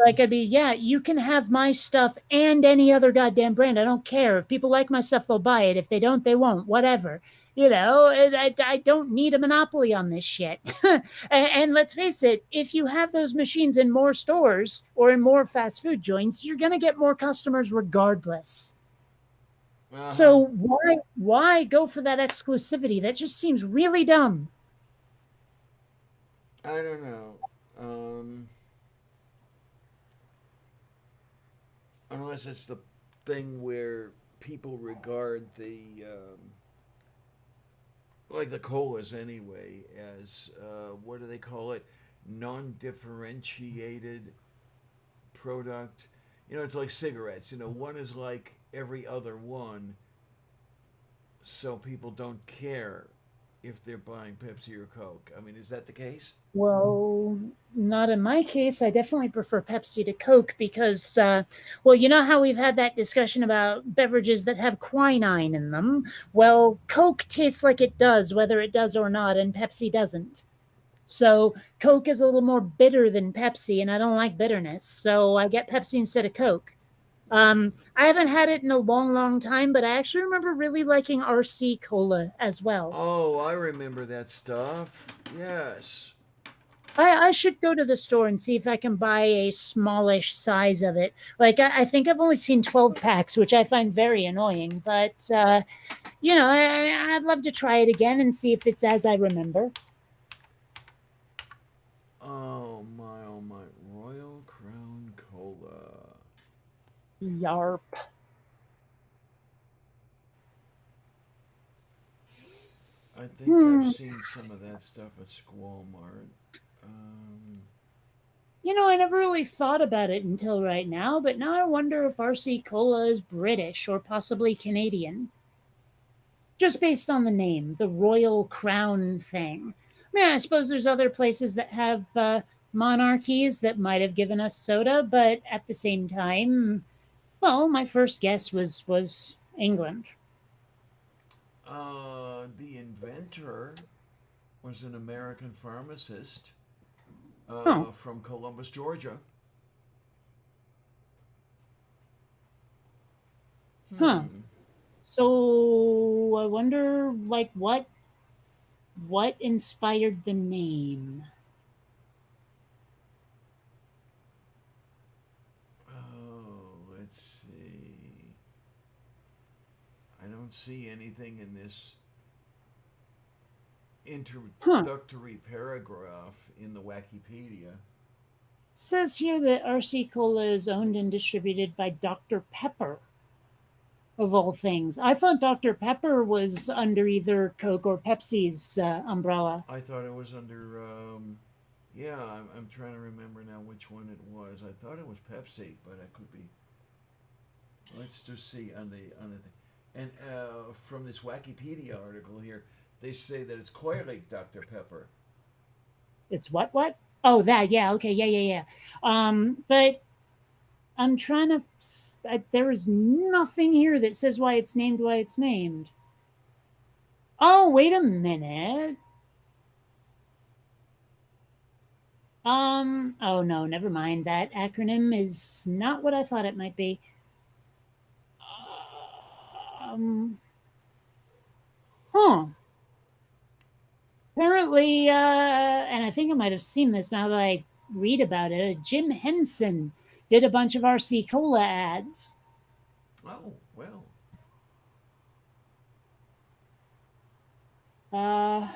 Like I'd be, yeah, you can have my stuff and any other goddamn brand. I don't care. If people like my stuff, they'll buy it. If they don't, they won't. Whatever. I don't need a monopoly on this shit. And let's face it, if you have those machines in more stores or in more fast food joints, you're going to get more customers regardless.
Uh huh.
So why go for that exclusivity? That just seems really dumb.
I don't know. Um, Unless it's the thing where people regard the like the colas anyway as what do they call it? Non-differentiated product. You know, it's like cigarettes. You know, one is like every other one, so people don't care if they're buying Pepsi or Coke. I mean, is that the case?
Well, not in my case. I definitely prefer Pepsi to Coke because, well, you know how we've had that discussion about beverages that have quinine in them? Well, Coke tastes like it does, whether it does or not, and Pepsi doesn't. So Coke is a little more bitter than Pepsi, and I don't like bitterness. So I get Pepsi instead of Coke. I haven't had it in a long, long time, but I actually remember really liking RC Cola as well.
Oh, I remember that stuff. Yes.
I should go to the store and see if I can buy a smallish size of it. Like I think I've only seen 12 packs, which I find very annoying. But I'd love to try it again and see if it's as I remember.
Oh my. Royal Crown Cola.
Yarp.
I think I've
Hmm.
seen some of that stuff at Squall Mart. Um,
I never really thought about it until right now, but now I wonder if RC Cola is British or possibly Canadian. Just based on the name, the Royal Crown thing. I mean, I suppose there's other places that have monarchies that might have given us soda, but at the same time, well, my first guess was England.
the inventor was an American pharmacist
Oh,
from Columbus, Georgia.
huh.
Hmm.
So I wonder, like, what inspired the name?
Oh, let's see. I don't see anything in this
Huh.
introductory paragraph in the Wikipedia.
Says here that RC Cola is owned and distributed by Dr. Pepper, of all things. I thought Dr. Pepper was under either Coke or Pepsi's umbrella.
I thought it was under. Yeah, I'm trying to remember now which one it was. I thought it was Pepsi, but I could be. Let's just see on the thing. And from this Wikipedia article here, they say that it's clearly Dr. Pepper.
It's what? Oh, that. Yeah. Okay. Yeah. Yeah. Yeah. But I'm trying to. There is nothing here that says why it's named. Oh, wait a minute. Oh no, never mind. That acronym is not what I thought it might be. Um, huh. Apparently, and I think I might have seen this now that I read about it. Jim Henson did a bunch of RC Cola ads.
Oh well.
Uh,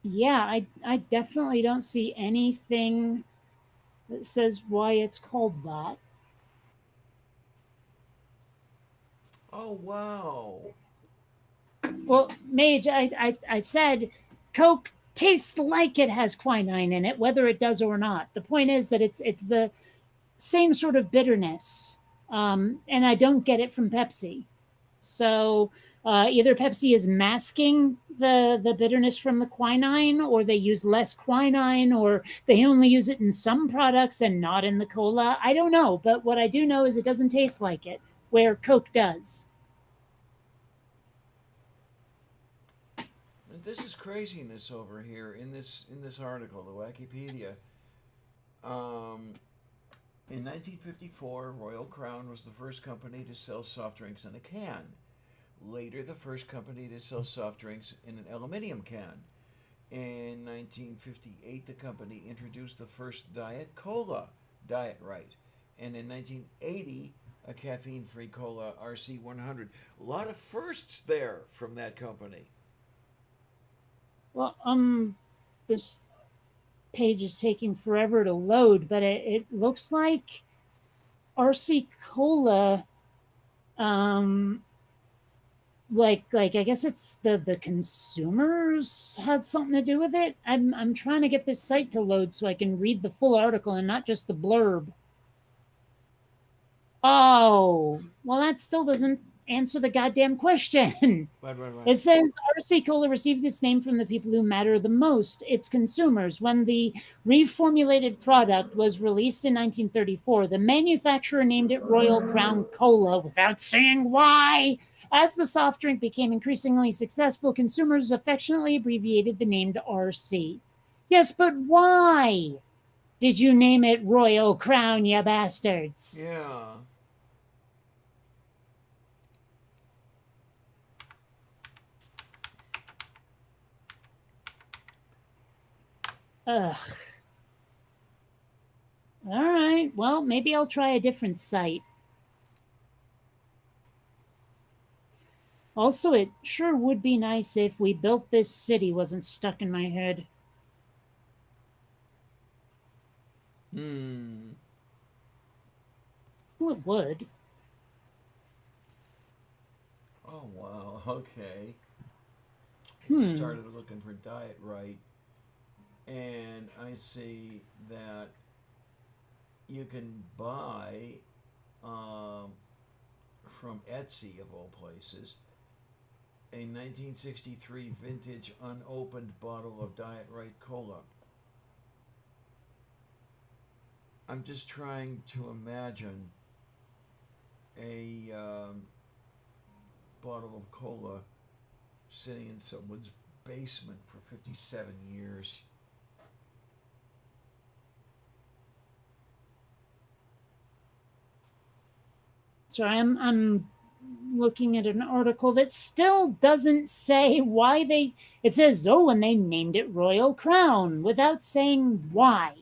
yeah, I definitely don't see anything that says why it's called that.
Oh wow.
Well, Mage, I said Coke tastes like it has quinine in it, whether it does or not. The point is that it's the same sort of bitterness, and I don't get it from Pepsi. So either Pepsi is masking the bitterness from the quinine, or they use less quinine, or they only use it in some products and not in the cola. I don't know, but what I do know is it doesn't taste like it, where Coke does.
And this is craziness over here in this article, the Wikipedia. Um, in 1954, Royal Crown was the first company to sell soft drinks in a can. Later, the first company to sell soft drinks in an aluminium can. In 1958, the company introduced the first Diet Cola, Diet Right. And in 1980, a caffeine free cola, RC 100. A lot of firsts there from that company.
Well, this page is taking forever to load, but it looks like RC Cola, um, like I guess it's the consumers had something to do with it. I'm trying to get this site to load so I can read the full article and not just the blurb. Oh, well, that still doesn't answer the goddamn question.
Right.
It says RC Cola received its name from the people who matter the most, its consumers. When the reformulated product was released in 1934, the manufacturer named it Royal Crown Cola without saying why. As the soft drink became increasingly successful, consumers affectionately abbreviated the name to RC. Yes, but why did you name it Royal Crown, you bastards?
Yeah.
Ugh. All right. Well, maybe I'll try a different site. Also, it sure would be nice if We Built This City wasn't stuck in my head.
Hmm.
Well, it would.
Oh, wow. Okay.
Hmm.
Started looking for Diet Right, and I see that you can buy um, from Etsy, of all places, a 1963 vintage unopened bottle of Diet Right Cola. I'm just trying to imagine a bottle of cola sitting in someone's basement for 57 years.
So I'm looking at an article that still doesn't say why they. It says, oh, and they named it Royal Crown without saying why.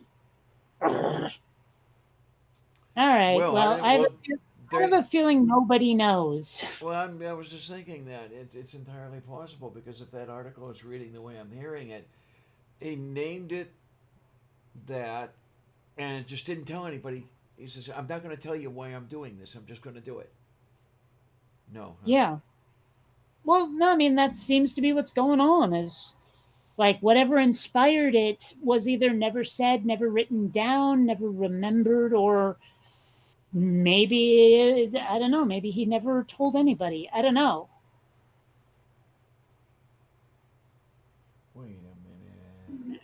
All right.
Well, I
Well,
didn't. Well,
I have
they.
a feeling nobody knows.
I was just thinking that it's entirely possible because if that article is reading the way I'm hearing it, he named it that and just didn't tell anybody. He says, "I'm not going to tell you why I'm doing this. I'm just going to do it." No, huh?
Yeah. Well, no, I mean that seems to be what's going on. Is like whatever inspired it was either never said, never written down, never remembered, or maybe I don't know. Maybe he never told anybody. I don't know.
Wait a minute.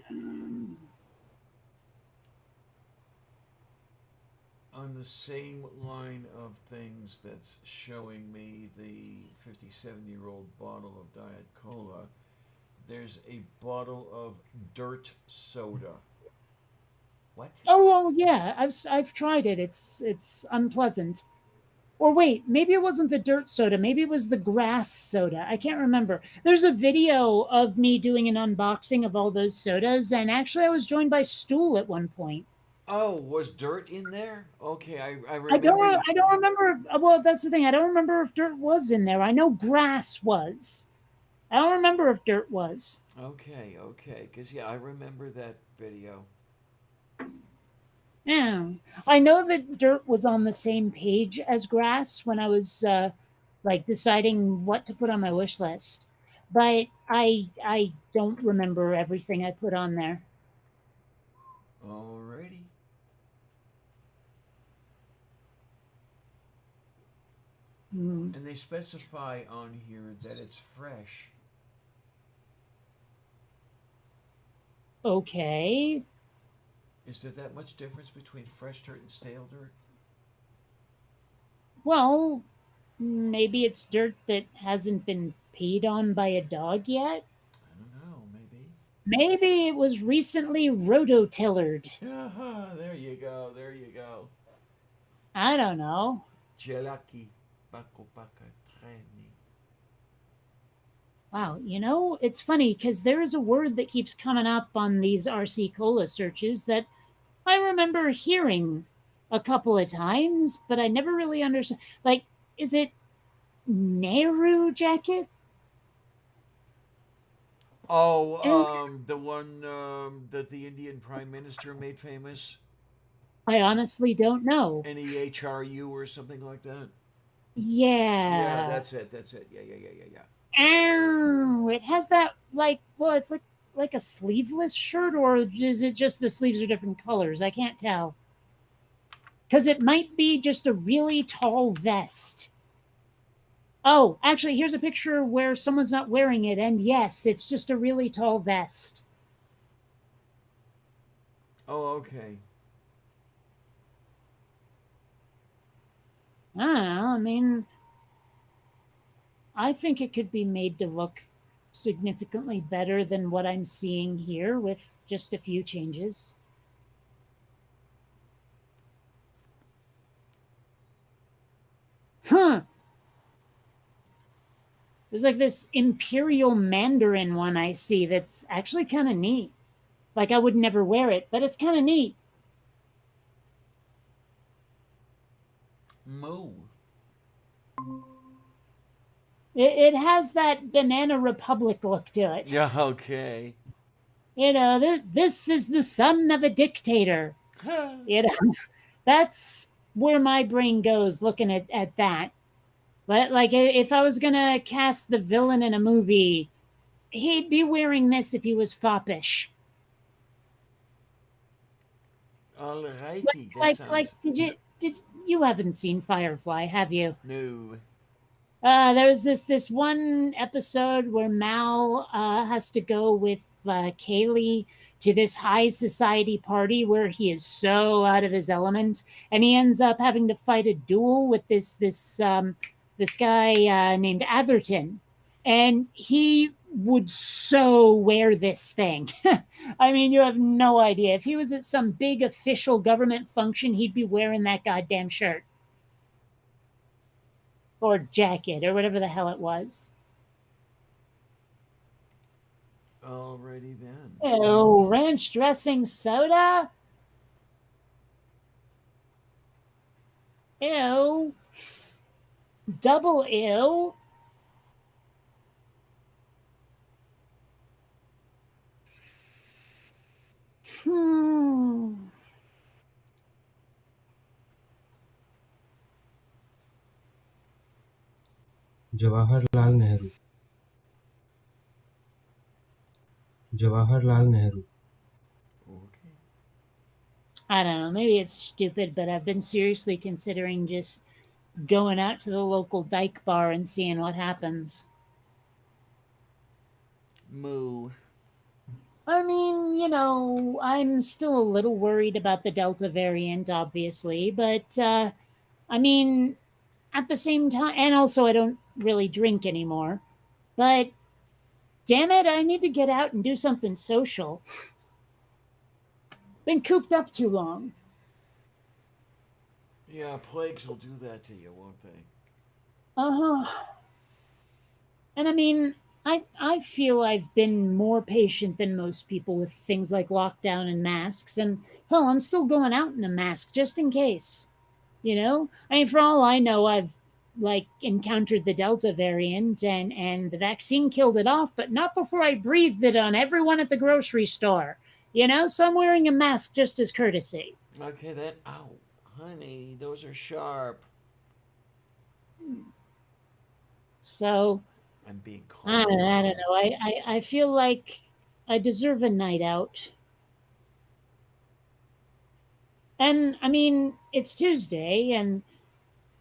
On the same line of things that's showing me the 57-year-old bottle of Diet Cola, there's a bottle of dirt soda. What?
Oh, well, yeah, I've tried it. It's unpleasant. Or wait, maybe it wasn't the dirt soda. Maybe it was the grass soda. I can't remember. There's a video of me doing an unboxing of all those sodas, and actually, I was joined by Stool at one point.
Oh, was dirt in there? Okay, I remember you.
I don't remember. Well, that's the thing. I don't remember if dirt was in there. I know grass was. I don't remember if dirt was.
Okay, because yeah, I remember that video.
Yeah, I know that dirt was on the same page as grass when I was like deciding what to put on my wish list, but I don't remember everything I put on there.
Alrighty.
Hmm.
And they specify on here that it's fresh.
Okay.
Is there that much difference between fresh dirt and stale dirt?
Well, maybe it's dirt that hasn't been peed on by a dog yet. Maybe it was recently rototillered.
There you go. There you go.
I don't know.
Jelaki bakopaka treni.
Wow, it's funny because there is a word that keeps coming up on these RC Cola searches that I remember hearing a couple of times, but I never really understood. Like, is it Nehru jacket? And
Oh, the one that the Indian Prime Minister made famous.
I honestly don't know.
NEHRU or something like that. Yeah,
Yeah.
that's it. That's it. Yeah, yeah, yeah, yeah, yeah.
Ow, it has that well, it's like a sleeveless shirt, or is it just the sleeves are different colors? I can't tell. Because it might be just a really tall vest. Oh, actually, here's a picture where someone's not wearing it, and yes, it's just a really tall vest.
Oh, okay.
I don't know. I mean, I think it could be made to look significantly better than what I'm seeing here with just a few changes. Huh. There's like this Imperial Mandarin one I see that's actually kind of neat. Like I would never wear it, but it's kind of neat.
Moo.
It has that Banana Republic look to it.
Yeah, okay.
This is the son of a dictator. You know, that's where my brain goes looking at that. But like, if I was gonna cast the villain in a movie, he'd be wearing this if he was foppish.
Alrighty, that
Like,
sounds
did you haven't seen Firefly, have you?
new.
There was this one episode where Mal has to go with Kaylee to this high society party where he is so out of his element, and he ends up having to fight a duel with this guy named Atherton, and he would so wear this thing. I mean, you have no idea. If he was at some big official government function, he'd be wearing that goddamn shirt or jacket or whatever the hell it was.
Alrighty then.
Ew, ranch dressing soda? Ew. Double ew. Hmm.
Jawaharlal Nehru. Jawaharlal Nehru.
Okay.
I don't know. Maybe it's stupid, but I've been seriously considering just going out to the local dyke bar and seeing what happens.
Moo.
I mean, I'm still a little worried about the Delta variant, obviously, but I mean, at the same time, and also I don't really drink anymore, but damn it, I need to get out and do something social. Been cooped up too long.
Yeah, plagues will do that to you, won't they?
Uh-huh. And I mean, I feel I've been more patient than most people with things like lockdown and masks, and hell, I'm still going out in a mask just in case. I mean, for all I know, I've like encountered the Delta variant, and the vaccine killed it off, but not before I breathed it on everyone at the grocery store. So I'm wearing a mask just as courtesy.
Okay, that. Ow. Honey, those are sharp.
So
I'm being cold
I don't
now.
know. I feel like I deserve a night out. And I mean, it's Tuesday, and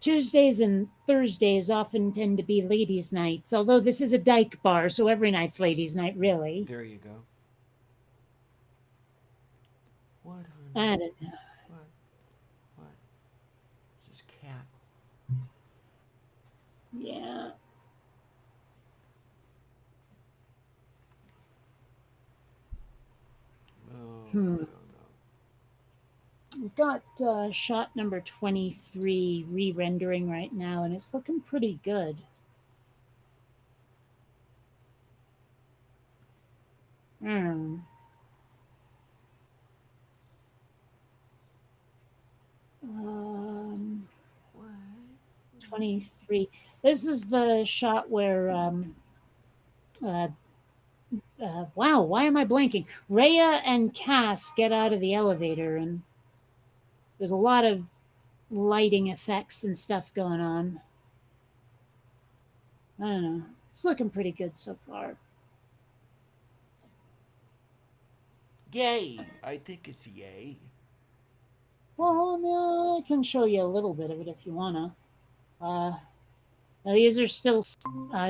Tuesdays and Thursdays often tend to be ladies' nights, although this is a dyke bar, so every night's ladies' night, really.
There you go. What, honey?
I don't know.
What? What? This is cat.
Yeah. Hmm.
don't know.
We've got shot number 23 re-rendering right now, and it's looking pretty good. Hmm. Um,
What?
23. This is the shot where uh, wow, why am I blanking? Rhea and Cass get out of the elevator, and there's a lot of lighting effects and stuff going on. I don't know. It's looking pretty good so far.
Yay! I think it's yay.
Well, no, I can show you a little bit of it if you wanna. Uh, Now these are still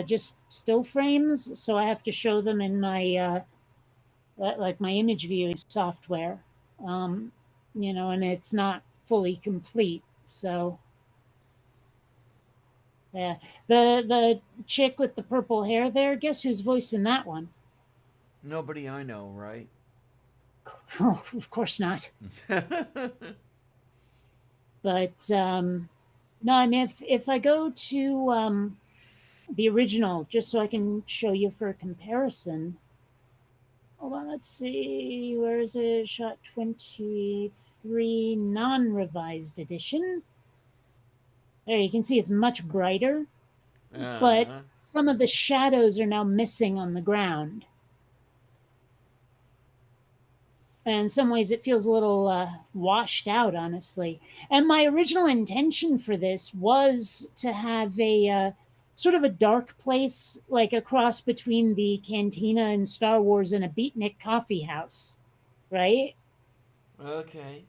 just still frames, so I have to show them in my like my image viewing software. Um, and it's not fully complete. So yeah, the chick with the purple hair there. Guess who's voicing that one?
Nobody I know, right?
Oh, of course not. But no, I mean if I go to the original, just so I can show you for a comparison. Hold on, let's see. Where is it? Shot 23 non revised edition. There, you can see it's much brighter, but
uh,
some of the shadows are now missing on the ground. And in some ways, it feels a little washed out, honestly. And my original intention for this was to have a sort of a dark place, like a cross between the cantina in Star Wars and a beatnik coffee house, right?
okay.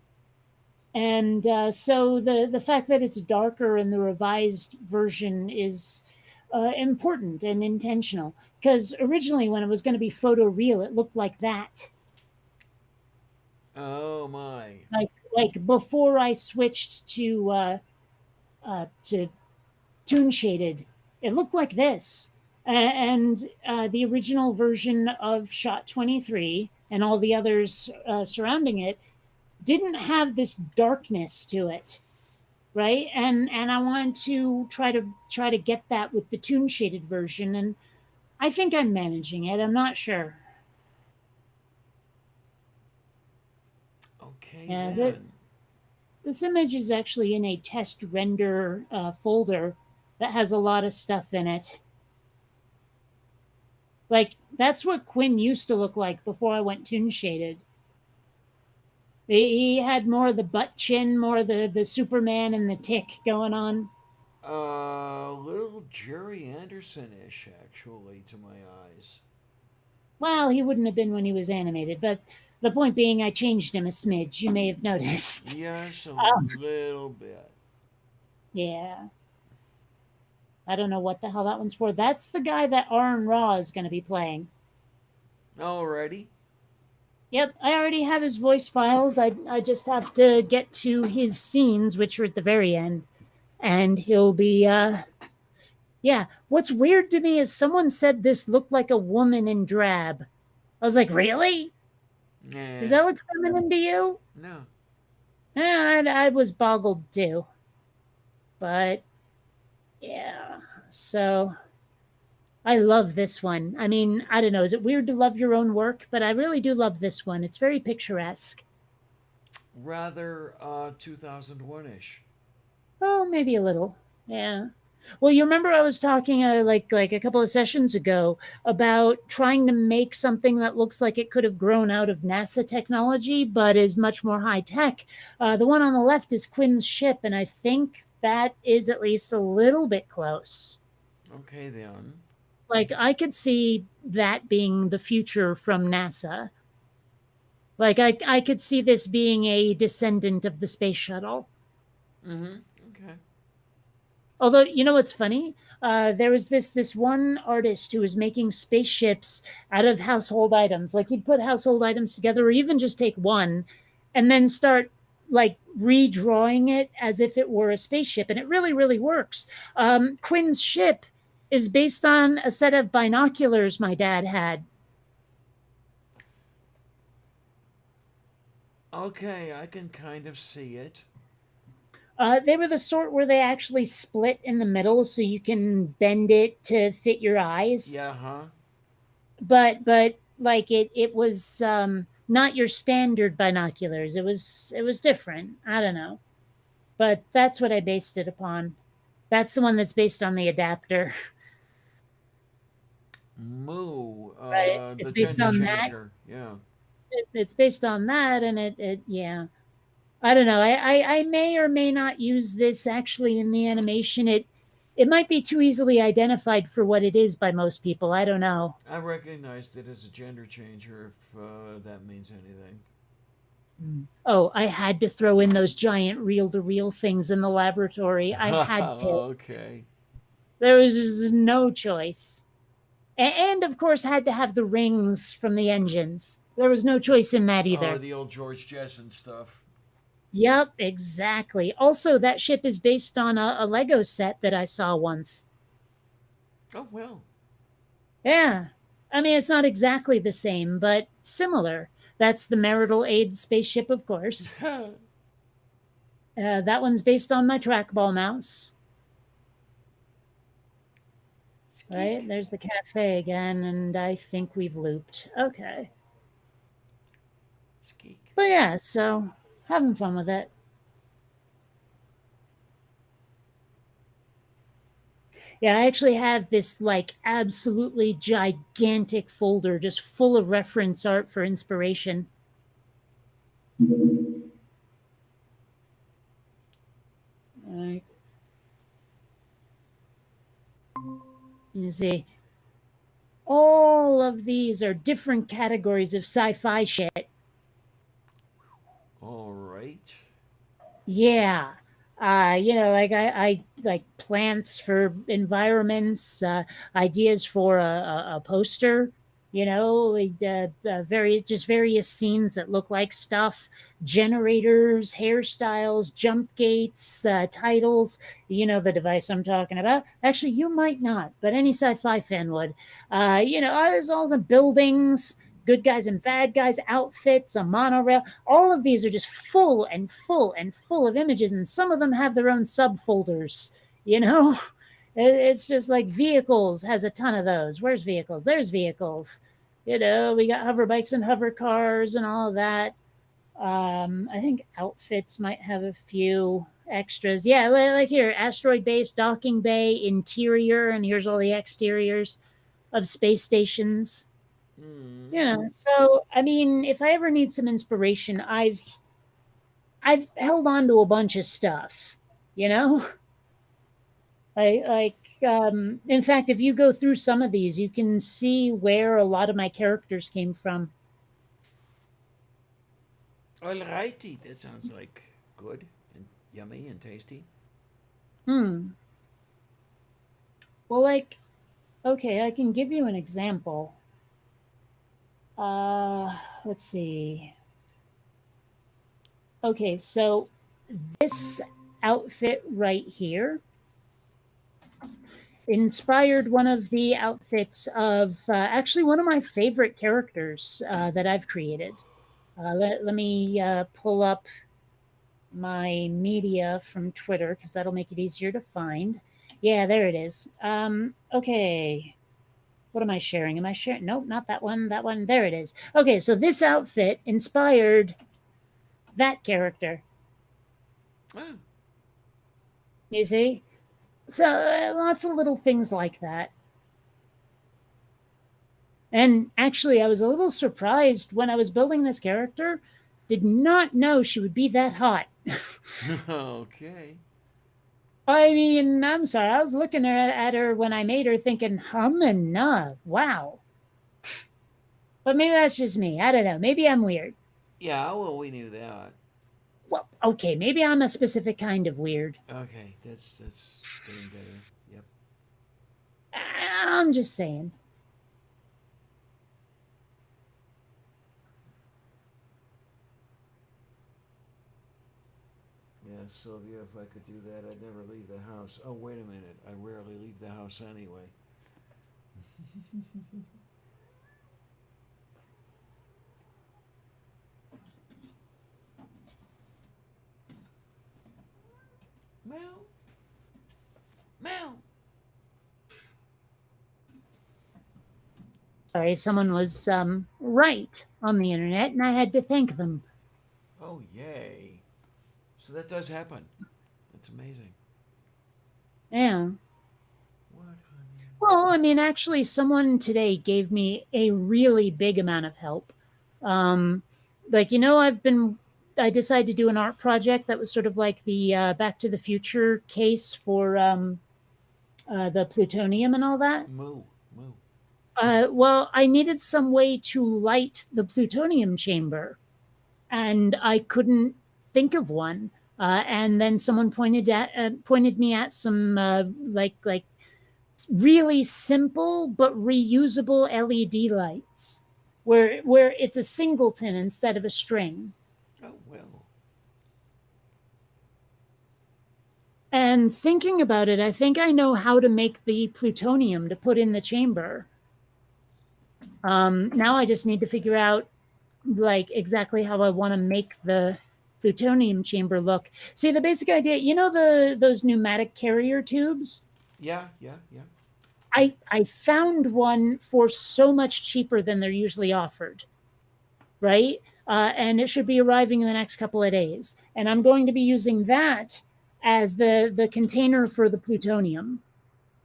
And so the fact that it's darker in the revised version is important and intentional, because originally when it was going to be photo real it looked like that,
Oh my.
like before I switched to tune shaded, it looked like this. And the original version of shot 23 and all the others surrounding it didn't have this darkness to it, right? And I wanted to try to get that with the tune shaded version, and I think I'm managing it. I'm not sure.
Okay
Yeah,
then.
this image is actually in a test render folder that has a lot of stuff in it. Like that's what Quinn used to look like before I went tune shaded. He had more of the butt chin, more of the Superman and the tick going on.
Little Jerry Anderson ish, actually, to my eyes.
Well, he wouldn't have been when he was animated, but the point being, I changed him a smidge. You may have noticed.
Yes, a
Um,
little bit.
yeah. I don't know what the hell that one's for. That's the guy that Aaron Raw is going to be playing.
Alrighty.
Yep, I already have his voice files. I just have to get to his scenes, which are at the very end. And he'll be, yeah. What's weird to me is someone said this looked like a woman in drab. I was like, really? Does
Nah.
that look feminine to you?
No.
I was boggled too. But yeah, so I love this one. I mean, I don't know. Is it weird to love your own work? But I really do love this one. It's very picturesque.
Rather 2001 ish.
Oh, maybe a little. Yeah. Well, you remember I was talking like a couple of sessions ago about trying to make something that looks like it could have grown out of NASA technology, but is much more high tech. The one on the left is Quinn's ship, and I think that is at least a little bit close.
Okay then.
Like I could see that being the future from NASA. Like I could see this being a descendant of the space shuttle.
Mm-hmm. Okay.
Although you know what's funny, there was this one artist who was making spaceships out of household items. Like he'd put household items together, or even just take one, and then start like redrawing it as if it were a spaceship, and it really works. Quinn's ship is based on a set of binoculars my dad had.
Okay, I can kind of see it.
They were the sort where they actually split in the middle so you can bend it to fit your eyes.
Yeah, huh?
But like it was not your standard binoculars. It was different. I don't know. But that's what I based it upon. That's the one that's based on the adapter.
Moo,
Right.
the
It's based
gender
on that.
changer. Yeah.
It's based on that and it yeah. I don't know. I may or may not use this actually in the animation. It might be too easily identified for what it is by most people. I don't know.
I recognized it as a gender changer if that means anything.
Oh, I had to throw in those giant reel to reel things in the laboratory. I had to.
Okay.
There was just no choice. And of course, had to have the rings from the engines. There was no choice in that
Oh,
either.
the old George Jetson stuff.
Yep, exactly. Also, that ship is based on a Lego set that I saw once.
Oh, well.
Yeah. I mean, it's not exactly the same, but similar. That's the Marital Aid spaceship, of course. That one's based on my trackball mouse. Right?
Skeek.
There's the cafe again, and I think we've looped. Okay.
Skeek.
But yeah, so having fun with it. Yeah, I actually have this like absolutely gigantic folder just full of reference art for inspiration. Like, you see, all of these are different categories of sci-fi shit.
All right.
Yeah. I like plants for environments, ideas for a poster, various scenes that look like stuff, generators, hairstyles, jump gates, titles. You know the device I'm talking about. Actually, you might not, but any sci-fi fan would. There's all the buildings, good guys and bad guys, outfits, a monorail. All of these are just full and full and full of images, and some of them have their own subfolders. You know, it's just like vehicles has a ton of those. Where's vehicles? There's vehicles. We got hover bikes and hover cars and all of that. I think outfits might have a few extras. Yeah, like here, asteroid base, docking bay, interior, and here's all the exteriors of space stations.
Mm.
So I mean, if I ever need some inspiration, I've held on to a bunch of stuff. You know, in fact, if you go through some of these, you can see where a lot of my characters came from.
Alrighty. That sounds like good and yummy and tasty.
Hmm. Well, like, okay, I can give you an example. Let's see. Okay, so this outfit right here inspired one of the outfits of actually one of my favorite characters that I've created. Let me pull up my media from Twitter because that'll make it easier to find. Yeah, there it is. Okay. What am I sharing? Am I sharing? Nope, not that one. That one. There it is. Okay, so this outfit inspired that character.
Oh.
You see? So lots of little things like that. And actually, I was a little surprised when I was building this character. Did not know she would be that hot.
Okay.
I mean, I'm sorry. I was looking at her when I made her thinking, and nah, wow. But maybe that's just me. I don't know. Maybe I'm weird.
Yeah, well, we knew that.
Well, okay, maybe I'm a specific kind of weird.
Okay, that's getting better. Yep.
I'm just saying.
Yeah, Sylvia, if I could do that, I'd never leave the house. Oh, wait a minute. I rarely leave the house anyway. Mel? Mel?
Sorry, someone was right on the internet, and I had to thank them.
Oh, yay. So that does happen. That's amazing.
Yeah.
What, honey?
Well, I mean, actually, someone today gave me a really big amount of help. Um, like, I decided to do an art project that was sort of like the Back to the Future case for the plutonium and all that.
Moo. Moo.
Well, I needed some way to light the plutonium chamber, and I couldn't think of one. And then someone pointed me at some like really simple but reusable LED lights, where it's a singleton instead of a string.
Oh, well.
And thinking about it, I think I know how to make the plutonium to put in the chamber. Now I just need to figure out like exactly how I want to make the plutonium chamber look. See, the basic idea, those pneumatic carrier tubes?
Yeah, yeah, yeah.
I found one for so much cheaper than they're usually offered, right? And it should be arriving in the next couple of days. And I'm going to be using that as the container for the plutonium,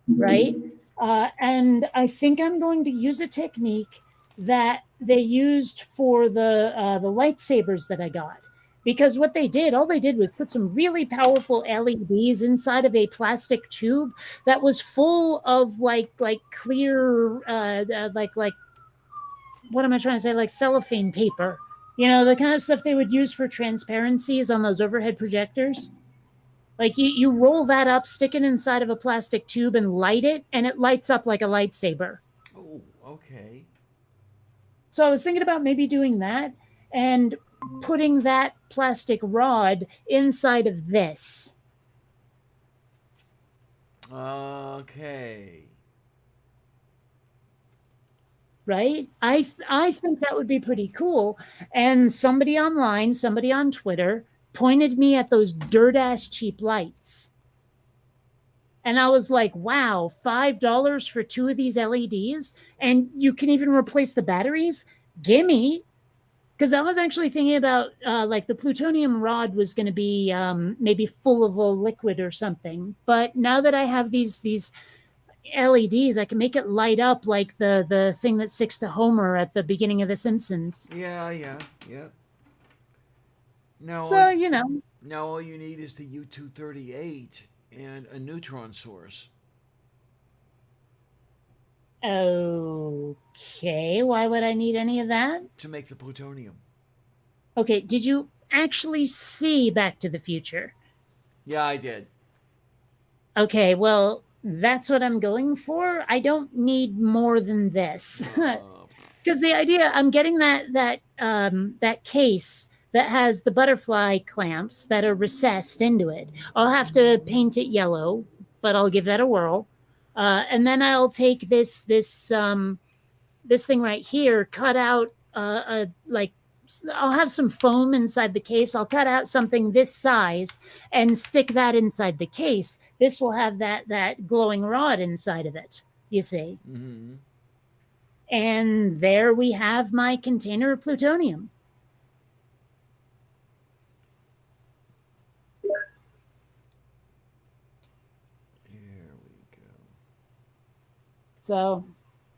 right? And I think I'm going to use a technique that they used for the lightsabers that I got. Because what all they did was put some really powerful LEDs inside of a plastic tube that was full of like clear like what am I trying to say, like cellophane paper, the kind of stuff they would use for transparencies on those overhead projectors. Like you roll that up, stick it inside of a plastic tube and light it, and it lights up like a lightsaber.
Oh, okay.
So I was thinking about maybe doing that and putting that plastic rod inside of this.
Okay.
Right? I think that would be pretty cool. And somebody online, somebody on Twitter, pointed me at those dirt ass cheap lights. And I was like, wow, $5 for two of these LEDs? And you can even replace the batteries? Gimme. Because I was actually thinking about like the plutonium rod was going to be maybe full of a liquid or something. But now that I have these LEDs, I can make it light up like the thing that sticks to Homer at the beginning of The Simpsons.
Yeah, yeah, yeah. Now,
So,
now all you need is the U-238 and a neutron source.
okay, why would I need any of that?
To make the plutonium.
Okay, did you actually see Back to the Future?
Yeah, I did.
Okay, well, that's what I'm going for. I don't need more than this. Because the idea, I'm getting that case that has the butterfly clamps that are recessed into it. I'll have to paint it yellow, but I'll give that a whirl. And then I'll take this thing right here, cut out I'll have some foam inside the case. I'll cut out something this size and stick that inside the case. This will have that glowing rod inside of it, you see.
Mm-hmm.
And there we have my container of plutonium.
Here we go.
So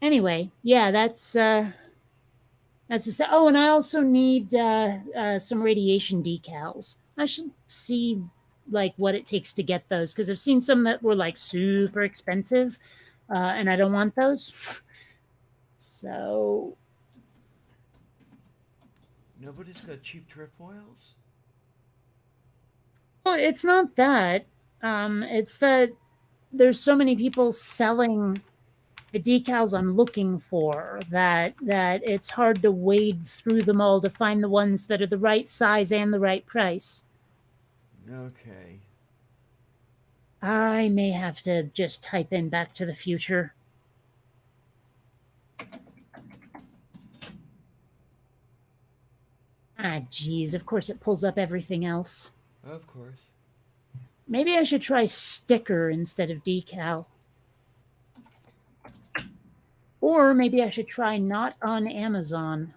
anyway, yeah, that's just, oh, and I also need some radiation decals. I should see like what it takes to get those, because I've seen some that were like super expensive, and I don't want those. So
Nobody's got cheap trefoils?
well, it's not that. It's that there's so many people selling the decals I'm looking for that it's hard to wade through them all to find the ones that are the right size and the right price.
Okay.
I may have to just type in Back to the Future. Ah, geez, of course it pulls up everything else.
Of course.
Maybe I should try sticker instead of decal. Or maybe I should try not on Amazon.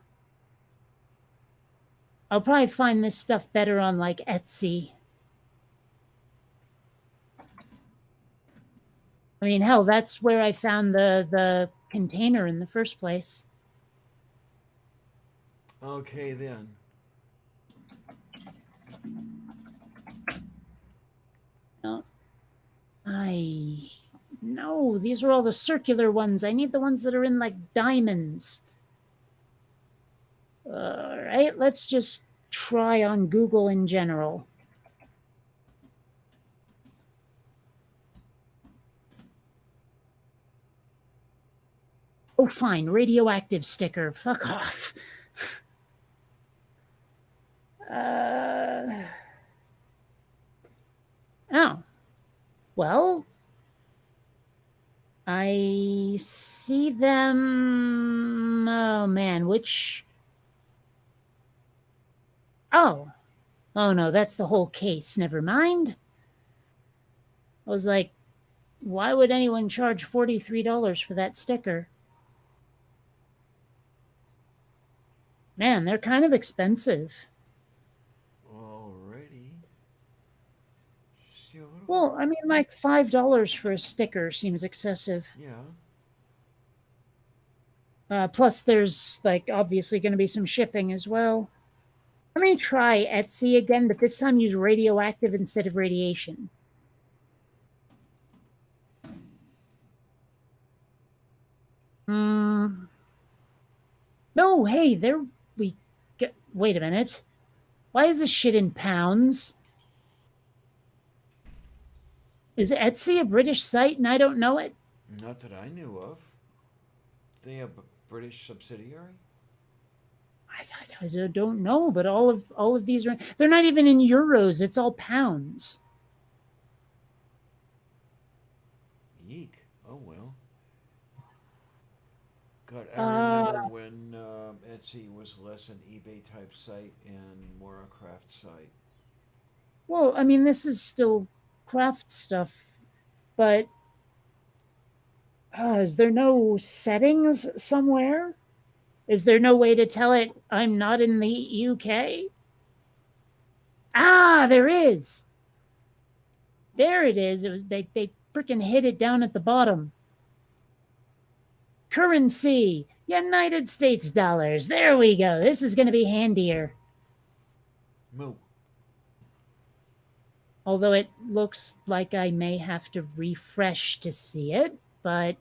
I'll probably find this stuff better on like Etsy. I mean, hell, that's where I found the container in the first place.
Okay, then.
No, no, these are all the circular ones. I need the ones that are in like diamonds. All right, let's just try on Google in general. Oh, fine, radioactive sticker. Fuck off. Oh, well, I see them. Oh man, which? Oh, oh no, that's the whole case. Never mind. I was like, why would anyone charge $43 for that sticker? Man, they're kind of expensive.
Alrighty. So
Well, I mean, like $5 for a sticker seems excessive.
yeah.
Plus, there's like obviously going to be some shipping as well. Let me try Etsy again, but this time use radioactive instead of radiation. No, hey, there we go. Wait a minute. Why is this shit in pounds? Is Etsy a British site and I don't know it?
Not that I knew of. Do they have a British subsidiary?
I don't know, but all of these they're not even in euros. It's all pounds.
Yeek. Oh well. God, I remember when Etsy was less an eBay type site and more a craft site.
Well, I mean, this is still craft stuff, but is there no settings somewhere? Is there no way to tell it I'm not in the UK? Ah, there is. There it is. They freaking hid it down at the bottom. Currency, United States dollars. There we go. This is going to be handier.
Moo.
Although it looks like I may have to refresh to see it, but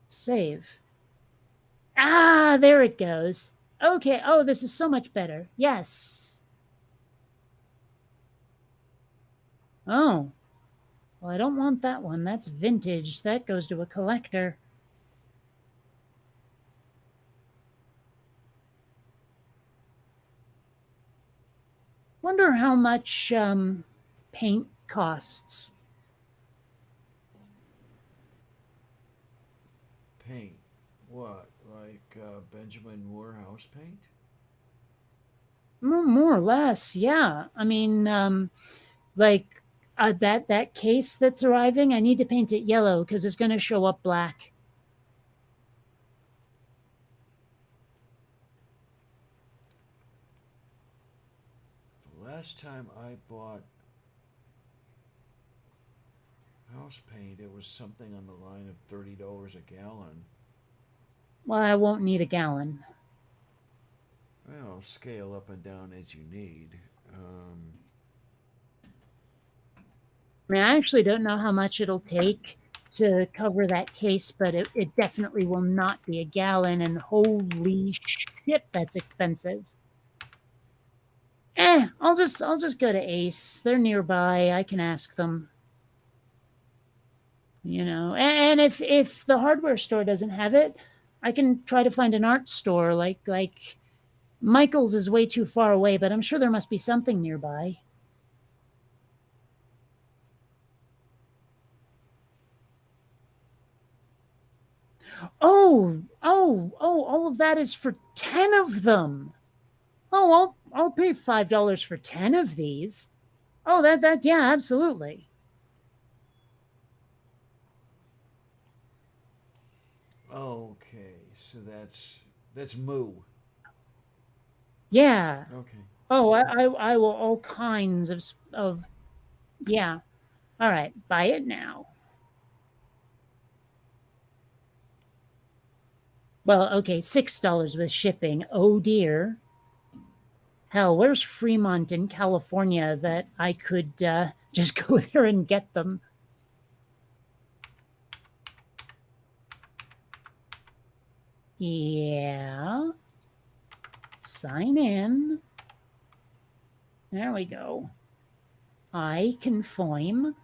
save. Ah, there it goes. Okay. Oh, this is so much better. Yes. Oh. Well, I don't want that one. That's vintage. That goes to a collector. Wonder how much paint costs.
Paint. What? Like Benjamin Moore house paint?
More or less, yeah. I mean, like that case that's arriving, I need to paint it yellow because it's going to show up black.
The last time I bought house paint, it was something on the line of $30 a gallon.
Well, I won't need a gallon.
Well, scale up and down as you need.
I mean, I actually don't know how much it'll take to cover that case, but it definitely will not be a gallon. And holy shit, that's expensive. I'll just go to Ace. They're nearby. I can ask them. You know, and if the hardware store doesn't have it, I can try to find an art store. Like Michael's is way too far away, but I'm sure there must be something nearby. Oh, all of that is for 10 of them. Oh, I'll pay $5 for 10 of these. Oh, yeah, absolutely.
Okay, so that's moo.
Yeah.
Okay.
Oh, I will all kinds of yeah. All right, buy it now. Well, okay, $6 with shipping. Oh dear. Hell, where's Fremont in California that I could just go there and get them? Yeah. Sign in. There we go. I confirm.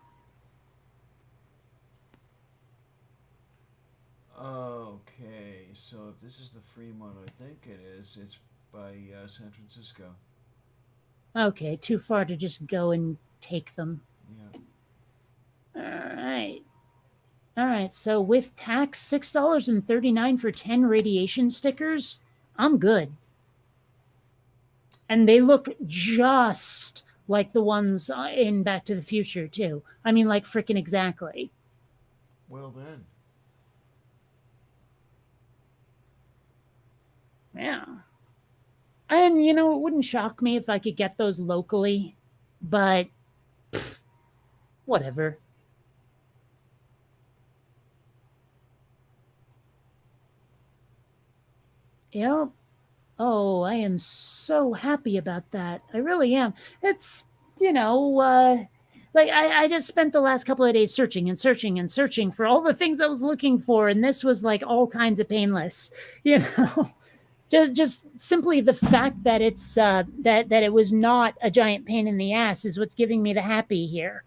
Okay, so if this is the Fremont, I think it is. It's by San Francisco.
Okay, too far to just go and take them.
Yeah.
All right. All right. So with tax, $6.39 for 10 radiation stickers. I'm good. And they look just like the ones in Back to the Future, too. I mean, like freaking exactly.
Well then.
Yeah. And, you know, it wouldn't shock me if I could get those locally, but whatever. Yep. Oh, I am so happy about that. I really am. It's, you know, like I just spent the last couple of days searching and searching and searching for all the things I was looking for, and this was like all kinds of painless, you know. Just simply the fact that it's that it was not a giant pain in the ass is what's giving me the happy here.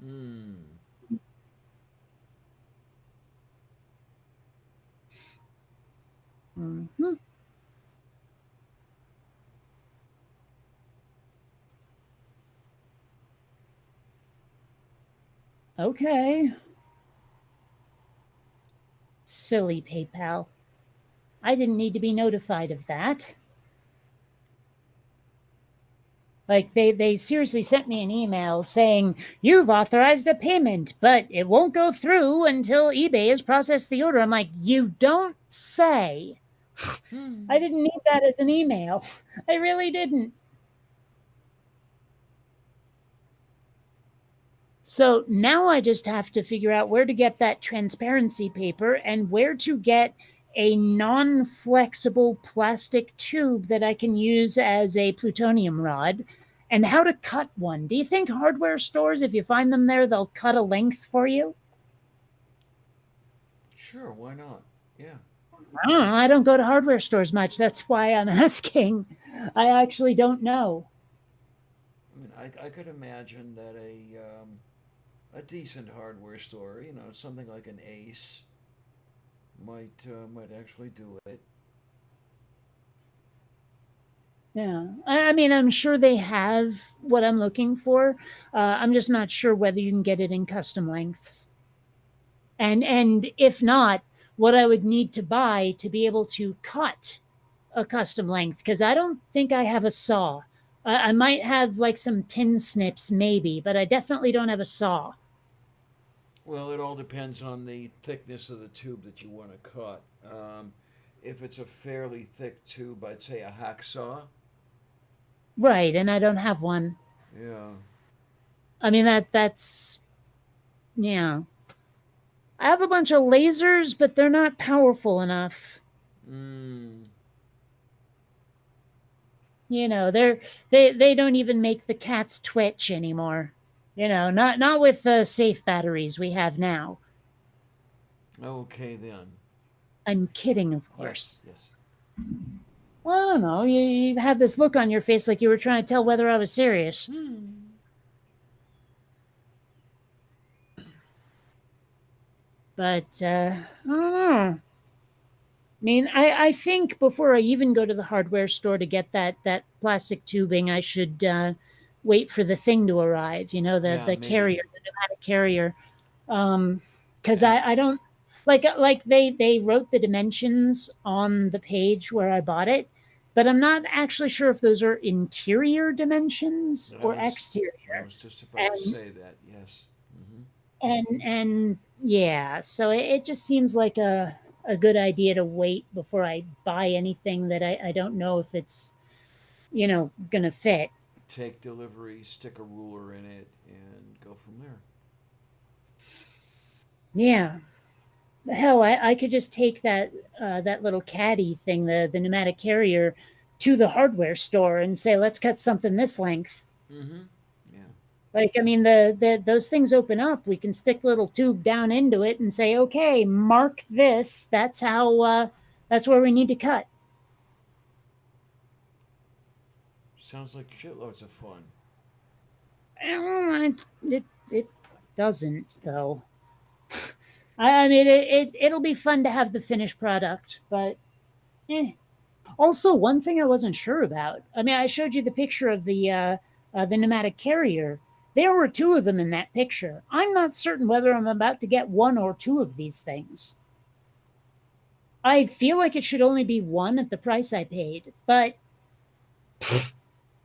Hmm.
Mhm. Okay. Silly PayPal. I didn't need to be notified of that. Like they seriously sent me an email saying you've authorized a payment, but it won't go through until eBay has processed the order. I'm like, you don't say. I didn't need that as an email. I really didn't. So now I just have to figure out where to get that transparency paper and where to get a non flexible plastic tube that I can use as a plutonium rod and how to cut one. Do you think hardware stores, if you find them there, they'll cut a length for you?
Sure, why not? Yeah.
I don't know. I don't go to hardware stores much. That's why I'm asking. I actually don't know.
I mean, I could imagine that a decent hardware store, something like an Ace, might actually do it.
Yeah. I mean, I'm sure they have what I'm looking for. I'm just not sure whether you can get it in custom lengths. And if not, what I would need to buy to be able to cut a custom length, because I don't think I have a saw. I might have like some tin snips, maybe, but I definitely don't have a saw.
Well, it all depends on the thickness of the tube that you want to cut. If it's a fairly thick tube, I'd say a hacksaw.
Right, and I don't have one.
Yeah.
I mean that's yeah. I have a bunch of lasers, but they're not powerful enough.
Mm.
You know, they don't even make the cats twitch anymore. You know, not with the safe batteries we have now.
Okay then.
I'm kidding, of course.
Yes. Yes.
Well, I don't know. You had this look on your face like you were trying to tell whether I was serious. But I don't know. I mean, I think before I even go to the hardware store to get that plastic tubing, I should wait for the thing to arrive. You know,
Yeah,
the
maybe.
carrier, the pneumatic carrier. Because
And
I don't like they wrote the dimensions on the page where I bought it, but I'm not actually sure if those are interior dimensions
I
or
was I
exterior.
was just about to
And
say that. Yes. Hmm.
and yeah, so it just seems like a good idea to wait before I buy anything that I don't know if it's gonna fit.
Take delivery, stick a ruler in it, and go from there.
Yeah. Hell, I could just take that little caddy thing, the pneumatic carrier, to the hardware store and say, let's cut something this length.
Hmm. Yeah.
Like, I mean, the those things open up. We can stick a little tube down into it and say, okay, mark this. That's how. That's where we need to cut.
Sounds like shitloads of fun.
It doesn't though. I mean, it'll be fun to have the finished product, but eh. Also, one thing I wasn't sure about. I mean, I showed you the picture of the pneumatic carrier. There were two of them in that picture. I'm not certain whether I'm about to get one or two of these things. I feel like it should only be one at the price I paid, but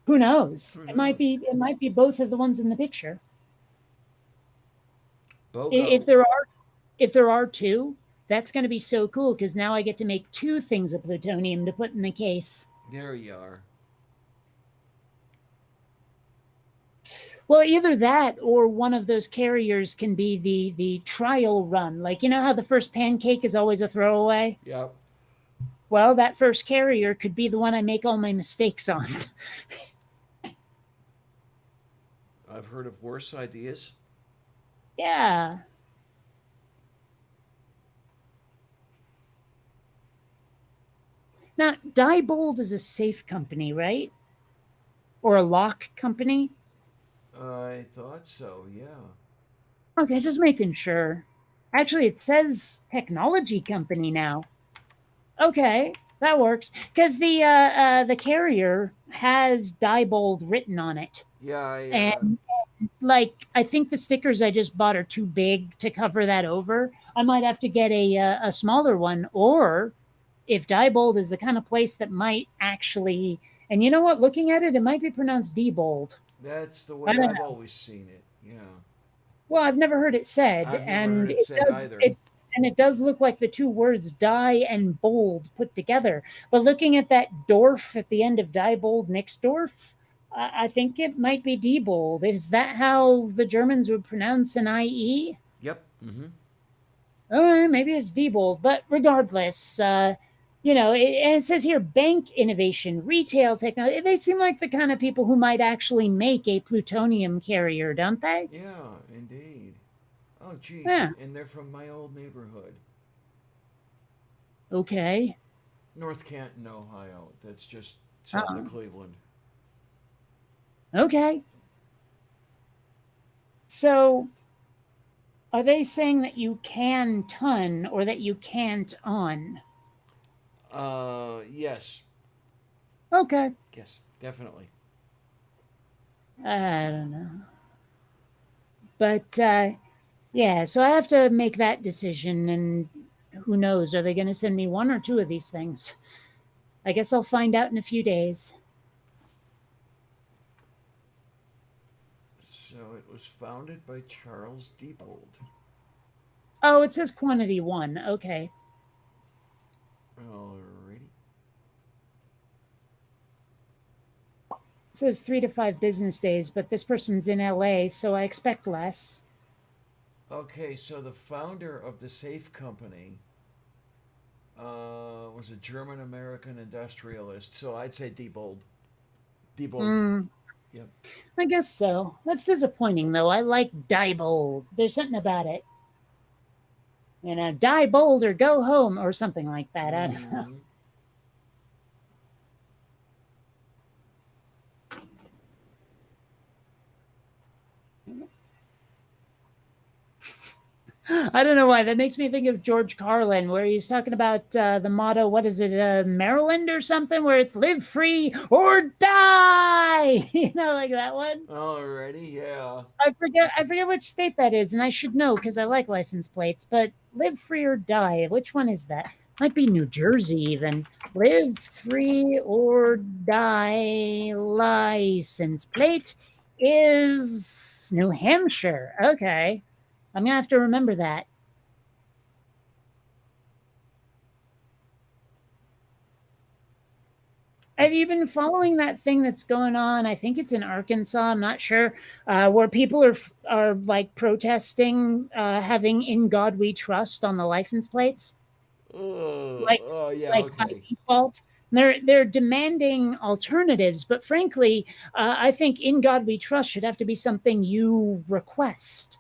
who knows?
Who
It might
knows?
be it might be both of the ones in the picture. If
BOGO.
there are two, that's going to be so cool because now I get to make two things of plutonium to put in the case.
There you are.
Well, either that or one of those carriers can be the trial run. Like, you know how the first pancake is always a throwaway?
Yep.
Well, that first carrier could be the one I make all my mistakes on.
I've heard of worse ideas.
Yeah. Now, Diebold is a safe company, right? Or a lock company?
I thought so. Yeah.
Okay, just making sure. Actually, it says technology company now. Okay, that works because the carrier has Diebold written on it,
Yeah.
and like I think the stickers I just bought are too big to cover that over. I might have to get a smaller one, or if Diebold is the kind of place that might actually, and you know what, looking at it, it might be pronounced Diebold.
That's the
I
way
don't
I've
know.
always seen it. Yeah.
Well, I've never heard it said,
I've never heard
and
it
it
said
does
either.
it and it does look like the two words die and bold put together. But looking at that Dorf at the end of Diebold Nixdorf, I think it might be Diebold. Is that how the Germans would pronounce an IE?
Yep. Hmm.
Maybe it's Diebold, but regardless, and it says here bank innovation, retail technology. They seem like the kind of people who might actually make a plutonium carrier, don't they?
Yeah, indeed. Oh, geez.
Yeah.
And they're from my old neighborhood,
Okay.
North Canton, Ohio. That's just south of
Uh-uh.
Cleveland.
Okay. So are they saying that you can ton or that you can't on?
Yes.
Okay.
Yes, definitely.
I don't know. But yeah, so I have to make that decision. And who knows? Are they going to send me one or two of these things? I guess I'll find out in a few days.
So it was founded by Charles Diebold.
Oh, it says quantity one. Okay.
Alrighty.
It says 3 to 5 business days, but this person's in LA, so I expect less.
Okay, so the founder of the safe company was a German American industrialist. So I'd say Diebold. Diebold.
Mm,
Yep.
I guess so. That's disappointing, though. I like Diebold. There's something about it. Die bold or go home or something like that. I don't know.
Mm-hmm.
I don't know why. That makes me think of George Carlin, where he's talking about the motto, what is it, Maryland or something, where it's live free or die. Like that one.
Alrighty, yeah.
I forget which state that is, and I should know because I like license plates, but live free or die. Which one is that? Might be New Jersey even. Live free or die license plate is New Hampshire. Okay. I'm going to have to remember that. Have you been following that thing that's going on? I think it's in Arkansas. I'm not sure, where people are like protesting having "In God We Trust" on the license plates, like
Oh, yeah,
by
okay.
default. They're demanding alternatives, but frankly, I think "In God We Trust" should have to be something you request.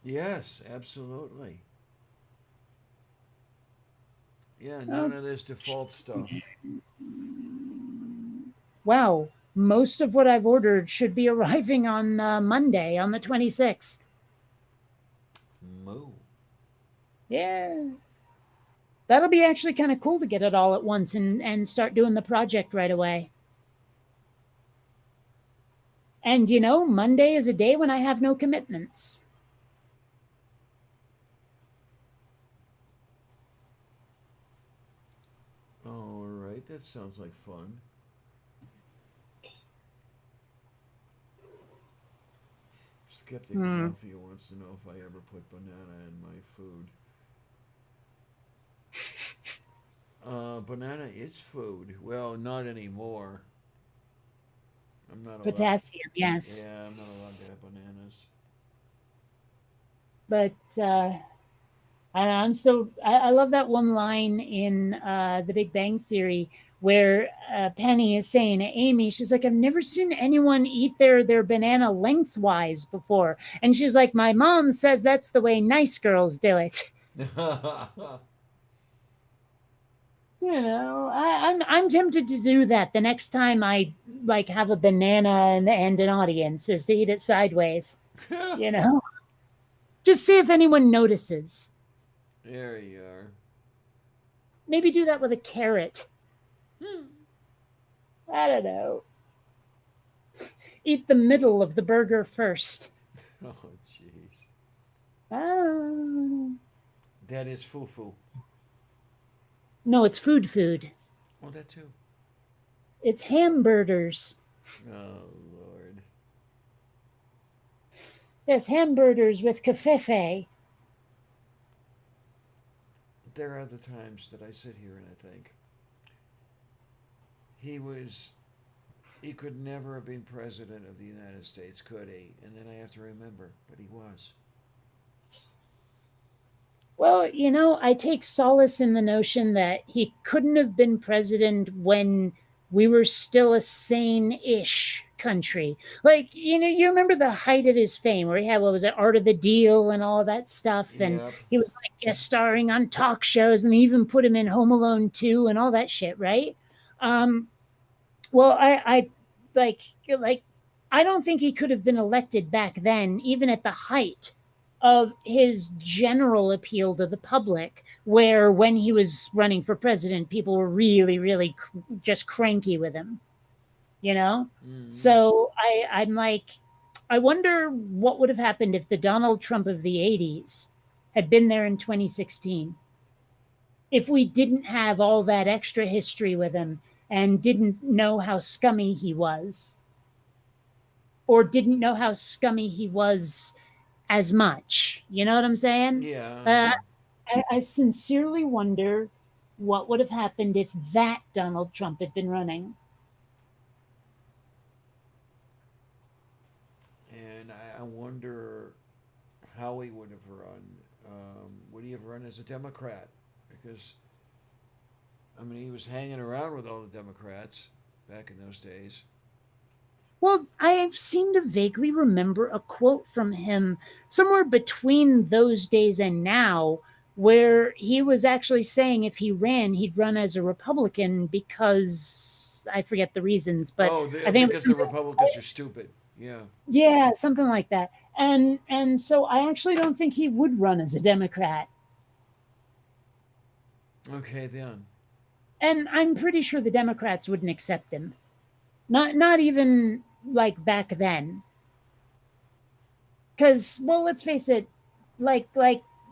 Yes, absolutely. Yeah, none
Oh,
of this default stuff.
wow, most of what I've ordered should be arriving on Monday, on the 26th.
Moo.
Yeah. That'll be actually kind of cool to get it all at once and start doing the project right away. And Monday is a day when I have no commitments.
All right, that sounds like fun. Skeptic
Hmm.
Mafia wants to know if I ever put banana in my food. Banana is food. Well, not anymore. I'm not allowed.
Potassium, yes.
Yeah, I'm not allowed to have bananas.
But I'm still, I love that one line in The Big Bang Theory where Penny is saying to Amy, she's like, I've never seen anyone eat their banana lengthwise before. And she's like, my mom says that's the way nice girls do it. I'm tempted to do that the next time I like have a banana and an audience, is to eat it sideways. You know, just see if anyone notices.
There you are.
Maybe do that with a carrot. I don't know. Eat the middle of the burger first.
Oh, jeez.
Oh.
That is fufu.
No, it's food.
Oh, that too.
It's hamburgers.
Oh, Lord.
There's hamburgers with kafefe.
There are the times that I sit here and I think he was he could never have been president of the United States, could he? And then I have to remember, but he was.
Well, I take solace in the notion that he couldn't have been president when we were still a sane ish country. Like, you remember the height of his fame where he had, what was it, Art of the Deal and all that stuff. And
Yep.
he was like guest starring on talk shows and they even put him in Home Alone 2 and all that shit, right? Um, well, I like I don't think he could have been elected back then, even at the height of his general appeal to the public, where when he was running for president, people were really, really just cranky with him, you know?
Mm-hmm.
So I'm like, I wonder what would have happened if the Donald Trump of the 80s had been there in 2016, if we didn't have all that extra history with him and didn't know how scummy he was, or didn't know how scummy he was as much. You know what I'm saying?
Yeah.
Uh, I sincerely wonder what would have happened if that Donald Trump had been running.
And I wonder how he would have run. Would he have run as a Democrat? Because I mean, he was hanging around with all the Democrats back in those days.
Well, I seem to vaguely remember a quote from him somewhere between those days and now where he was actually saying if he ran, he'd run as a Republican because I forget the reasons, but
Oh,
I think it was
because the
something,
Republicans are stupid. Yeah.
yeah, something like that. And so I actually don't think he would run as a Democrat.
Okay then.
And I'm pretty sure the Democrats wouldn't accept him. Not even like back then. Cuz well, let's face it, like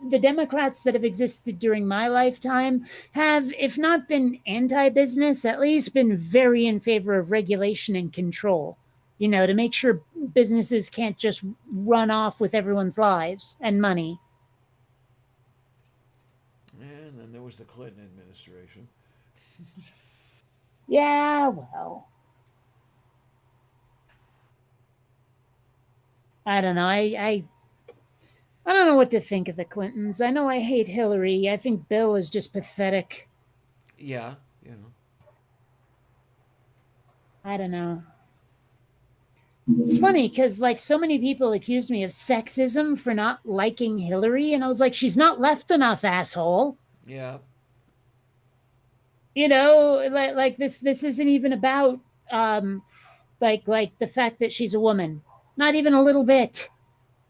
the Democrats that have existed during my lifetime have, if not been anti business, at least been very in favor of regulation and control, to make sure businesses can't just run off with everyone's lives and money.
And then there was the Clinton administration.
Yeah, well, I don't know. I don't know what to think of the Clintons. I know I hate Hillary. I think Bill is just pathetic.
Yeah,
I don't know. It's funny because like so many people accused me of sexism for not liking Hillary, and I was like, she's not left enough, asshole.
yeah.
Like this isn't even about um like the fact that she's a woman. Not even a little bit.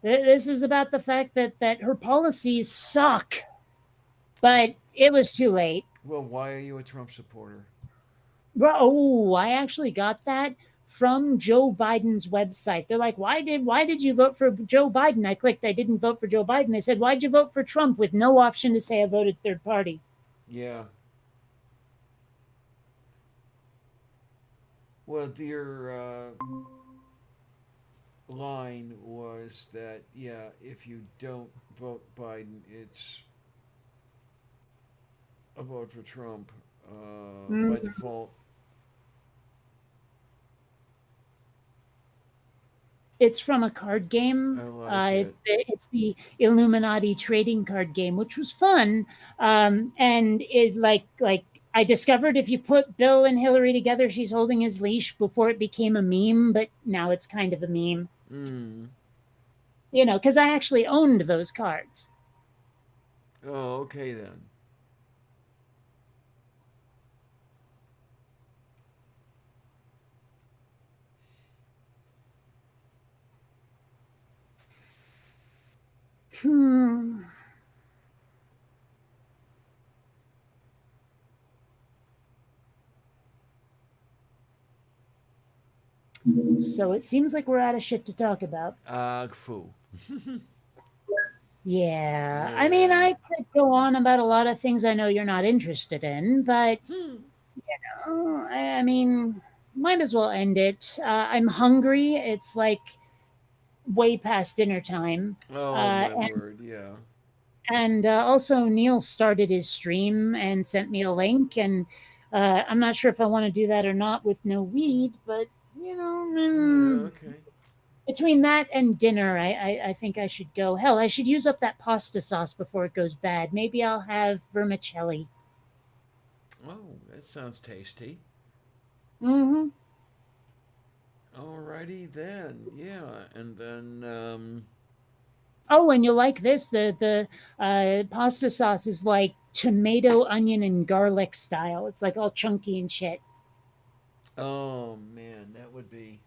This is about the fact that her policies suck. But it was too late.
Well, why are you a Trump supporter?
Oh, I actually got that from Joe Biden's website. They're like, why did you vote for Joe Biden? I clicked, I didn't vote for Joe Biden. They said, why'd you vote for Trump with no option to say I voted third party?
Yeah. Well, their line was that, yeah, if you don't vote Biden, it's a vote for Trump by
Mm,
default.
it's from a card
I
game.
like it.
It's the Illuminati trading card game, which was fun. And it like I discovered if you put Bill and Hillary together, she's holding his leash before it became a meme, but now it's kind of a meme.
Mm.
Because I actually owned those cards.
Oh, okay then.
Hmm. So it seems like we're out of shit to talk about.
Foo.
Yeah. I mean,
Yeah.
I could go on about a lot of things I know you're not interested in, but
Hmm.
I mean, might as well end it. I'm hungry. It's like way past dinner time.
Oh
Uh,
my
and
word, yeah.
and also, Neil started his stream and sent me a link. And I'm not sure if I want to do that or not with no weed, but
Yeah, okay.
between that and dinner, I think I should go. Hell, I should use up that pasta sauce before it goes bad. Maybe I'll have vermicelli.
Oh, that sounds tasty.
Mm-hmm.
Alrighty then. Yeah, and then
Oh, and you'll like this. The pasta sauce is like tomato, onion, and garlic style. It's like all chunky and shit.
oh man, that would be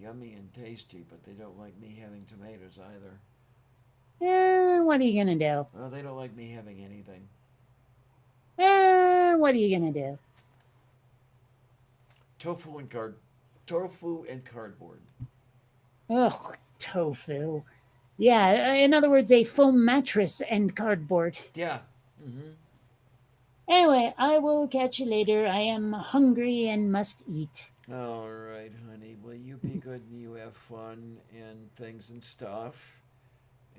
yummy and tasty, but they don't like me having tomatoes either.
What are you gonna do?
Well, they don't like me having anything.
What are you gonna do?
Tofu and card tofu and cardboard.
Ugh, tofu. Yeah, in other words, a foam mattress and cardboard.
Yeah. Mm-hmm.
Anyway, I will catch you later. I am hungry and must eat.
All right, honey. Well, you be good and you have fun and things and stuff.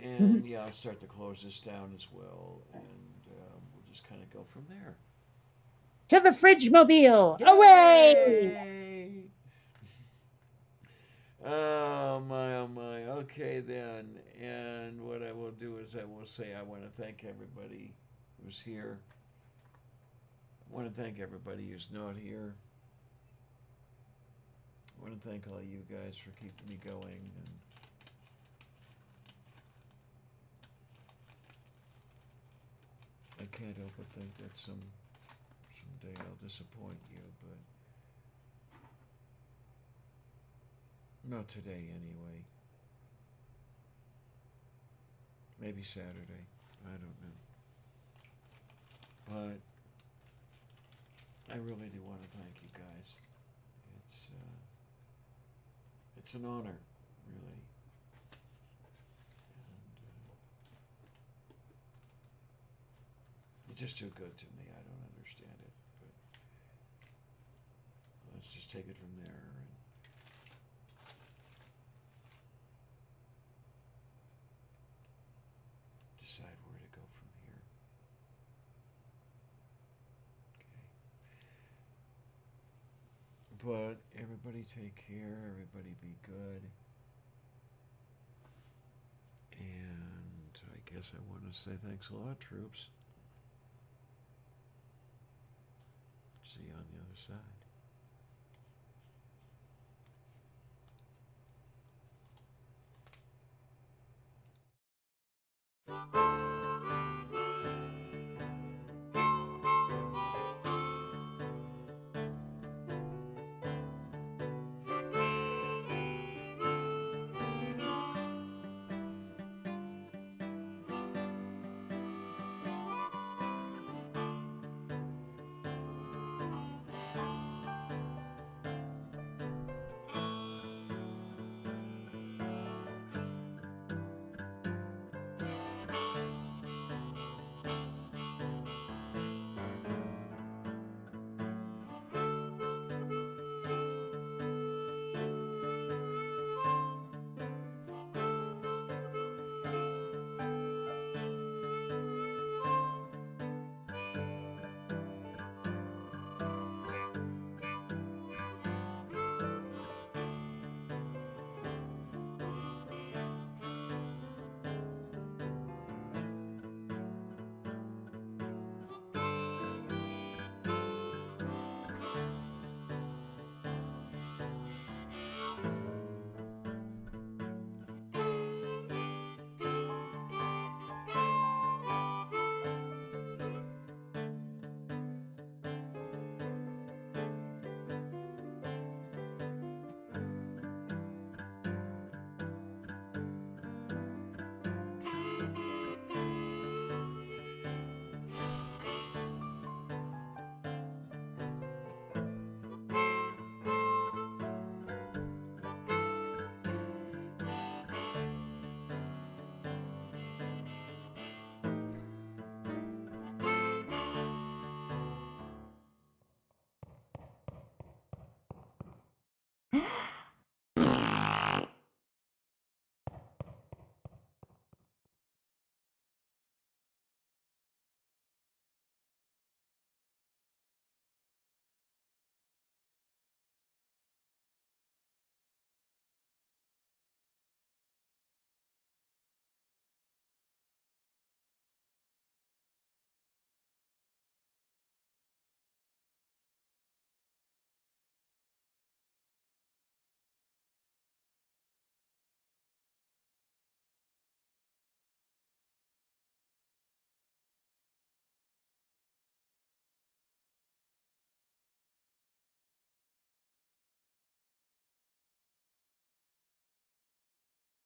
And yeah, I'll start to close this down as well, and we'll just kind of go from there.
To the fridge mobile! Away!
Yay! Oh my, oh my. Okay then. And what I will do is I will say I want to thank everybody who's here. I want to thank everybody who's not here. I want to thank all you guys for keeping me going. And I can't help but think that someday I'll disappoint you, but not today anyway. Maybe Saturday. I don't know. But I really do want to thank you guys. It's an honor, really. just too good to me. I don't understand it. But let's just take it from there. And decide where to go from here. Okay. But everybody take care. Everybody be good. And I guess I want to say thanks a lot, troops. See you on the other side.